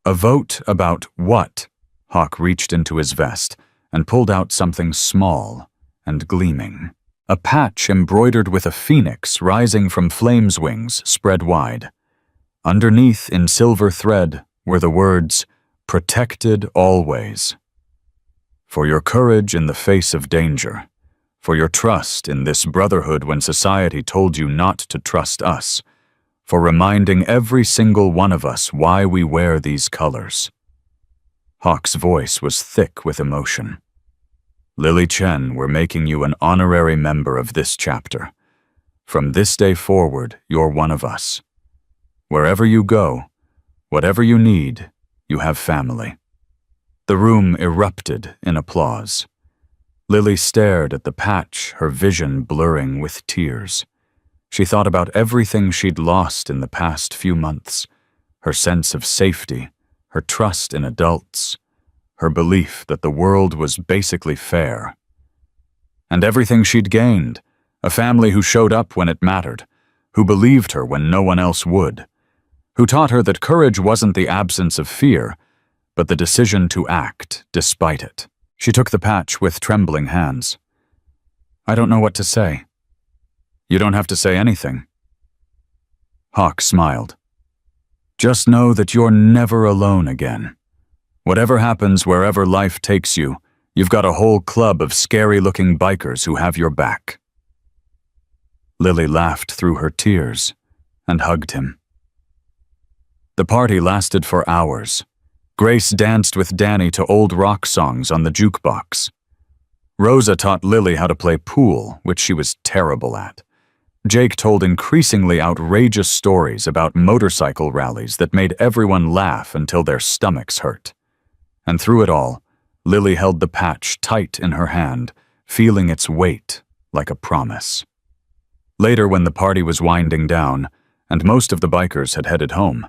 Speaker 1: A vote about what? Hawk reached into his vest and pulled out something small and gleaming. A patch embroidered with a phoenix rising from flame's wings spread wide. Underneath in silver thread were the words, "Protected always." For your courage in the face of danger, for your trust in this brotherhood when society told you not to trust us, for reminding every single one of us why we wear these colors. Hawk's voice was thick with emotion. Lily Chen, we're making you an honorary member of this chapter. From this day forward, you're one of us. Wherever you go, whatever you need, you have family. The room erupted in applause. Lily stared at the patch, her vision blurring with tears. She thought about everything she'd lost in the past few months, her sense of safety, her trust in adults, her belief that the world was basically fair. And everything she'd gained, a family who showed up when it mattered, who believed her when no one else would, who taught her that courage wasn't the absence of fear, but the decision to act despite it. She took the patch with trembling hands. I don't know what to say. You don't have to say anything. Hawk smiled. Just know that you're never alone again. Whatever happens wherever life takes you, you've got a whole club of scary-looking bikers who have your back. Lily laughed through her tears and hugged him. The party lasted for hours. Grace danced with Danny to old rock songs on the jukebox. Rosa taught Lily how to play pool, which she was terrible at. Jake told increasingly outrageous stories about motorcycle rallies that made everyone laugh until their stomachs hurt. And through it all, Lily held the patch tight in her hand, feeling its weight like a promise. Later, when the party was winding down, and most of the bikers had headed home,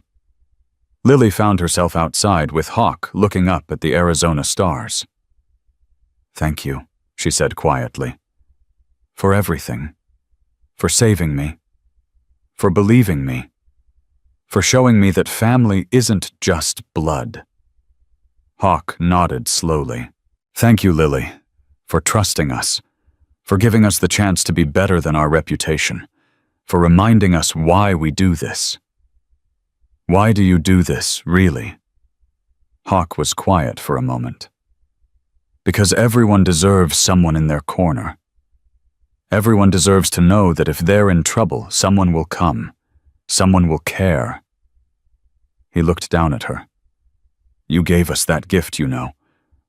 Speaker 1: Lily found herself outside with Hawk looking up at the Arizona stars. Thank you, she said quietly. For everything. For saving me. For believing me. For showing me that family isn't just blood. Hawk nodded slowly. Thank you, Lily, for trusting us, for giving us the chance to be better than our reputation, for reminding us why we do this. Why do you do this, really? Hawk was quiet for a moment. Because everyone deserves someone in their corner. Everyone deserves to know that if they're in trouble, someone will come, someone will care. He looked down at her. You gave us that gift, you know.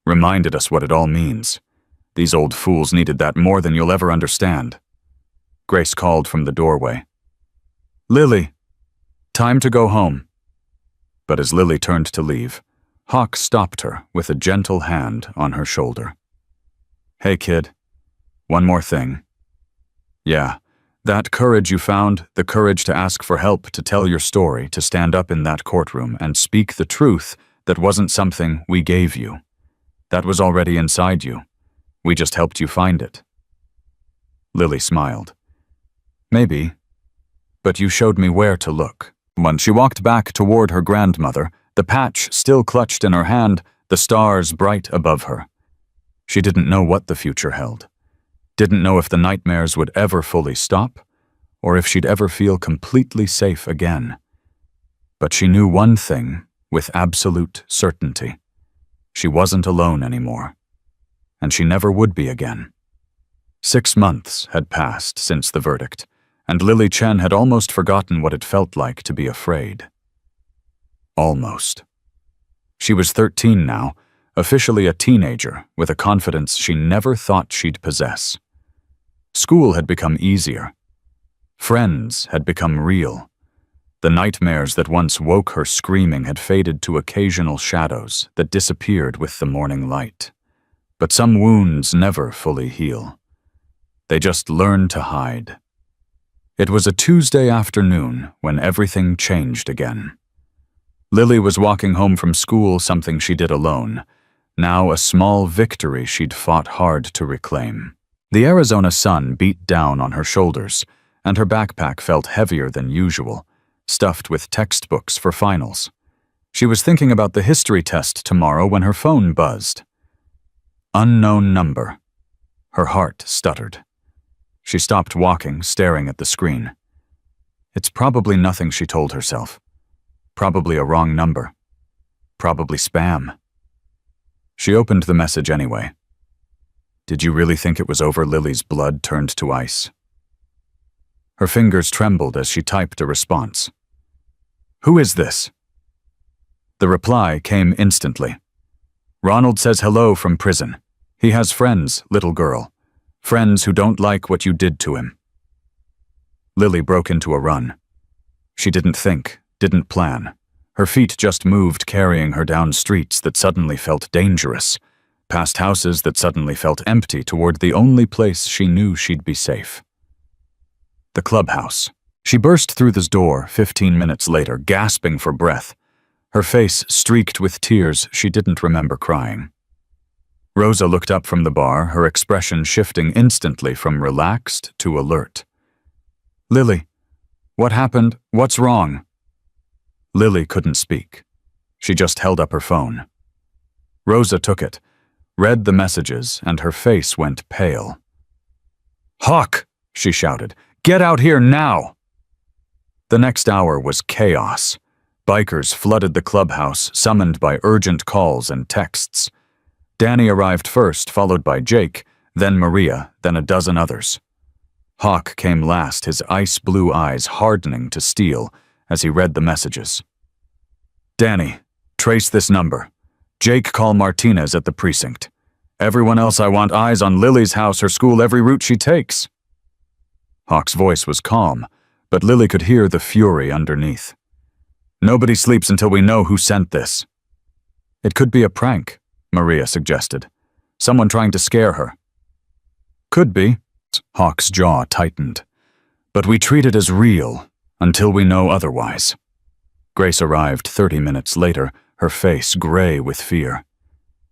Speaker 1: Reminded us what it all means. These old fools needed that more than you'll ever understand. Grace called from the doorway. Lily, time to go home. But as Lily turned to leave, Hawk stopped her with a gentle hand on her shoulder. Hey, kid. One more thing. Yeah, that courage you found, the courage to ask for help, to tell your story, to stand up in that courtroom and speak the truth, that wasn't something we gave you. That was already inside you. We just helped you find it. Lily smiled. Maybe, but you showed me where to look. When she walked back toward her grandmother, the patch still clutched in her hand, the stars bright above her. She didn't know what the future held. Didn't know if the nightmares would ever fully stop, or if she'd ever feel completely safe again. But she knew one thing with absolute certainty. She wasn't alone anymore, and she never would be again. 6 months had passed since the verdict, and Lily Chen had almost forgotten what it felt like to be afraid. Almost. She was 13 now, officially a teenager with a confidence she never thought she'd possess. School had become easier. Friends had become real. The nightmares that once woke her screaming had faded to occasional shadows that disappeared with the morning light. But some wounds never fully heal. They just learn to hide. It was a Tuesday afternoon when everything changed again. Lily was walking home from school, something she did alone, now a small victory she'd fought hard to reclaim. The Arizona sun beat down on her shoulders, and her backpack felt heavier than usual, stuffed with textbooks for finals. She was thinking about the history test tomorrow when her phone buzzed. Unknown number. Her heart stuttered. She stopped walking, staring at the screen. It's probably nothing, she told herself. Probably a wrong number. Probably spam. She opened the message anyway. Did you really think it was over? Lily's blood turned to ice. Her fingers trembled as she typed a response. Who is this? The reply came instantly. Ronald says hello from prison. He has friends, little girl. Friends who don't like what you did to him. Lily broke into a run. She didn't think, didn't plan. Her feet just moved, carrying her down streets that suddenly felt dangerous, past houses that suddenly felt empty, toward the only place she knew she'd be safe. The clubhouse. She burst through the door 15 minutes later, gasping for breath, her face streaked with tears she didn't remember crying. Rosa looked up from the bar, her expression shifting instantly from relaxed to alert. Lily, what happened? What's wrong? Lily couldn't speak. She just held up her phone. Rosa took it, read the messages, and her face went pale. Hawk, she shouted, get out here now! The next hour was chaos. Bikers flooded the clubhouse, summoned by urgent calls and texts. Danny arrived first, followed by Jake, then Maria, then a dozen others. Hawk came last, his ice-blue eyes hardening to steel as he read the messages. Danny, trace this number. Jake, call Martinez at the precinct. Everyone else, I want eyes on Lily's house, her school, every route she takes. Hawk's voice was calm, but Lily could hear the fury underneath. Nobody sleeps until we know who sent this. It could be a prank, Maria suggested. Someone trying to scare her. Could be. Hawk's jaw tightened. But we treat it as real until we know otherwise. Grace arrived 30 minutes later, her face gray with fear.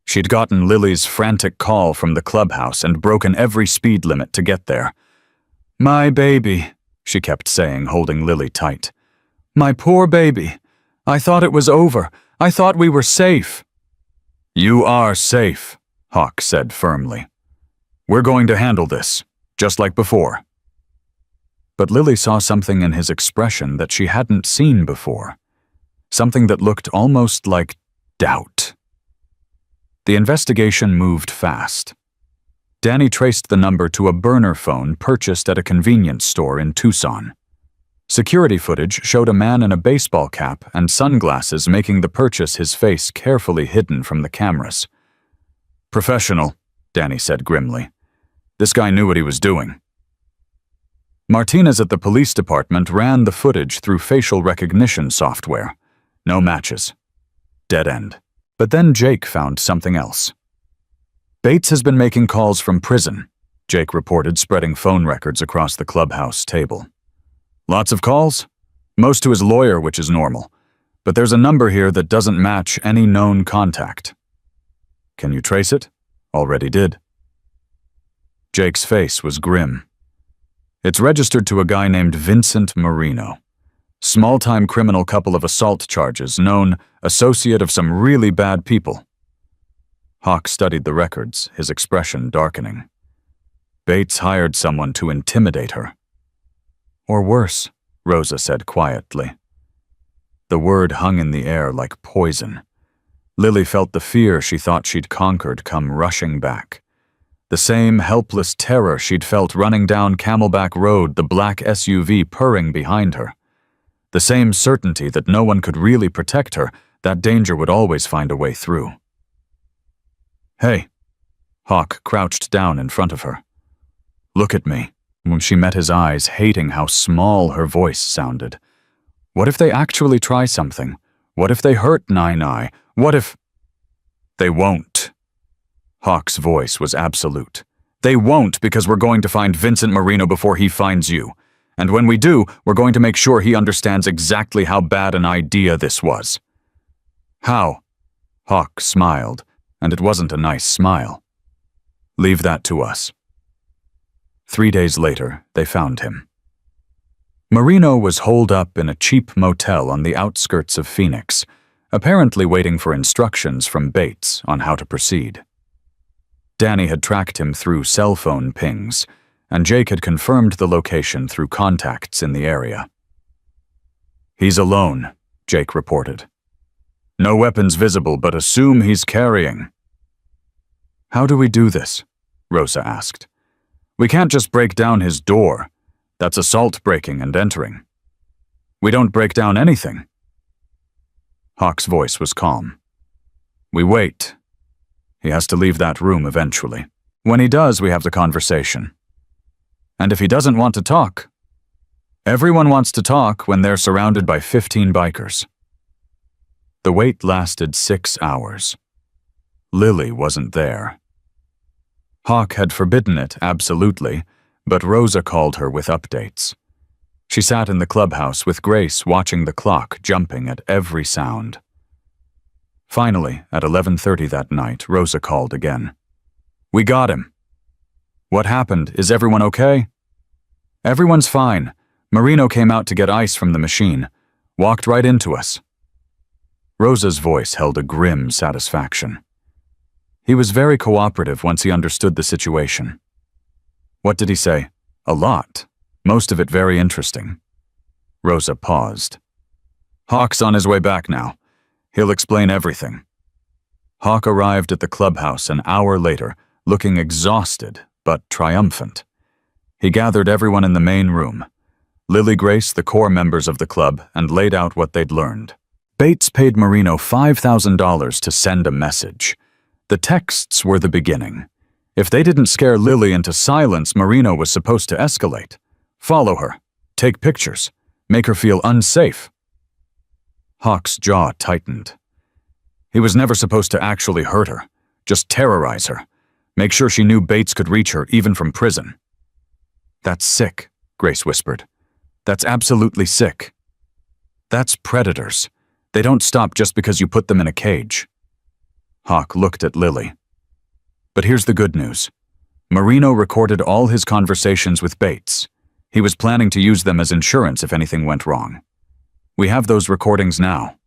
Speaker 1: She'd gotten Lily's frantic call from the clubhouse and broken every speed limit to get there. My baby, she kept saying, holding Lily tight. My poor baby. I thought it was over. I thought we were safe. You are safe, Hawk said firmly. We're going to handle this, just like before. But Lily saw something in his expression that she hadn't seen before. Something that looked almost like doubt. The investigation moved fast. Danny traced the number to a burner phone purchased at a convenience store in Tucson. Security footage showed a man in a baseball cap and sunglasses making the purchase, his face carefully hidden from the cameras. Professional, Danny said grimly. This guy knew what he was doing. Martinez at the police department ran the footage through facial recognition software. No matches. Dead end. But then Jake found something else. Bates has been making calls from prison, Jake reported, spreading phone records across the clubhouse table. Lots of calls? Most to his lawyer, which is normal. But there's a number here that doesn't match any known contact. Can you trace it? Already did. Jake's face was grim. It's registered to a guy named Vincent Marino. Small-time criminal, couple of assault charges, known associate of some really bad people. Hawk studied the records, his expression darkening. Bates hired someone to intimidate her. Or worse, Rosa said quietly. The word hung in the air like poison. Lily felt the fear she thought she'd conquered come rushing back. The same helpless terror she'd felt running down Camelback Road, the black SUV purring behind her. The same certainty that no one could really protect her, that danger would always find a way through. Hey. Hawk crouched down in front of her. Look at me. When she met his eyes, hating how small her voice sounded. What if they actually try something? What if they hurt Nai? What if... They won't. Hawk's voice was absolute. "They won't, because we're going to find Vincent Marino before he finds you. And when we do, we're going to make sure he understands exactly how bad an idea this was." "How?" Hawk smiled, and it wasn't a nice smile. "Leave that to us." 3 days later, they found him. Marino was holed up in a cheap motel on the outskirts of Phoenix, apparently waiting for instructions from Bates on how to proceed. Danny had tracked him through cell phone pings, and Jake had confirmed the location through contacts in the area. "He's alone," Jake reported. "No weapons visible, but assume he's carrying." "How do we do this?" Rosa asked. "We can't just break down his door. That's assault breaking and entering. We don't break down anything." Hawk's voice was calm. "We wait. He has to leave that room eventually. When he does, we have the conversation. And if he doesn't want to talk, everyone wants to talk when they're surrounded by 15 bikers." The wait lasted 6 hours. Lily wasn't there. Hawk had forbidden it, absolutely, but Rosa called her with updates. She sat in the clubhouse with Grace watching the clock jumping at every sound. Finally, at 11:30 that night, Rosa called again. "We got him." "What happened? Is everyone okay?" "Everyone's fine. Marino came out to get ice from the machine. Walked right into us." Rosa's voice held a grim satisfaction. He was very cooperative once he understood the situation. "What did he say?" "A lot. Most of it very interesting." Rosa paused. "Hawk's on his way back now. He'll explain everything." Hawk arrived at the clubhouse an hour later, looking exhausted but triumphant. He gathered everyone in the main room, Lily, Grace, the core members of the club, and laid out what they'd learned. Bates paid Marino $5,000 to send a message. The texts were the beginning. If they didn't scare Lily into silence, Marino was supposed to escalate. Follow her, take pictures, make her feel unsafe. Hawk's jaw tightened. He was never supposed to actually hurt her, just terrorize her, make sure she knew Bates could reach her even from prison. "That's sick," Grace whispered. "That's absolutely sick. That's predators. They don't stop just because you put them in a cage." Hawk looked at Lily. "But here's the good news. Marino recorded all his conversations with Bates. He was planning to use them as insurance if anything went wrong. We have those recordings now."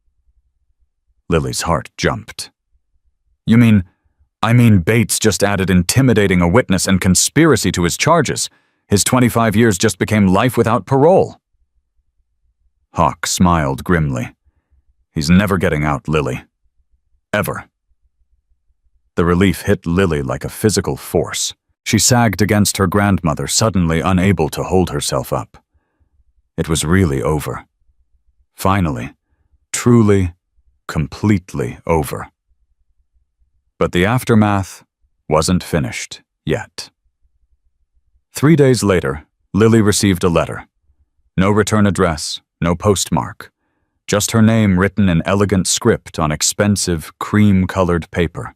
Speaker 1: Lily's heart jumped. I mean Bates just added intimidating a witness and conspiracy to his charges. His 25 years just became life without parole." Hawk smiled grimly. "He's never getting out, Lily. Ever." The relief hit Lily like a physical force. She sagged against her grandmother, suddenly unable to hold herself up. It was really over. Finally, truly, completely over. But the aftermath wasn't finished yet. 3 days later, Lily received a letter. No return address, no postmark. Just her name written in elegant script on expensive, cream-colored paper.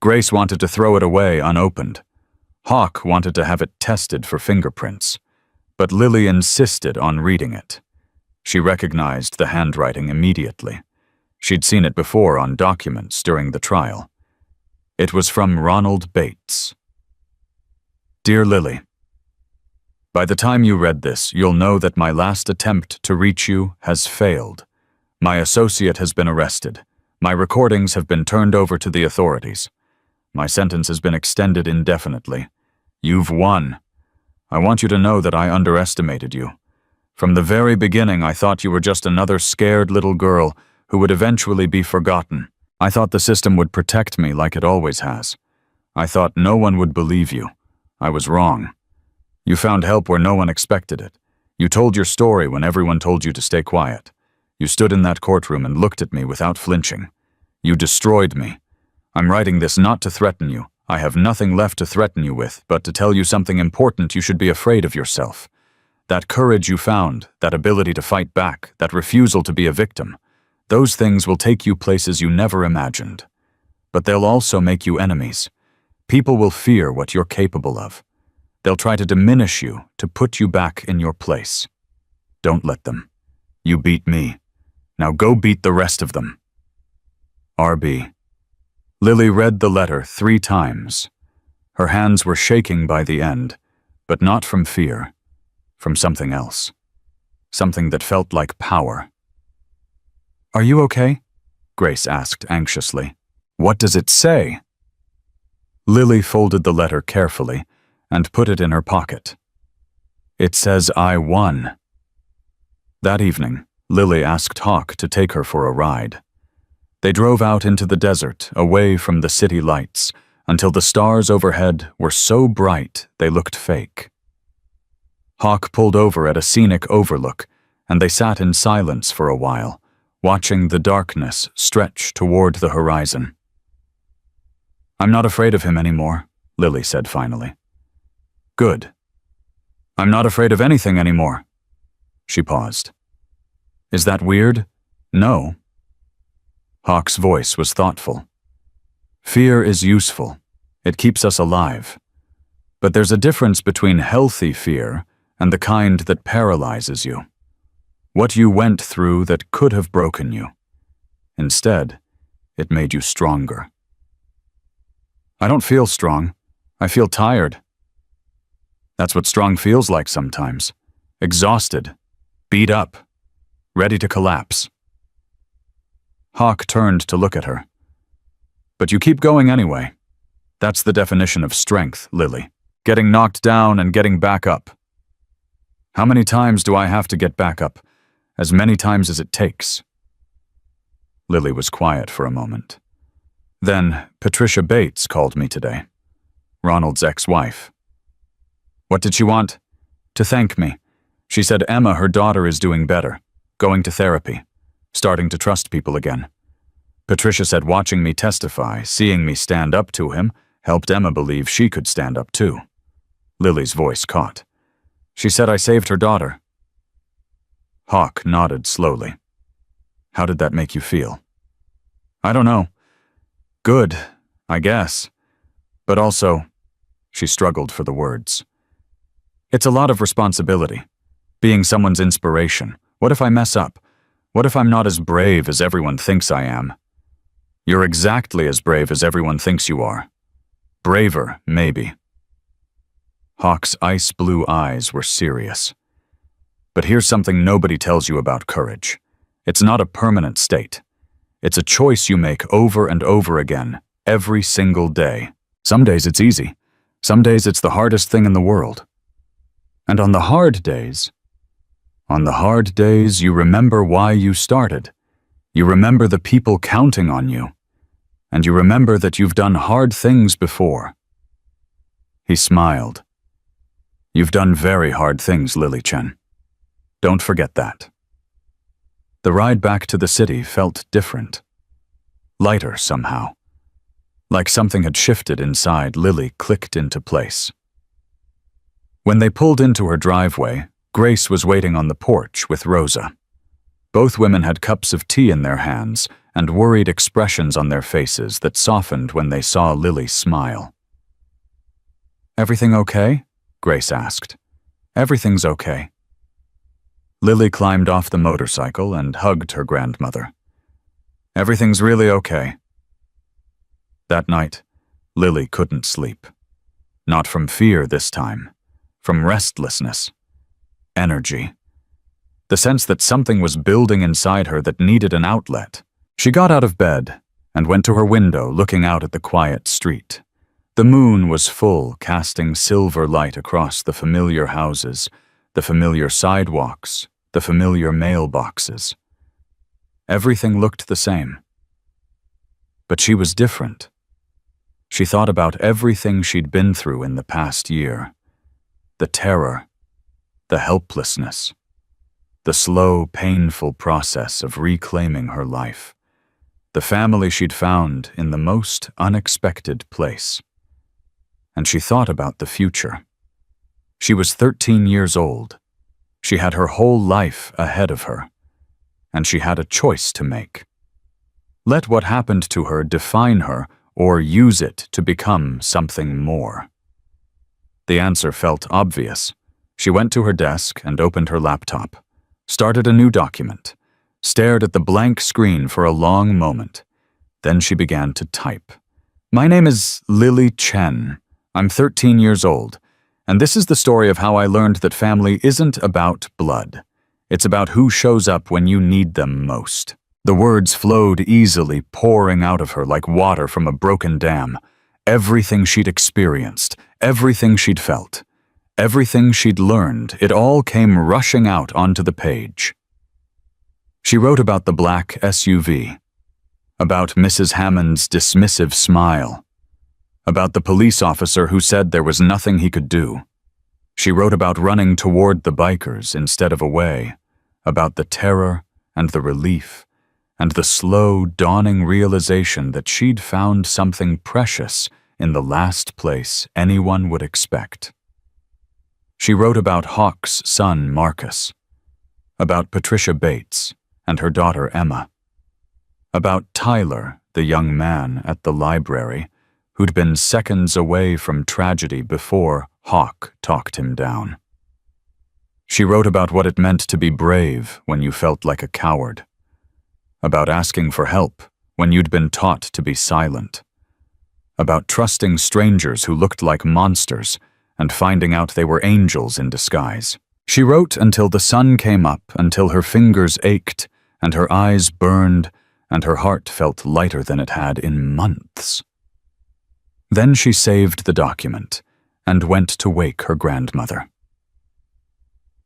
Speaker 1: Grace wanted to throw it away unopened. Hawk wanted to have it tested for fingerprints. But Lily insisted on reading it. She recognized the handwriting immediately. She'd seen it before on documents during the trial. It was from Ronald Bates. "Dear Lily, by the time you read this, you'll know that my last attempt to reach you has failed. My associate has been arrested. My recordings have been turned over to the authorities. My sentence has been extended indefinitely. You've won. I want you to know that I underestimated you. From the very beginning, I thought you were just another scared little girl who would eventually be forgotten. I thought the system would protect me like it always has. I thought no one would believe you. I was wrong. You found help where no one expected it. You told your story when everyone told you to stay quiet. You stood in that courtroom and looked at me without flinching. You destroyed me. I'm writing this not to threaten you. I have nothing left to threaten you with, but to tell you something important. You should be afraid of yourself. That courage you found, that ability to fight back, that refusal to be a victim, those things will take you places you never imagined. But they'll also make you enemies. People will fear what you're capable of. They'll try to diminish you, to put you back in your place. Don't let them. You beat me. Now go beat the rest of them. R.B. Lily read the letter 3 times. Her hands were shaking by the end, but not from fear, from something else. Something that felt like power. "Are you okay?" Grace asked anxiously. "What does it say?" Lily folded the letter carefully and put it in her pocket. "It says I won." That evening, Lily asked Hawk to take her for a ride. They drove out into the desert, away from the city lights, until the stars overhead were so bright they looked fake. Hawk pulled over at a scenic overlook, and they sat in silence for a while, watching the darkness stretch toward the horizon. "I'm not afraid of him anymore," Lily said finally. "Good. I'm not afraid of anything anymore." She paused. "Is that weird?" "No." Hawk's voice was thoughtful. "Fear is useful. It keeps us alive. But there's a difference between healthy fear and the kind that paralyzes you. What you went through that could have broken you. Instead, it made you stronger." "I don't feel strong. I feel tired." "That's what strong feels like sometimes. Exhausted, beat up, ready to collapse." Hawk turned to look at her. "But you keep going anyway. That's the definition of strength, Lily. Getting knocked down and getting back up." "How many times do I have to get back up? As many times as it takes." Lily was quiet for a moment. "Then Patricia Bates called me today. Ronald's ex-wife." "What did she want?" "To thank me. She said Emma, her daughter, is doing better, going to therapy, starting to trust people again. Patricia said watching me testify, seeing me stand up to him, helped Emma believe she could stand up too." Lily's voice caught. "She said I saved her daughter." Hawk nodded slowly. "How did that make you feel?" "I don't know. Good, I guess. But also," she struggled for the words, "it's a lot of responsibility. Being someone's inspiration. What if I mess up? What if I'm not as brave as everyone thinks I am?" "You're exactly as brave as everyone thinks you are. Braver, maybe." Hawk's ice blue eyes were serious. "But here's something nobody tells you about courage. It's not a permanent state. It's a choice you make over and over again, every single day. Some days it's easy. Some days it's the hardest thing in the world. And on the hard days, you remember why you started. You remember the people counting on you. And you remember that you've done hard things before." He smiled. "You've done very hard things, Lily Chen. Don't forget that." The ride back to the city felt different. Lighter somehow. Like something had shifted inside, Lily clicked into place. When they pulled into her driveway, Grace was waiting on the porch with Rosa. Both women had cups of tea in their hands and worried expressions on their faces that softened when they saw Lily smile. "Everything okay?" Grace asked. "Everything's okay." Lily climbed off the motorcycle and hugged her grandmother. "Everything's really okay." That night, Lily couldn't sleep. Not from fear this time, from restlessness. Energy. The sense that something was building inside her that needed an outlet. She got out of bed and went to her window, looking out at the quiet street. The moon was full, casting silver light across the familiar houses, the familiar sidewalks, the familiar mailboxes. Everything looked the same. But she was different. She thought about everything she'd been through in the past year. The terror, the helplessness, the slow, painful process of reclaiming her life, the family she'd found in the most unexpected place. And she thought about the future. She was 13 years old. She had her whole life ahead of her, and she had a choice to make. Let what happened to her define her, or use it to become something more? The answer felt obvious. She went to her desk and opened her laptop, started a new document, stared at the blank screen for a long moment. Then she began to type. My name is Lily Chen. I'm 13 years old, and this is the story of how I learned that family isn't about blood. It's about who shows up when you need them most. The words flowed easily, pouring out of her like water from a broken dam. Everything she'd experienced, everything she'd felt, everything she'd learned, it all came rushing out onto the page. She wrote about the black SUV, about Mrs. Hammond's dismissive smile, about the police officer who said there was nothing he could do. She wrote about running toward the bikers instead of away, about the terror and the relief, and the slow, dawning realization that she'd found something precious in the last place anyone would expect. She wrote about Hawk's son, Marcus, about Patricia Bates and her daughter, Emma, about Tyler, the young man at the library, who'd been seconds away from tragedy before Hawk talked him down. She wrote about what it meant to be brave when you felt like a coward, about asking for help when you'd been taught to be silent, about trusting strangers who looked like monsters and finding out they were angels in disguise. She wrote until the sun came up, until her fingers ached and her eyes burned and her heart felt lighter than it had in months. Then she saved the document and went to wake her grandmother.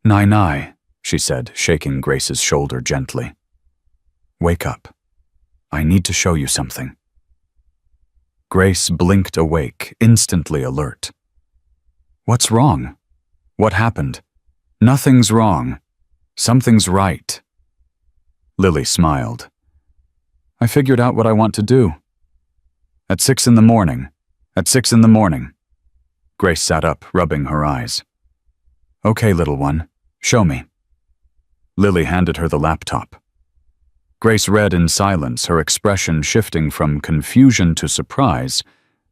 Speaker 1: "Nai-Nai," she said, shaking Grace's shoulder gently. "Wake up. I need to show you something." Grace blinked awake, instantly alert. "What's wrong? What happened?" "Nothing's wrong. Something's right." Lily smiled. "I figured out what I want to do. At 6 in the morning. At 6 in the morning." Grace sat up, rubbing her eyes. "Okay, little one, show me." Lily handed her the laptop. Grace read in silence, her expression shifting from confusion to surprise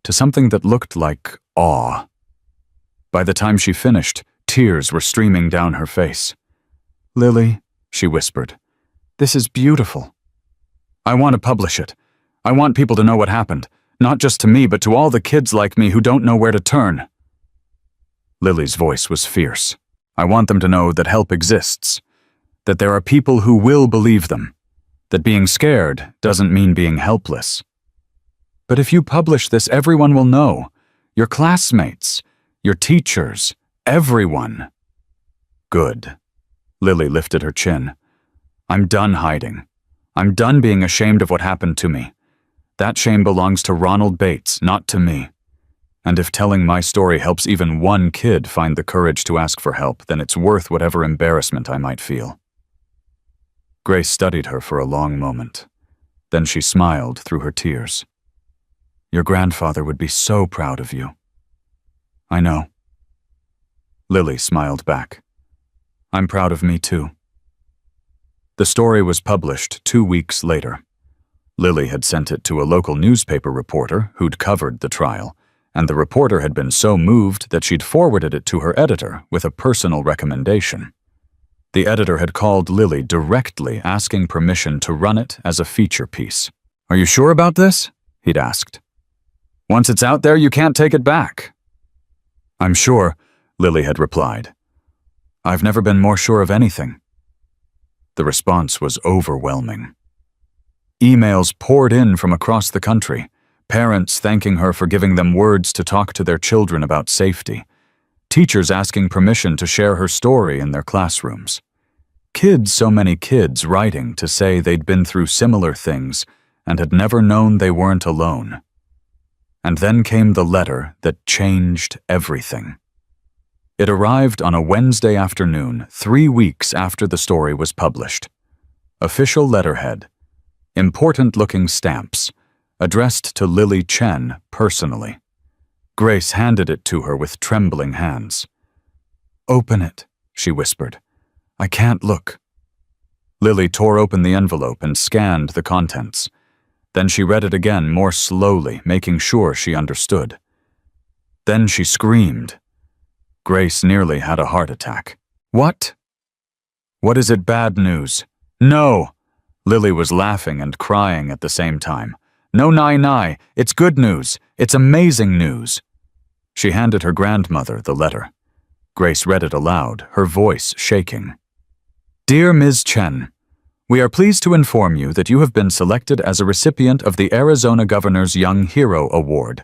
Speaker 1: to something that looked like awe. By the time she finished, tears were streaming down her face. "Lily," she whispered, "this is beautiful. I want to publish it. I want people to know what happened, not just to me, but to all the kids like me who don't know where to turn." Lily's voice was fierce. "I want them to know that help exists, that there are people who will believe them, that being scared doesn't mean being helpless. But if you publish this, everyone will know. Your classmates, your teachers, everyone." "Good." Lily lifted her chin. "I'm done hiding. I'm done being ashamed of what happened to me. That shame belongs to Ronald Bates, not to me. And if telling my story helps even one kid find the courage to ask for help, then it's worth whatever embarrassment I might feel." Grace studied her for a long moment. Then she smiled through her tears. "Your grandfather would be so proud of you." "I know." Lily smiled back. "I'm proud of me too." The story was published 2 weeks later. Lily had sent it to a local newspaper reporter who'd covered the trial, and the reporter had been so moved that she'd forwarded it to her editor with a personal recommendation. The editor had called Lily directly asking permission to run it as a feature piece. "Are you sure about this?" he'd asked. "Once it's out there, you can't take it back." "I'm sure," Lily had replied. "I've never been more sure of anything." The response was overwhelming. Emails poured in from across the country, parents thanking her for giving them words to talk to their children about safety, teachers asking permission to share her story in their classrooms. Kids, so many kids, writing to say they'd been through similar things and had never known they weren't alone. And then came the letter that changed everything. It arrived on a Wednesday afternoon, 3 weeks after the story was published. Official letterhead, important-looking stamps, addressed to Lily Chen personally. Grace handed it to her with trembling hands. "Open it," she whispered. "I can't look." Lily tore open the envelope and scanned the contents. Then she read it again more slowly, making sure she understood. Then she screamed. Grace nearly had a heart attack. What? What is it, bad news? No! Lily was laughing and crying at the same time. No, nye, it's good news. It's amazing news. She handed her grandmother the letter. Grace read it aloud, her voice shaking. Dear Ms. Chen, we are pleased to inform you that you have been selected as a recipient of the Arizona Governor's Young Hero Award.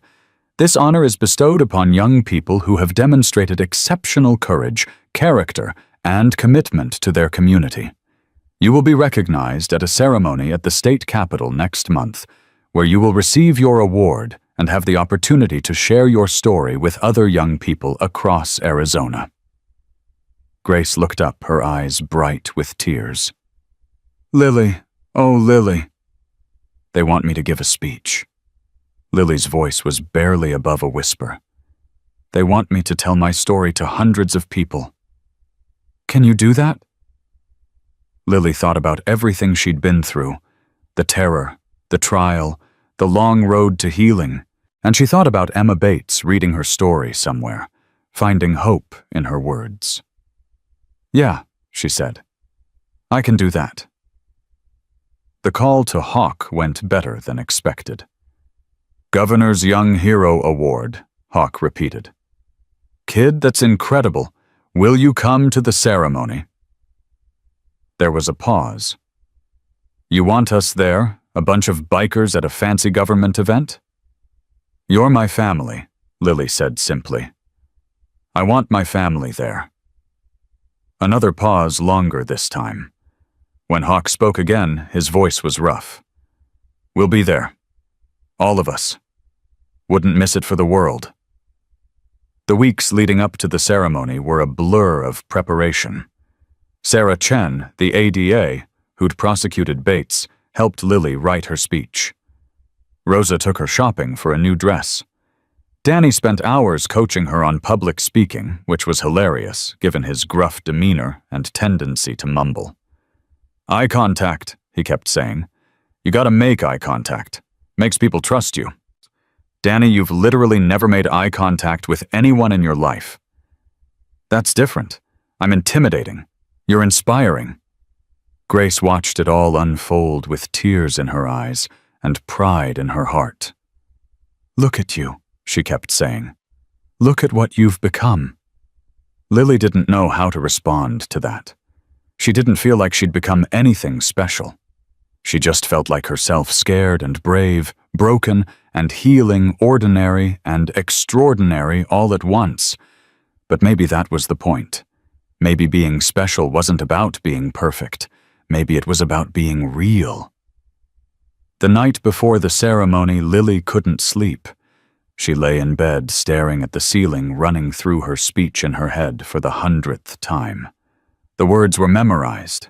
Speaker 1: This honor is bestowed upon young people who have demonstrated exceptional courage, character, and commitment to their community. You will be recognized at a ceremony at the state capitol next month, where you will receive your award and have the opportunity to share your story with other young people across Arizona. Grace looked up, her eyes bright with tears. Lily, oh Lily. They want me to give a speech. Lily's voice was barely above a whisper. They want me to tell my story to hundreds of people. Can you do that? Lily thought about everything she'd been through, the terror, the trial, the long road to healing, and she thought about Emma Bates reading her story somewhere, finding hope in her words. Yeah, she said. I can do that. The call to Hawk went better than expected. Governor's Young Hero Award, Hawk repeated. Kid, that's incredible. Will you come to the ceremony? There was a pause. You want us there, a bunch of bikers at a fancy government event? You're my family, Lily said simply. I want my family there. Another pause, longer this time. When Hawk spoke again, his voice was rough. We'll be there. All of us. Wouldn't miss it for the world. The weeks leading up to the ceremony were a blur of preparation. Sarah Chen, the ADA, who'd prosecuted Bates, helped Lily write her speech. Rosa took her shopping for a new dress. Danny spent hours coaching her on public speaking, which was hilarious, given his gruff demeanor and tendency to mumble. Eye contact, he kept saying. You gotta make eye contact. Makes people trust you. Danny, you've literally never made eye contact with anyone in your life. That's different. I'm intimidating. You're inspiring. Grace watched it all unfold with tears in her eyes and pride in her heart. Look at you, she kept saying. Look at what you've become. Lily didn't know how to respond to that. She didn't feel like she'd become anything special. She just felt like herself, scared and brave, broken and healing, ordinary and extraordinary all at once. But maybe that was the point. Maybe being special wasn't about being perfect. Maybe it was about being real. The night before the ceremony, Lily couldn't sleep. She lay in bed, staring at the ceiling, running through her speech in her head for the 100th time. The words were memorized.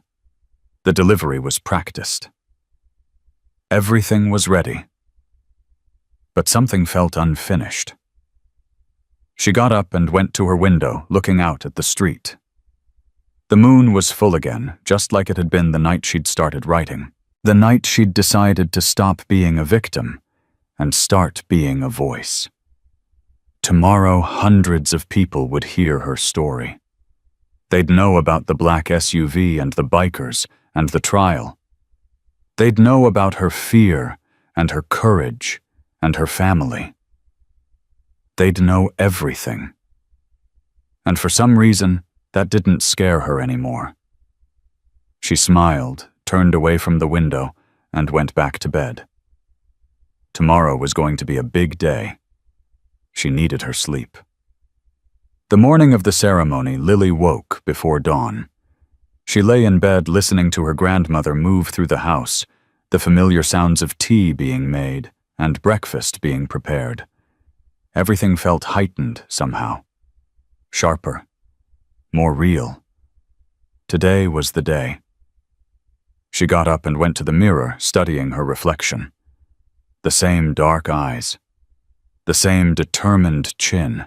Speaker 1: The delivery was practiced. Everything was ready. But something felt unfinished. She got up and went to her window, looking out at the street. The moon was full again, just like it had been the night she'd started writing. The night she'd decided to stop being a victim and start being a voice. Tomorrow, hundreds of people would hear her story. They'd know about the black SUV and the bikers and the trial. They'd know about her fear and her courage and her family. They'd know everything. And for some reason, that didn't scare her anymore. She smiled, turned away from the window, and went back to bed. Tomorrow was going to be a big day. She needed her sleep. The morning of the ceremony, Lily woke before dawn. She lay in bed listening to her grandmother move through the house, the familiar sounds of tea being made and breakfast being prepared. Everything felt heightened somehow. Sharper. More real. Today was the day. She got up and went to the mirror, studying her reflection. The same dark eyes. The same determined chin.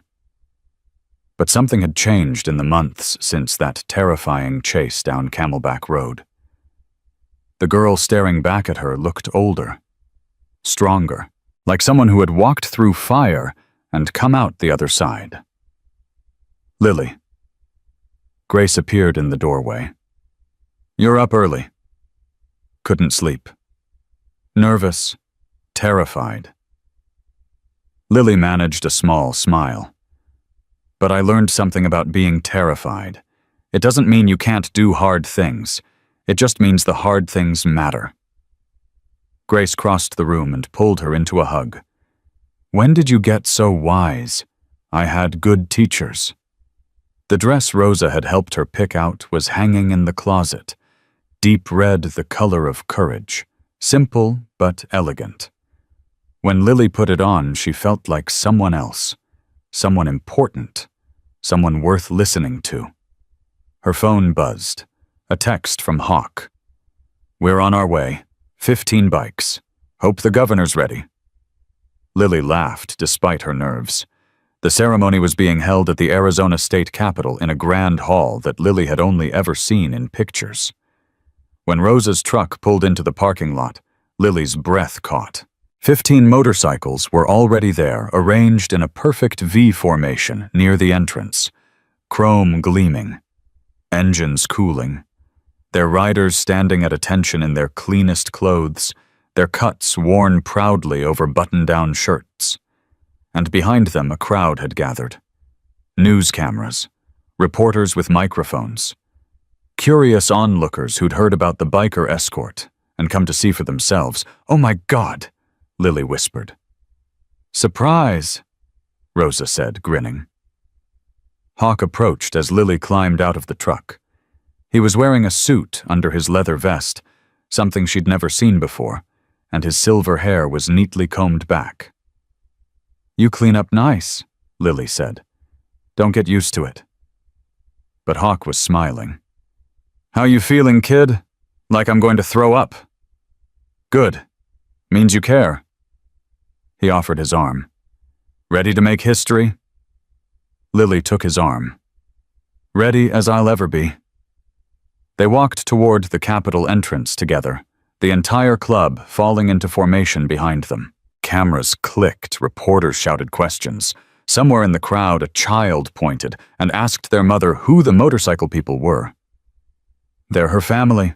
Speaker 1: But something had changed in the months since that terrifying chase down Camelback Road. The girl staring back at her looked older. stronger, like someone who had walked through fire and come out the other side. Lily. Grace appeared in the doorway. You're up early. Couldn't sleep. Nervous, terrified. Lily managed a small smile. But I learned something about being terrified. It doesn't mean you can't do hard things. It just means the hard things matter. Grace crossed the room and pulled her into a hug. When did you get so wise? I had good teachers. The dress Rosa had helped her pick out was hanging in the closet, deep red, the color of courage, simple but elegant. When Lily put it on, she felt like someone else, someone important, someone worth listening to. Her phone buzzed, a text from Hawk. We're on our way, 15 bikes. Hope the governor's ready. Lily laughed despite her nerves. The ceremony was being held at the Arizona State Capitol in a grand hall that Lily had only ever seen in pictures. When Rosa's truck pulled into the parking lot, Lily's breath caught. 15 motorcycles were already there, arranged in a perfect V formation near the entrance, chrome gleaming, engines cooling, their riders standing at attention in their cleanest clothes, their cuts worn proudly over button-down shirts. And behind them a crowd had gathered. News cameras, reporters with microphones, curious onlookers who'd heard about the biker escort and come to see for themselves. Oh my God! Lily whispered. Surprise, Rosa said, grinning. Hawk approached as Lily climbed out of the truck. He was wearing a suit under his leather vest, something she'd never seen before, and his silver hair was neatly combed back. You clean up nice, Lily said. Don't get used to it. But Hawk was smiling. How you feeling, kid? Like I'm going to throw up. Good. Means you care. He offered his arm. Ready to make history? Lily took his arm. Ready as I'll ever be. They walked toward the Capitol entrance together, the entire club falling into formation behind them. Cameras clicked, reporters shouted questions. Somewhere in the crowd, a child pointed and asked their mother who the motorcycle people were. They're her family,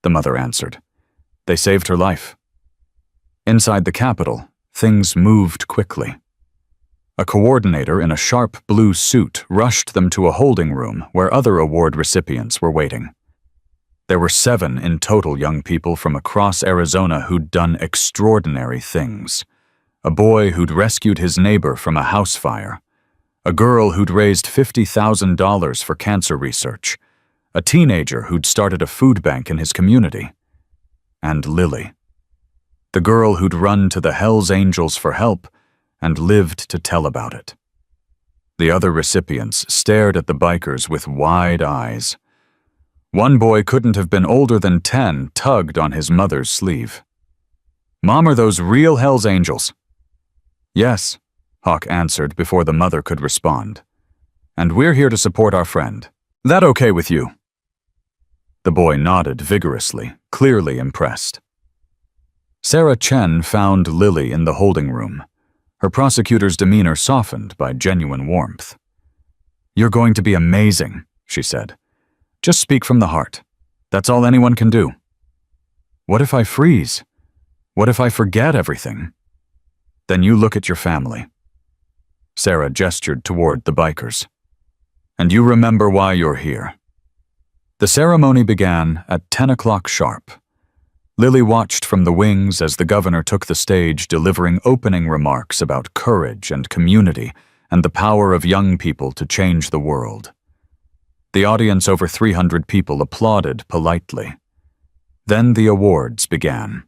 Speaker 1: the mother answered. They saved her life. Inside the Capitol, things moved quickly. A coordinator in a sharp blue suit rushed them to a holding room where other award recipients were waiting. There were 7 in total young people from across Arizona who'd done extraordinary things. A boy who'd rescued his neighbor from a house fire. A girl who'd raised $50,000 for cancer research. A teenager who'd started a food bank in his community. And Lily. The girl who'd run to the hellsangels for help and lived to tell about it. The other recipients stared at the bikers with wide eyes. One boy couldn't have been older than 10, tugged on his mother's sleeve. Mom, are those real hellsangels? Yes, Hawk answered before the mother could respond. And we're here to support our friend. That okay with you? The boy nodded vigorously, clearly impressed. Sarah Chen found Lily in the holding room. Her prosecutor's demeanor softened by genuine warmth. You're going to be amazing, she said. Just speak from the heart. That's all anyone can do. What if I freeze? What if I forget everything? Then you look at your family. Sarah gestured toward the bikers. And you remember why you're here. The ceremony began at 10 o'clock sharp. Lily watched from the wings as the governor took the stage delivering opening remarks about courage and community and the power of young people to change the world. The audience, over 300 people, applauded politely. Then the awards began.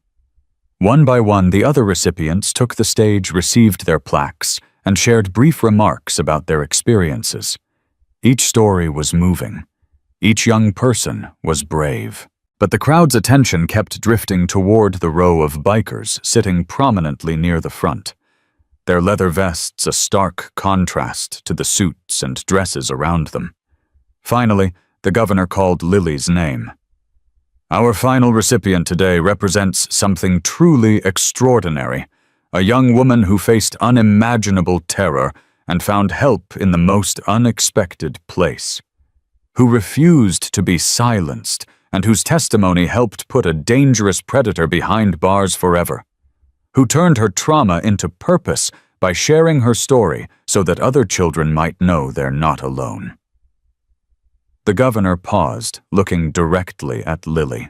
Speaker 1: One by one, the other recipients took the stage, received their plaques, and shared brief remarks about their experiences. Each story was moving. Each young person was brave. But the crowd's attention kept drifting toward the row of bikers sitting prominently near the front, their leather vests a stark contrast to the suits and dresses around them. Finally, the governor called Lily's name. Our final recipient today represents something truly extraordinary, a young woman who faced unimaginable terror and found help in the most unexpected place, who refused to be silenced and whose testimony helped put a dangerous predator behind bars forever, who turned her trauma into purpose by sharing her story so that other children might know they're not alone. The governor paused, looking directly at Lily.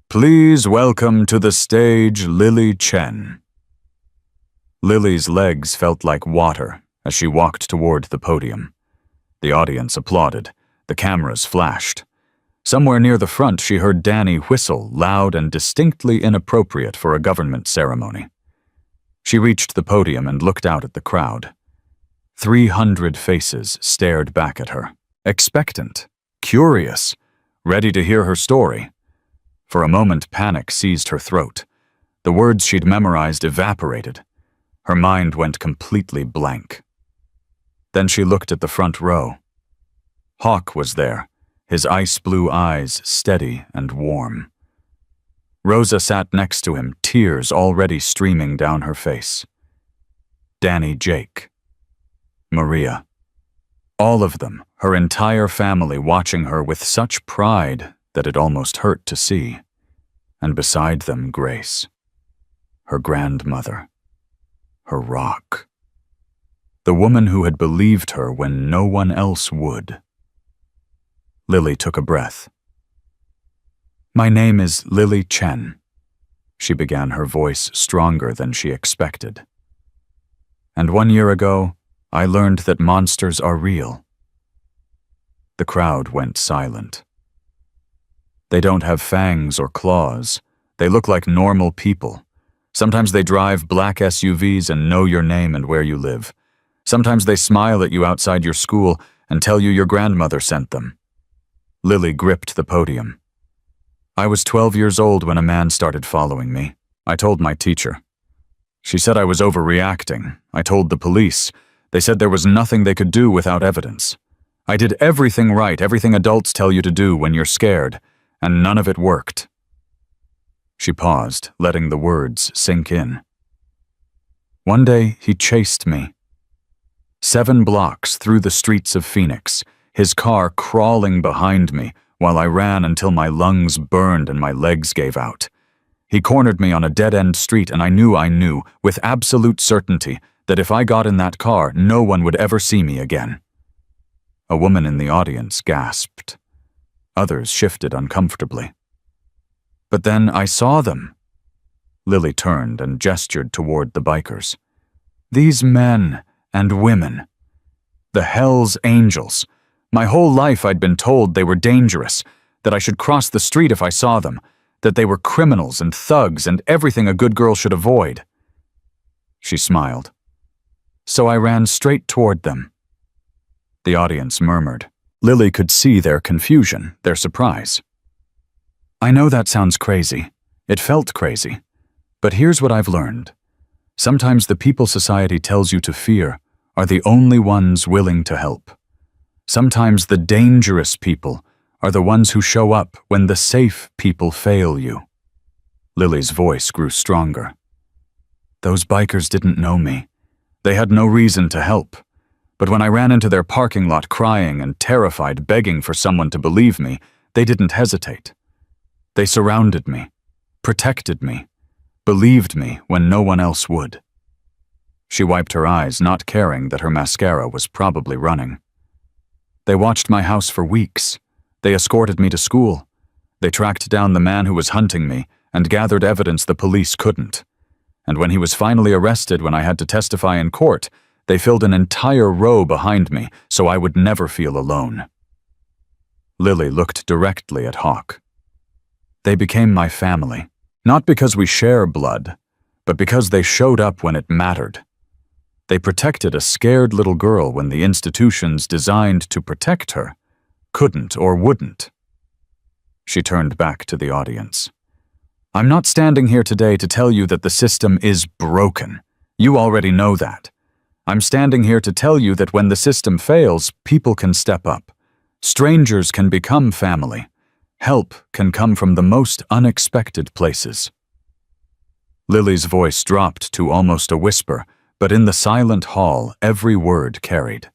Speaker 1: Please welcome to the stage Lily Chen. Lily's legs felt like water as she walked toward the podium. The audience applauded. The cameras flashed. Somewhere near the front, she heard Danny whistle, loud and distinctly inappropriate for a government ceremony. She reached the podium and looked out at the crowd. 300 faces stared back at her, expectant, curious, ready to hear her story. For a moment, panic seized her throat. The words she'd memorized evaporated. Her mind went completely blank. Then she looked at the front row. Hawk was there, his ice-blue eyes steady and warm. Rosa sat next to him, tears already streaming down her face. Danny, Jake, Maria. All of them, her entire family, watching her with such pride that it almost hurt to see. And beside them, Grace, her grandmother, her rock. The woman who had believed her when no one else would. Lily took a breath. My name is Lily Chen, she began, her voice stronger than she expected. And 1 year ago, I learned that monsters are real. The crowd went silent. They don't have fangs or claws. They look like normal people. Sometimes they drive black SUVs and know your name and where you live. Sometimes they smile at you outside your school and tell you your grandmother sent them. Lily gripped the podium. I was 12 years old when a man started following me. I told my teacher. She said I was overreacting. I told the police. They said there was nothing they could do without evidence. I did everything right, everything adults tell you to do when you're scared, and none of it worked. She paused, letting the words sink in. One day, he chased me. 7 blocks through the streets of Phoenix, his car crawling behind me while I ran until my lungs burned and my legs gave out. He cornered me on a dead-end street, and I knew, with absolute certainty, that if I got in that car, no one would ever see me again. A woman in the audience gasped. Others shifted uncomfortably. But then I saw them. Lily turned and gestured toward the bikers. These men and women. The hellsangels. My whole life I'd been told they were dangerous, that I should cross the street if I saw them, that they were criminals and thugs and everything a good girl should avoid. She smiled. So I ran straight toward them. The audience murmured. Lily could see their confusion, their surprise. I know that sounds crazy. It felt crazy. But here's what I've learned. Sometimes the people society tells you to fear are the only ones willing to help. Sometimes the dangerous people are the ones who show up when the safe people fail you. Lily's voice grew stronger. Those bikers didn't know me. They had no reason to help. But when I ran into their parking lot crying and terrified, begging for someone to believe me, they didn't hesitate. They surrounded me, protected me, believed me when no one else would. She wiped her eyes, not caring that her mascara was probably running. They watched my house for weeks. They escorted me to school. They tracked down the man who was hunting me and gathered evidence the police couldn't. And when he was finally arrested when I had to testify in court, they filled an entire row behind me so I would never feel alone. Lily looked directly at Hawk. They became my family, not because we share blood, but because they showed up when it mattered. They protected a scared little girl when the institutions designed to protect her couldn't or wouldn't. She turned back to the audience. I'm not standing here today to tell you that the system is broken. You already know that. I'm standing here to tell you that when the system fails, people can step up. Strangers can become family. Help can come from the most unexpected places. Lily's voice dropped to almost a whisper, but in the silent hall, every word carried.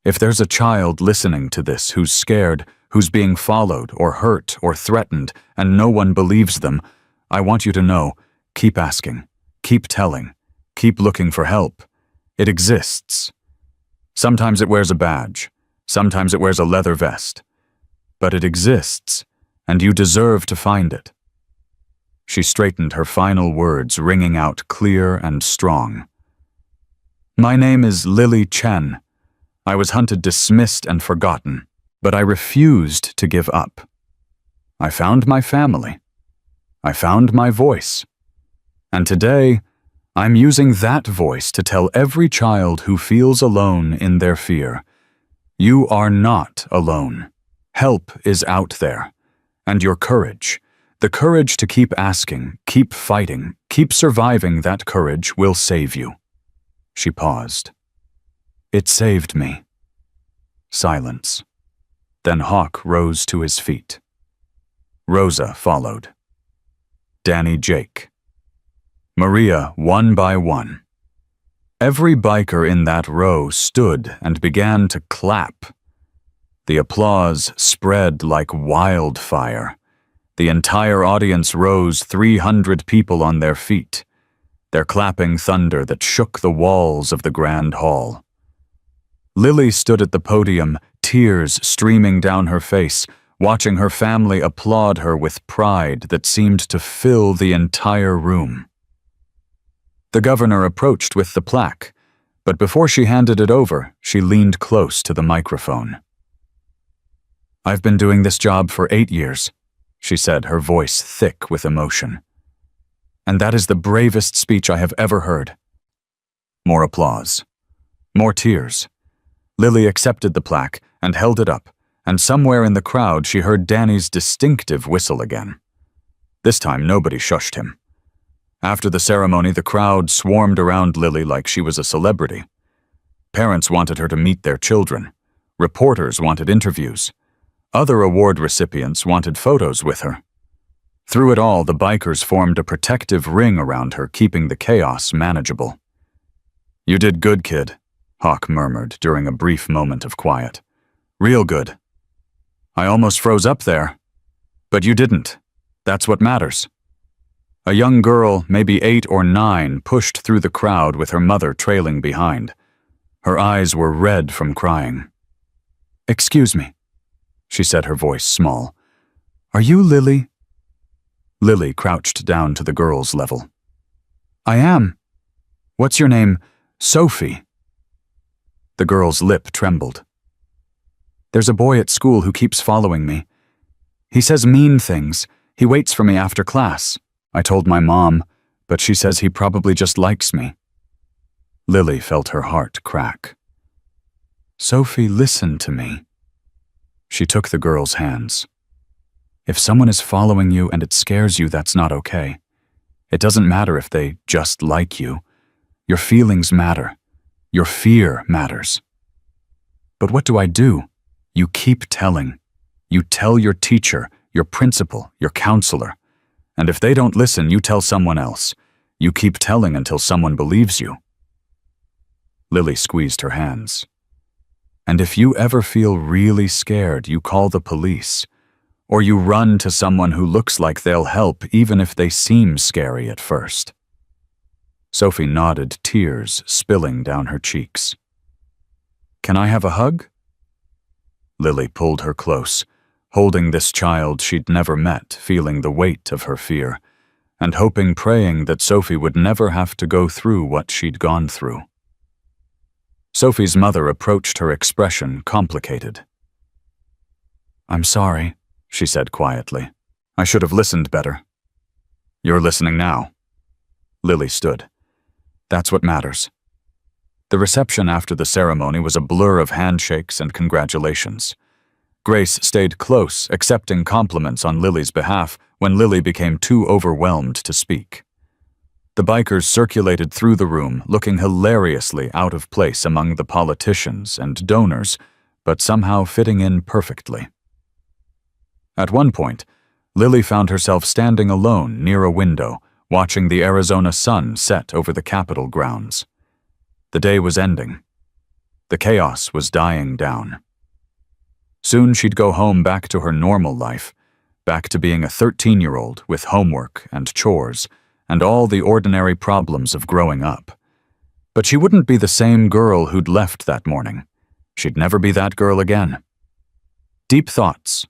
Speaker 1: If there's a child listening to this who's scared, who's being followed or hurt or threatened, and no one believes them, I want you to know, keep asking, keep telling, keep looking for help. It exists. Sometimes it wears a badge, sometimes it wears a leather vest. But it exists, and you deserve to find it. She straightened her final words, ringing out clear and strong. My name is Lily Chen. I was hunted, dismissed, and forgotten, but I refused to give up. I found my family. I found my voice. And today, I'm using that voice to tell every child who feels alone in their fear, you are not alone. Help is out there. And your courage, the courage to keep asking, keep fighting, keep surviving, that courage will save you. She paused. It saved me. Silence. Then Hawk rose to his feet. Rosa followed. Danny, Jake. Maria, one by one. Every biker in that row stood and began to clap. The applause spread like wildfire. The entire audience rose, 300 people on their feet, their clapping thunder that shook the walls of the grand hall. Lily stood at the podium, tears streaming down her face, watching her family applaud her with pride that seemed to fill the entire room. The governor approached with the plaque, but before she handed it over, she leaned close to the microphone. I've been doing this job for 8 years, she said, her voice thick with emotion. And that is the bravest speech I have ever heard. More applause. More tears. Lily accepted the plaque and held it up, and somewhere in the crowd she heard Danny's distinctive whistle again. This time nobody shushed him. After the ceremony, the crowd swarmed around Lily like she was a celebrity. Parents wanted her to meet their children. Reporters wanted interviews. Other award recipients wanted photos with her. Through it all, the bikers formed a protective ring around her, keeping the chaos manageable. You did good, kid, Hawk murmured during a brief moment of quiet. Real good. I almost froze up there. But you didn't. That's what matters. A young girl, maybe 8 or 9, pushed through the crowd with her mother trailing behind. Her eyes were red from crying. Excuse me, she said, her voice small. Are you Lily? Lily crouched down to the girl's level. I am. What's your name? Sophie. The girl's lip trembled. There's a boy at school who keeps following me. He says mean things. He waits for me after class. I told my mom, but she says he probably just likes me. Lily felt her heart crack. Sophie, listen to me. She took the girl's hands. If someone is following you and it scares you, that's not okay. It doesn't matter if they just like you. Your feelings matter. Your fear matters. But what do? You keep telling. You tell your teacher, your principal, your counselor. And if they don't listen, you tell someone else. You keep telling until someone believes you. Lily squeezed her hands. And if you ever feel really scared, you call the police. Or you run to someone who looks like they'll help, even if they seem scary at first. Sophie nodded, tears spilling down her cheeks. Can I have a hug? Lily pulled her close, holding this child she'd never met, feeling the weight of her fear, and hoping, praying that Sophie would never have to go through what she'd gone through. Sophie's mother approached, her expression complicated. I'm sorry, she said quietly. I should have listened better. You're listening now. Lily stood. That's what matters. The reception after the ceremony was a blur of handshakes and congratulations. Grace stayed close, accepting compliments on Lily's behalf when Lily became too overwhelmed to speak. The bikers circulated through the room, looking hilariously out of place among the politicians and donors, but somehow fitting in perfectly. At one point, Lily found herself standing alone near a window, watching the Arizona sun set over the Capitol grounds. The day was ending. The chaos was dying down. Soon she'd go home back to her normal life, back to being a 13-year-old with homework and chores and all the ordinary problems of growing up. But she wouldn't be the same girl who'd left that morning. She'd never be that girl again. Deep thoughts.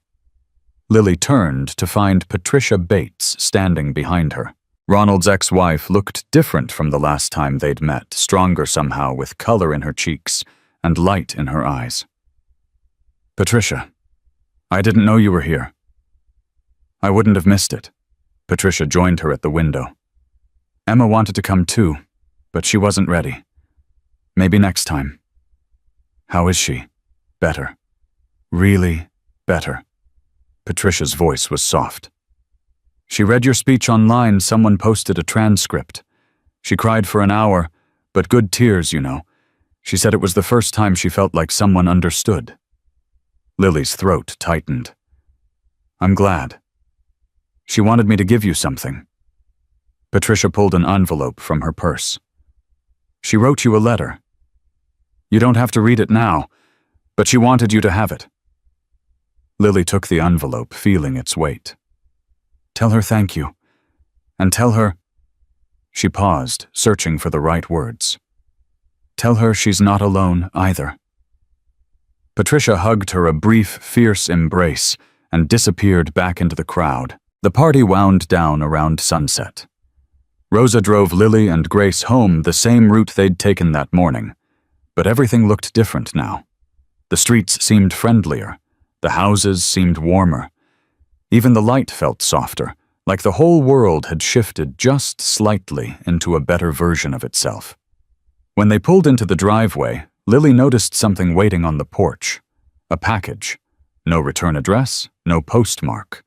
Speaker 1: Lily turned to find Patricia Bates standing behind her. Ronald's ex-wife looked different from the last time they'd met, stronger somehow, with color in her cheeks and light in her eyes. "Patricia, I didn't know you were here." "I wouldn't have missed it." Patricia joined her at the window. "Emma wanted to come too, but she wasn't ready. Maybe next time." "How is she?" "Better. Really better." Patricia's voice was soft. "She read your speech online. Someone posted a transcript. She cried for an hour, but good tears, you know. She said it was the first time she felt like someone understood." Lily's throat tightened. "I'm glad. She wanted me to give you something." Patricia pulled an envelope from her purse. "She wrote you a letter. You don't have to read it now, but she wanted you to have it." Lily took the envelope, feeling its weight. "Tell her thank you, and tell her—" She paused, searching for the right words. "Tell her she's not alone either." Patricia hugged her a brief, fierce embrace and disappeared back into the crowd. The party wound down around sunset. Rosa drove Lily and Grace home the same route they'd taken that morning, but everything looked different now. The streets seemed friendlier. The houses seemed warmer. Even the light felt softer, like the whole world had shifted just slightly into a better version of itself. When they pulled into the driveway, Lily noticed something waiting on the porch. A package. No return address, no postmark.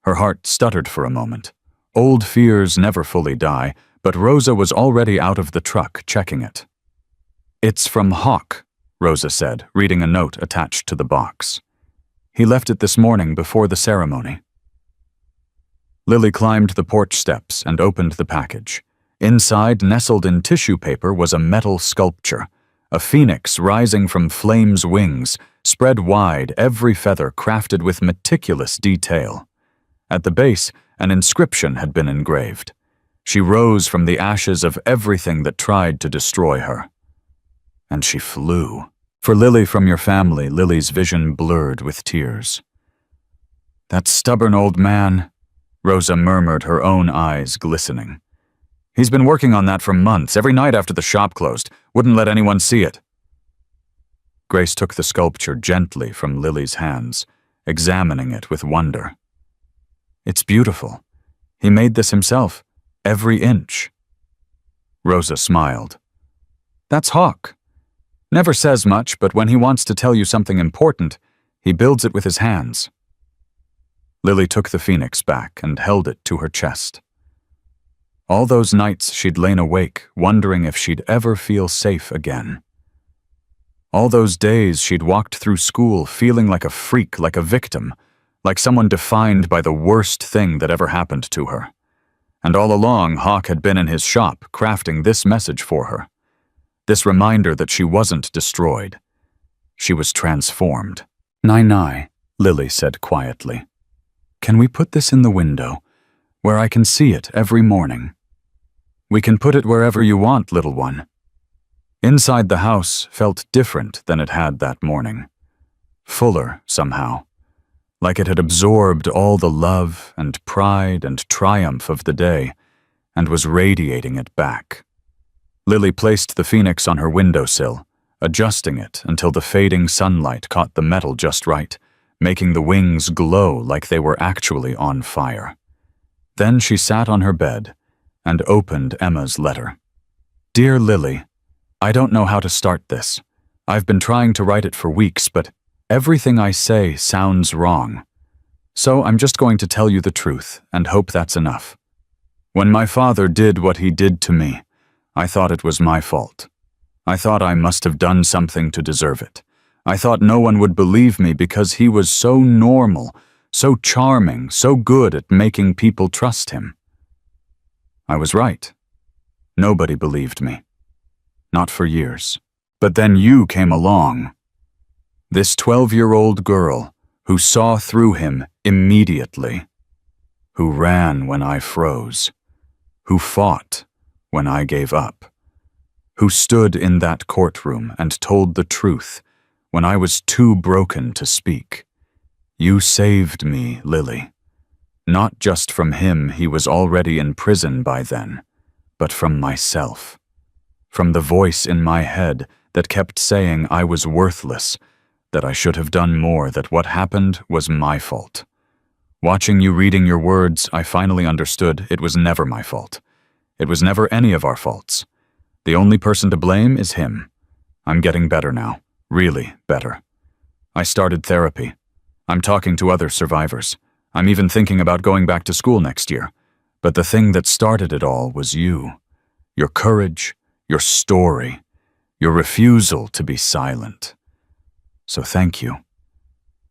Speaker 1: Her heart stuttered for a moment. Old fears never fully die, but Rosa was already out of the truck checking it. "It's from Hawk," Rosa said, reading a note attached to the box. "He left it this morning before the ceremony." Lily climbed the porch steps and opened the package. Inside, nestled in tissue paper, was a metal sculpture. A phoenix rising from flame's wings, spread wide, every feather crafted with meticulous detail. At the base, an inscription had been engraved. She rose from the ashes of everything that tried to destroy her. And she flew. "For Lily from your family," Lily's vision blurred with tears. "That stubborn old man," Rosa murmured, her own eyes glistening. "He's been working on that for months, every night after the shop closed. Wouldn't let anyone see it." Grace took the sculpture gently from Lily's hands, examining it with wonder. "It's beautiful. He made this himself, every inch." Rosa smiled. "That's Hawk. Never says much, but when he wants to tell you something important, he builds it with his hands." Lily took the phoenix back and held it to her chest. All those nights she'd lain awake, wondering if she'd ever feel safe again. All those days she'd walked through school feeling like a freak, like a victim, like someone defined by the worst thing that ever happened to her. And all along, Hawk had been in his shop, crafting this message for her. This reminder that she wasn't destroyed. She was transformed. "Nai," Lily said quietly. "Can we put this in the window, where I can see it every morning?" "We can put it wherever you want, little one." Inside the house felt different than it had that morning. Fuller, somehow. Like it had absorbed all the love and pride and triumph of the day and was radiating it back. Lily placed the phoenix on her windowsill, adjusting it until the fading sunlight caught the metal just right, making the wings glow like they were actually on fire. Then she sat on her bed and opened Emma's letter. "Dear Lily, I don't know how to start this. I've been trying to write it for weeks, but everything I say sounds wrong. So I'm just going to tell you the truth and hope that's enough. When my father did what he did to me, I thought it was my fault. I thought I must have done something to deserve it. I thought no one would believe me because he was so normal, so charming, so good at making people trust him. I was right. Nobody believed me. Not for years. But then you came along. This 12-year-old girl who saw through him immediately, who ran when I froze, who fought when I gave up, who stood in that courtroom and told the truth when I was too broken to speak. You saved me, Lily. Not just from him, he was already in prison by then, but from myself. From the voice in my head that kept saying I was worthless, that I should have done more, that what happened was my fault. Watching you reading your words, I finally understood it was never my fault. It was never any of our faults. The only person to blame is him. I'm getting better now, really better. I started therapy. I'm talking to other survivors. I'm even thinking about going back to school next year. But the thing that started it all was you. Your courage, your story, your refusal to be silent. So thank you.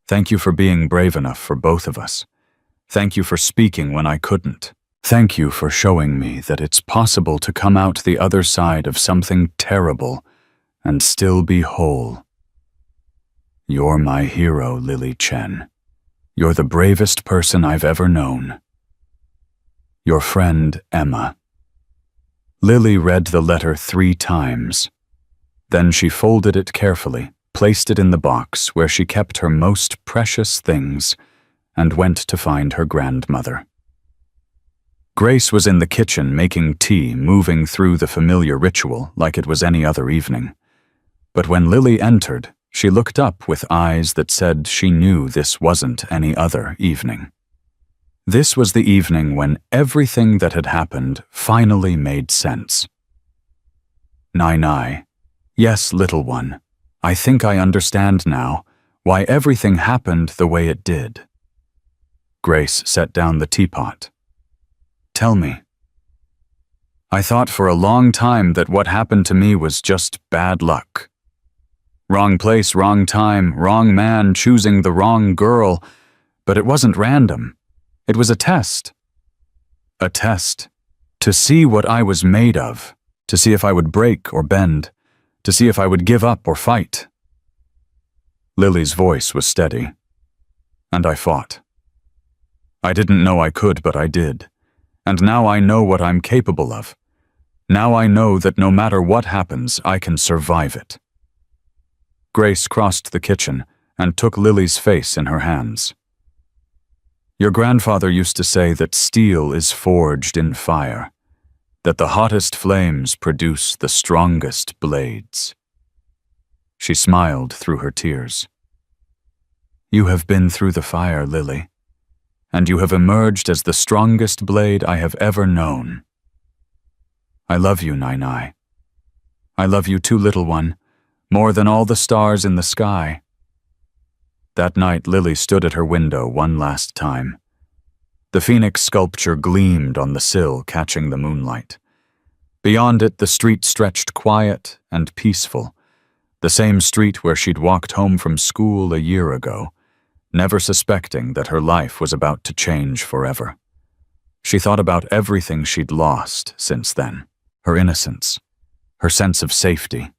Speaker 1: Thank you for being brave enough for both of us. Thank you for speaking when I couldn't. Thank you for showing me that it's possible to come out the other side of something terrible and still be whole. You're my hero, Lily Chen. You're the bravest person I've ever known. Your friend, Emma. Lily read the letter 3 times. Then she folded it carefully, placed it in the box where she kept her most precious things, and went to find her grandmother. Grace was in the kitchen making tea, moving through the familiar ritual like it was any other evening. But when Lily entered, she looked up with eyes that said she knew this wasn't any other evening. This was the evening when everything that had happened finally made sense. Nai, yes, little one, I think I understand now why everything happened the way it did. Grace set down the teapot. Tell me. I thought for a long time that what happened to me was just bad luck. Wrong place, wrong time, wrong man choosing the wrong girl, but it wasn't random. It was a test. A test. To see what I was made of, to see if I would break or bend, to see if I would give up or fight. Lily's voice was steady, and I fought. I didn't know I could, but I did. And now I know what I'm capable of. Now I know that no matter what happens, I can survive it. Grace crossed the kitchen and took Lily's face in her hands. Your grandfather used to say that steel is forged in fire, that the hottest flames produce the strongest blades. She smiled through her tears. You have been through the fire, Lily, and you have emerged as the strongest blade I have ever known. I love you, Nai. I love you too, little one, more than all the stars in the sky. That night, Lily stood at her window one last time. The phoenix sculpture gleamed on the sill, catching the moonlight. Beyond it, the street stretched quiet and peaceful, the same street where she'd walked home from school a year ago, never suspecting that her life was about to change forever. She thought about everything she'd lost since then, her innocence, her sense of safety,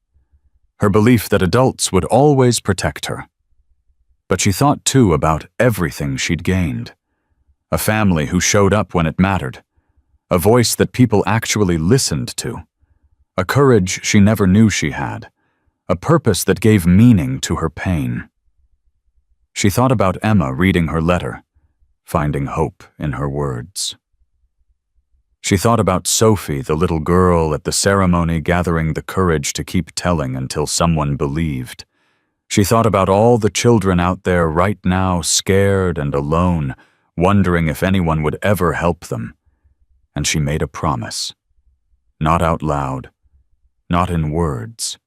Speaker 1: her belief that adults would always protect her. But she thought too about everything she'd gained. A family who showed up when it mattered, a voice that people actually listened to, a courage she never knew she had, a purpose that gave meaning to her pain. She thought about Emma reading her letter, finding hope in her words. She thought about Sophie, the little girl at the ceremony, gathering the courage to keep telling until someone believed. She thought about all the children out there right now, scared and alone, wondering if anyone would ever help them. And she made a promise. Not out loud, not in words,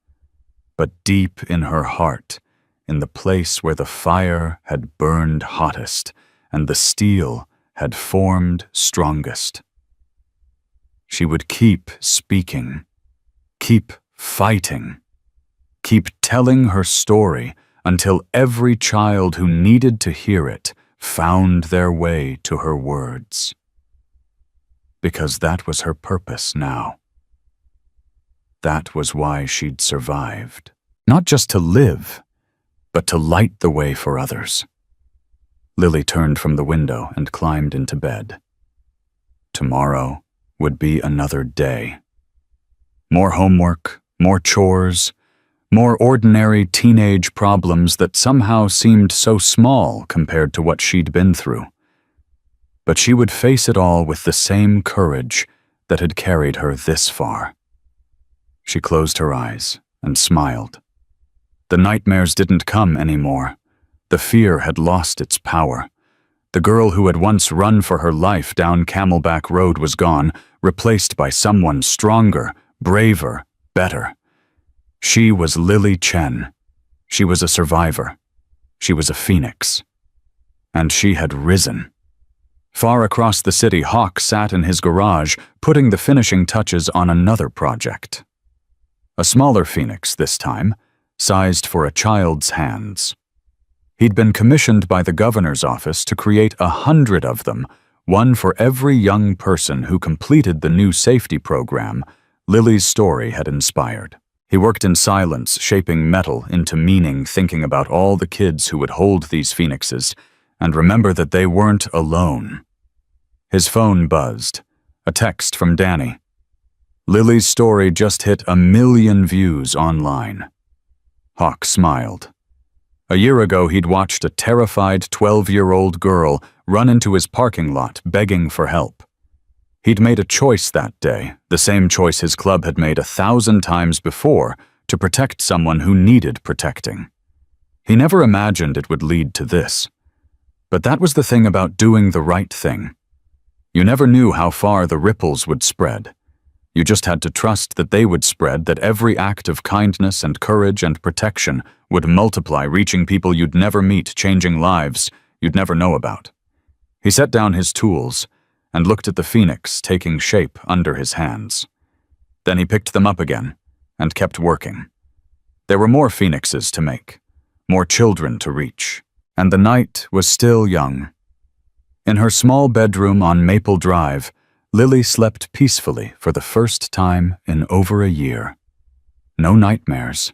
Speaker 1: but deep in her heart, in the place where the fire had burned hottest and the steel had formed strongest. She would keep speaking, keep fighting, keep telling her story until every child who needed to hear it found their way to her words. Because that was her purpose now. That was why she'd survived. Not just to live, but to light the way for others. Lily turned from the window and climbed into bed. Tomorrow would be another day. More homework, more chores, more ordinary teenage problems that somehow seemed so small compared to what she'd been through. But she would face it all with the same courage that had carried her this far. She closed her eyes and smiled. The nightmares didn't come anymore. The fear had lost its power. The girl who had once run for her life down Camelback Road was gone, replaced by someone stronger, braver, better. She was Lily Chen. She was a survivor. She was a phoenix. And she had risen. Far across the city, Hawk sat in his garage, putting the finishing touches on another project. A smaller phoenix this time, sized for a child's hands. He'd been commissioned by the governor's office to create 100 of them, one for every young person who completed the new safety program Lily's story had inspired. He worked in silence, shaping metal into meaning, thinking about all the kids who would hold these phoenixes, and remember that they weren't alone. His phone buzzed. A text from Danny. Lily's story just hit 1 million views online. Hawk smiled. A year ago, he'd watched a terrified 12-year-old girl run into his parking lot begging for help. He'd made a choice that day, the same choice his club had made 1,000 times before, to protect someone who needed protecting. He never imagined it would lead to this. But that was the thing about doing the right thing. You never knew how far the ripples would spread. You just had to trust that they would spread, that every act of kindness and courage and protection would multiply, reaching people you'd never meet, changing lives you'd never know about. He set down his tools and looked at the phoenix taking shape under his hands. Then he picked them up again and kept working. There were more phoenixes to make, more children to reach, and the night was still young. In her small bedroom on Maple Drive, Lily slept peacefully for the first time in over a year. No nightmares,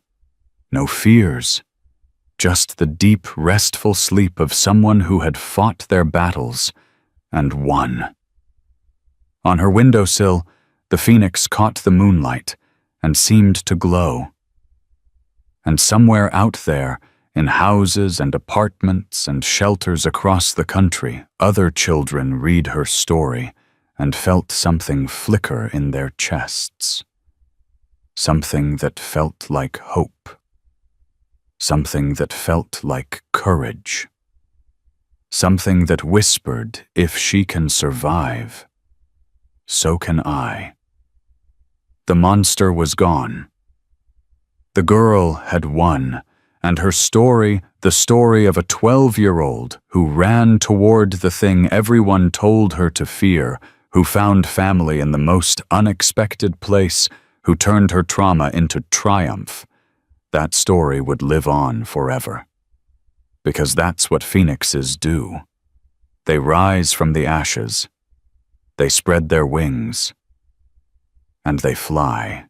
Speaker 1: no fears, just the deep, restful sleep of someone who had fought their battles and won. On her windowsill, the phoenix caught the moonlight and seemed to glow. And somewhere out there, in houses and apartments and shelters across the country, other children read her story and felt something flicker in their chests. Something that felt like hope. Something that felt like courage. Something that whispered, if she can survive, so can I. The monster was gone. The girl had won, and her story, the story of a 12-year-old who ran toward the thing everyone told her to fear, who found family in the most unexpected place, who turned her trauma into triumph, that story would live on forever. Because that's what phoenixes do. They rise from the ashes, they spread their wings, and they fly.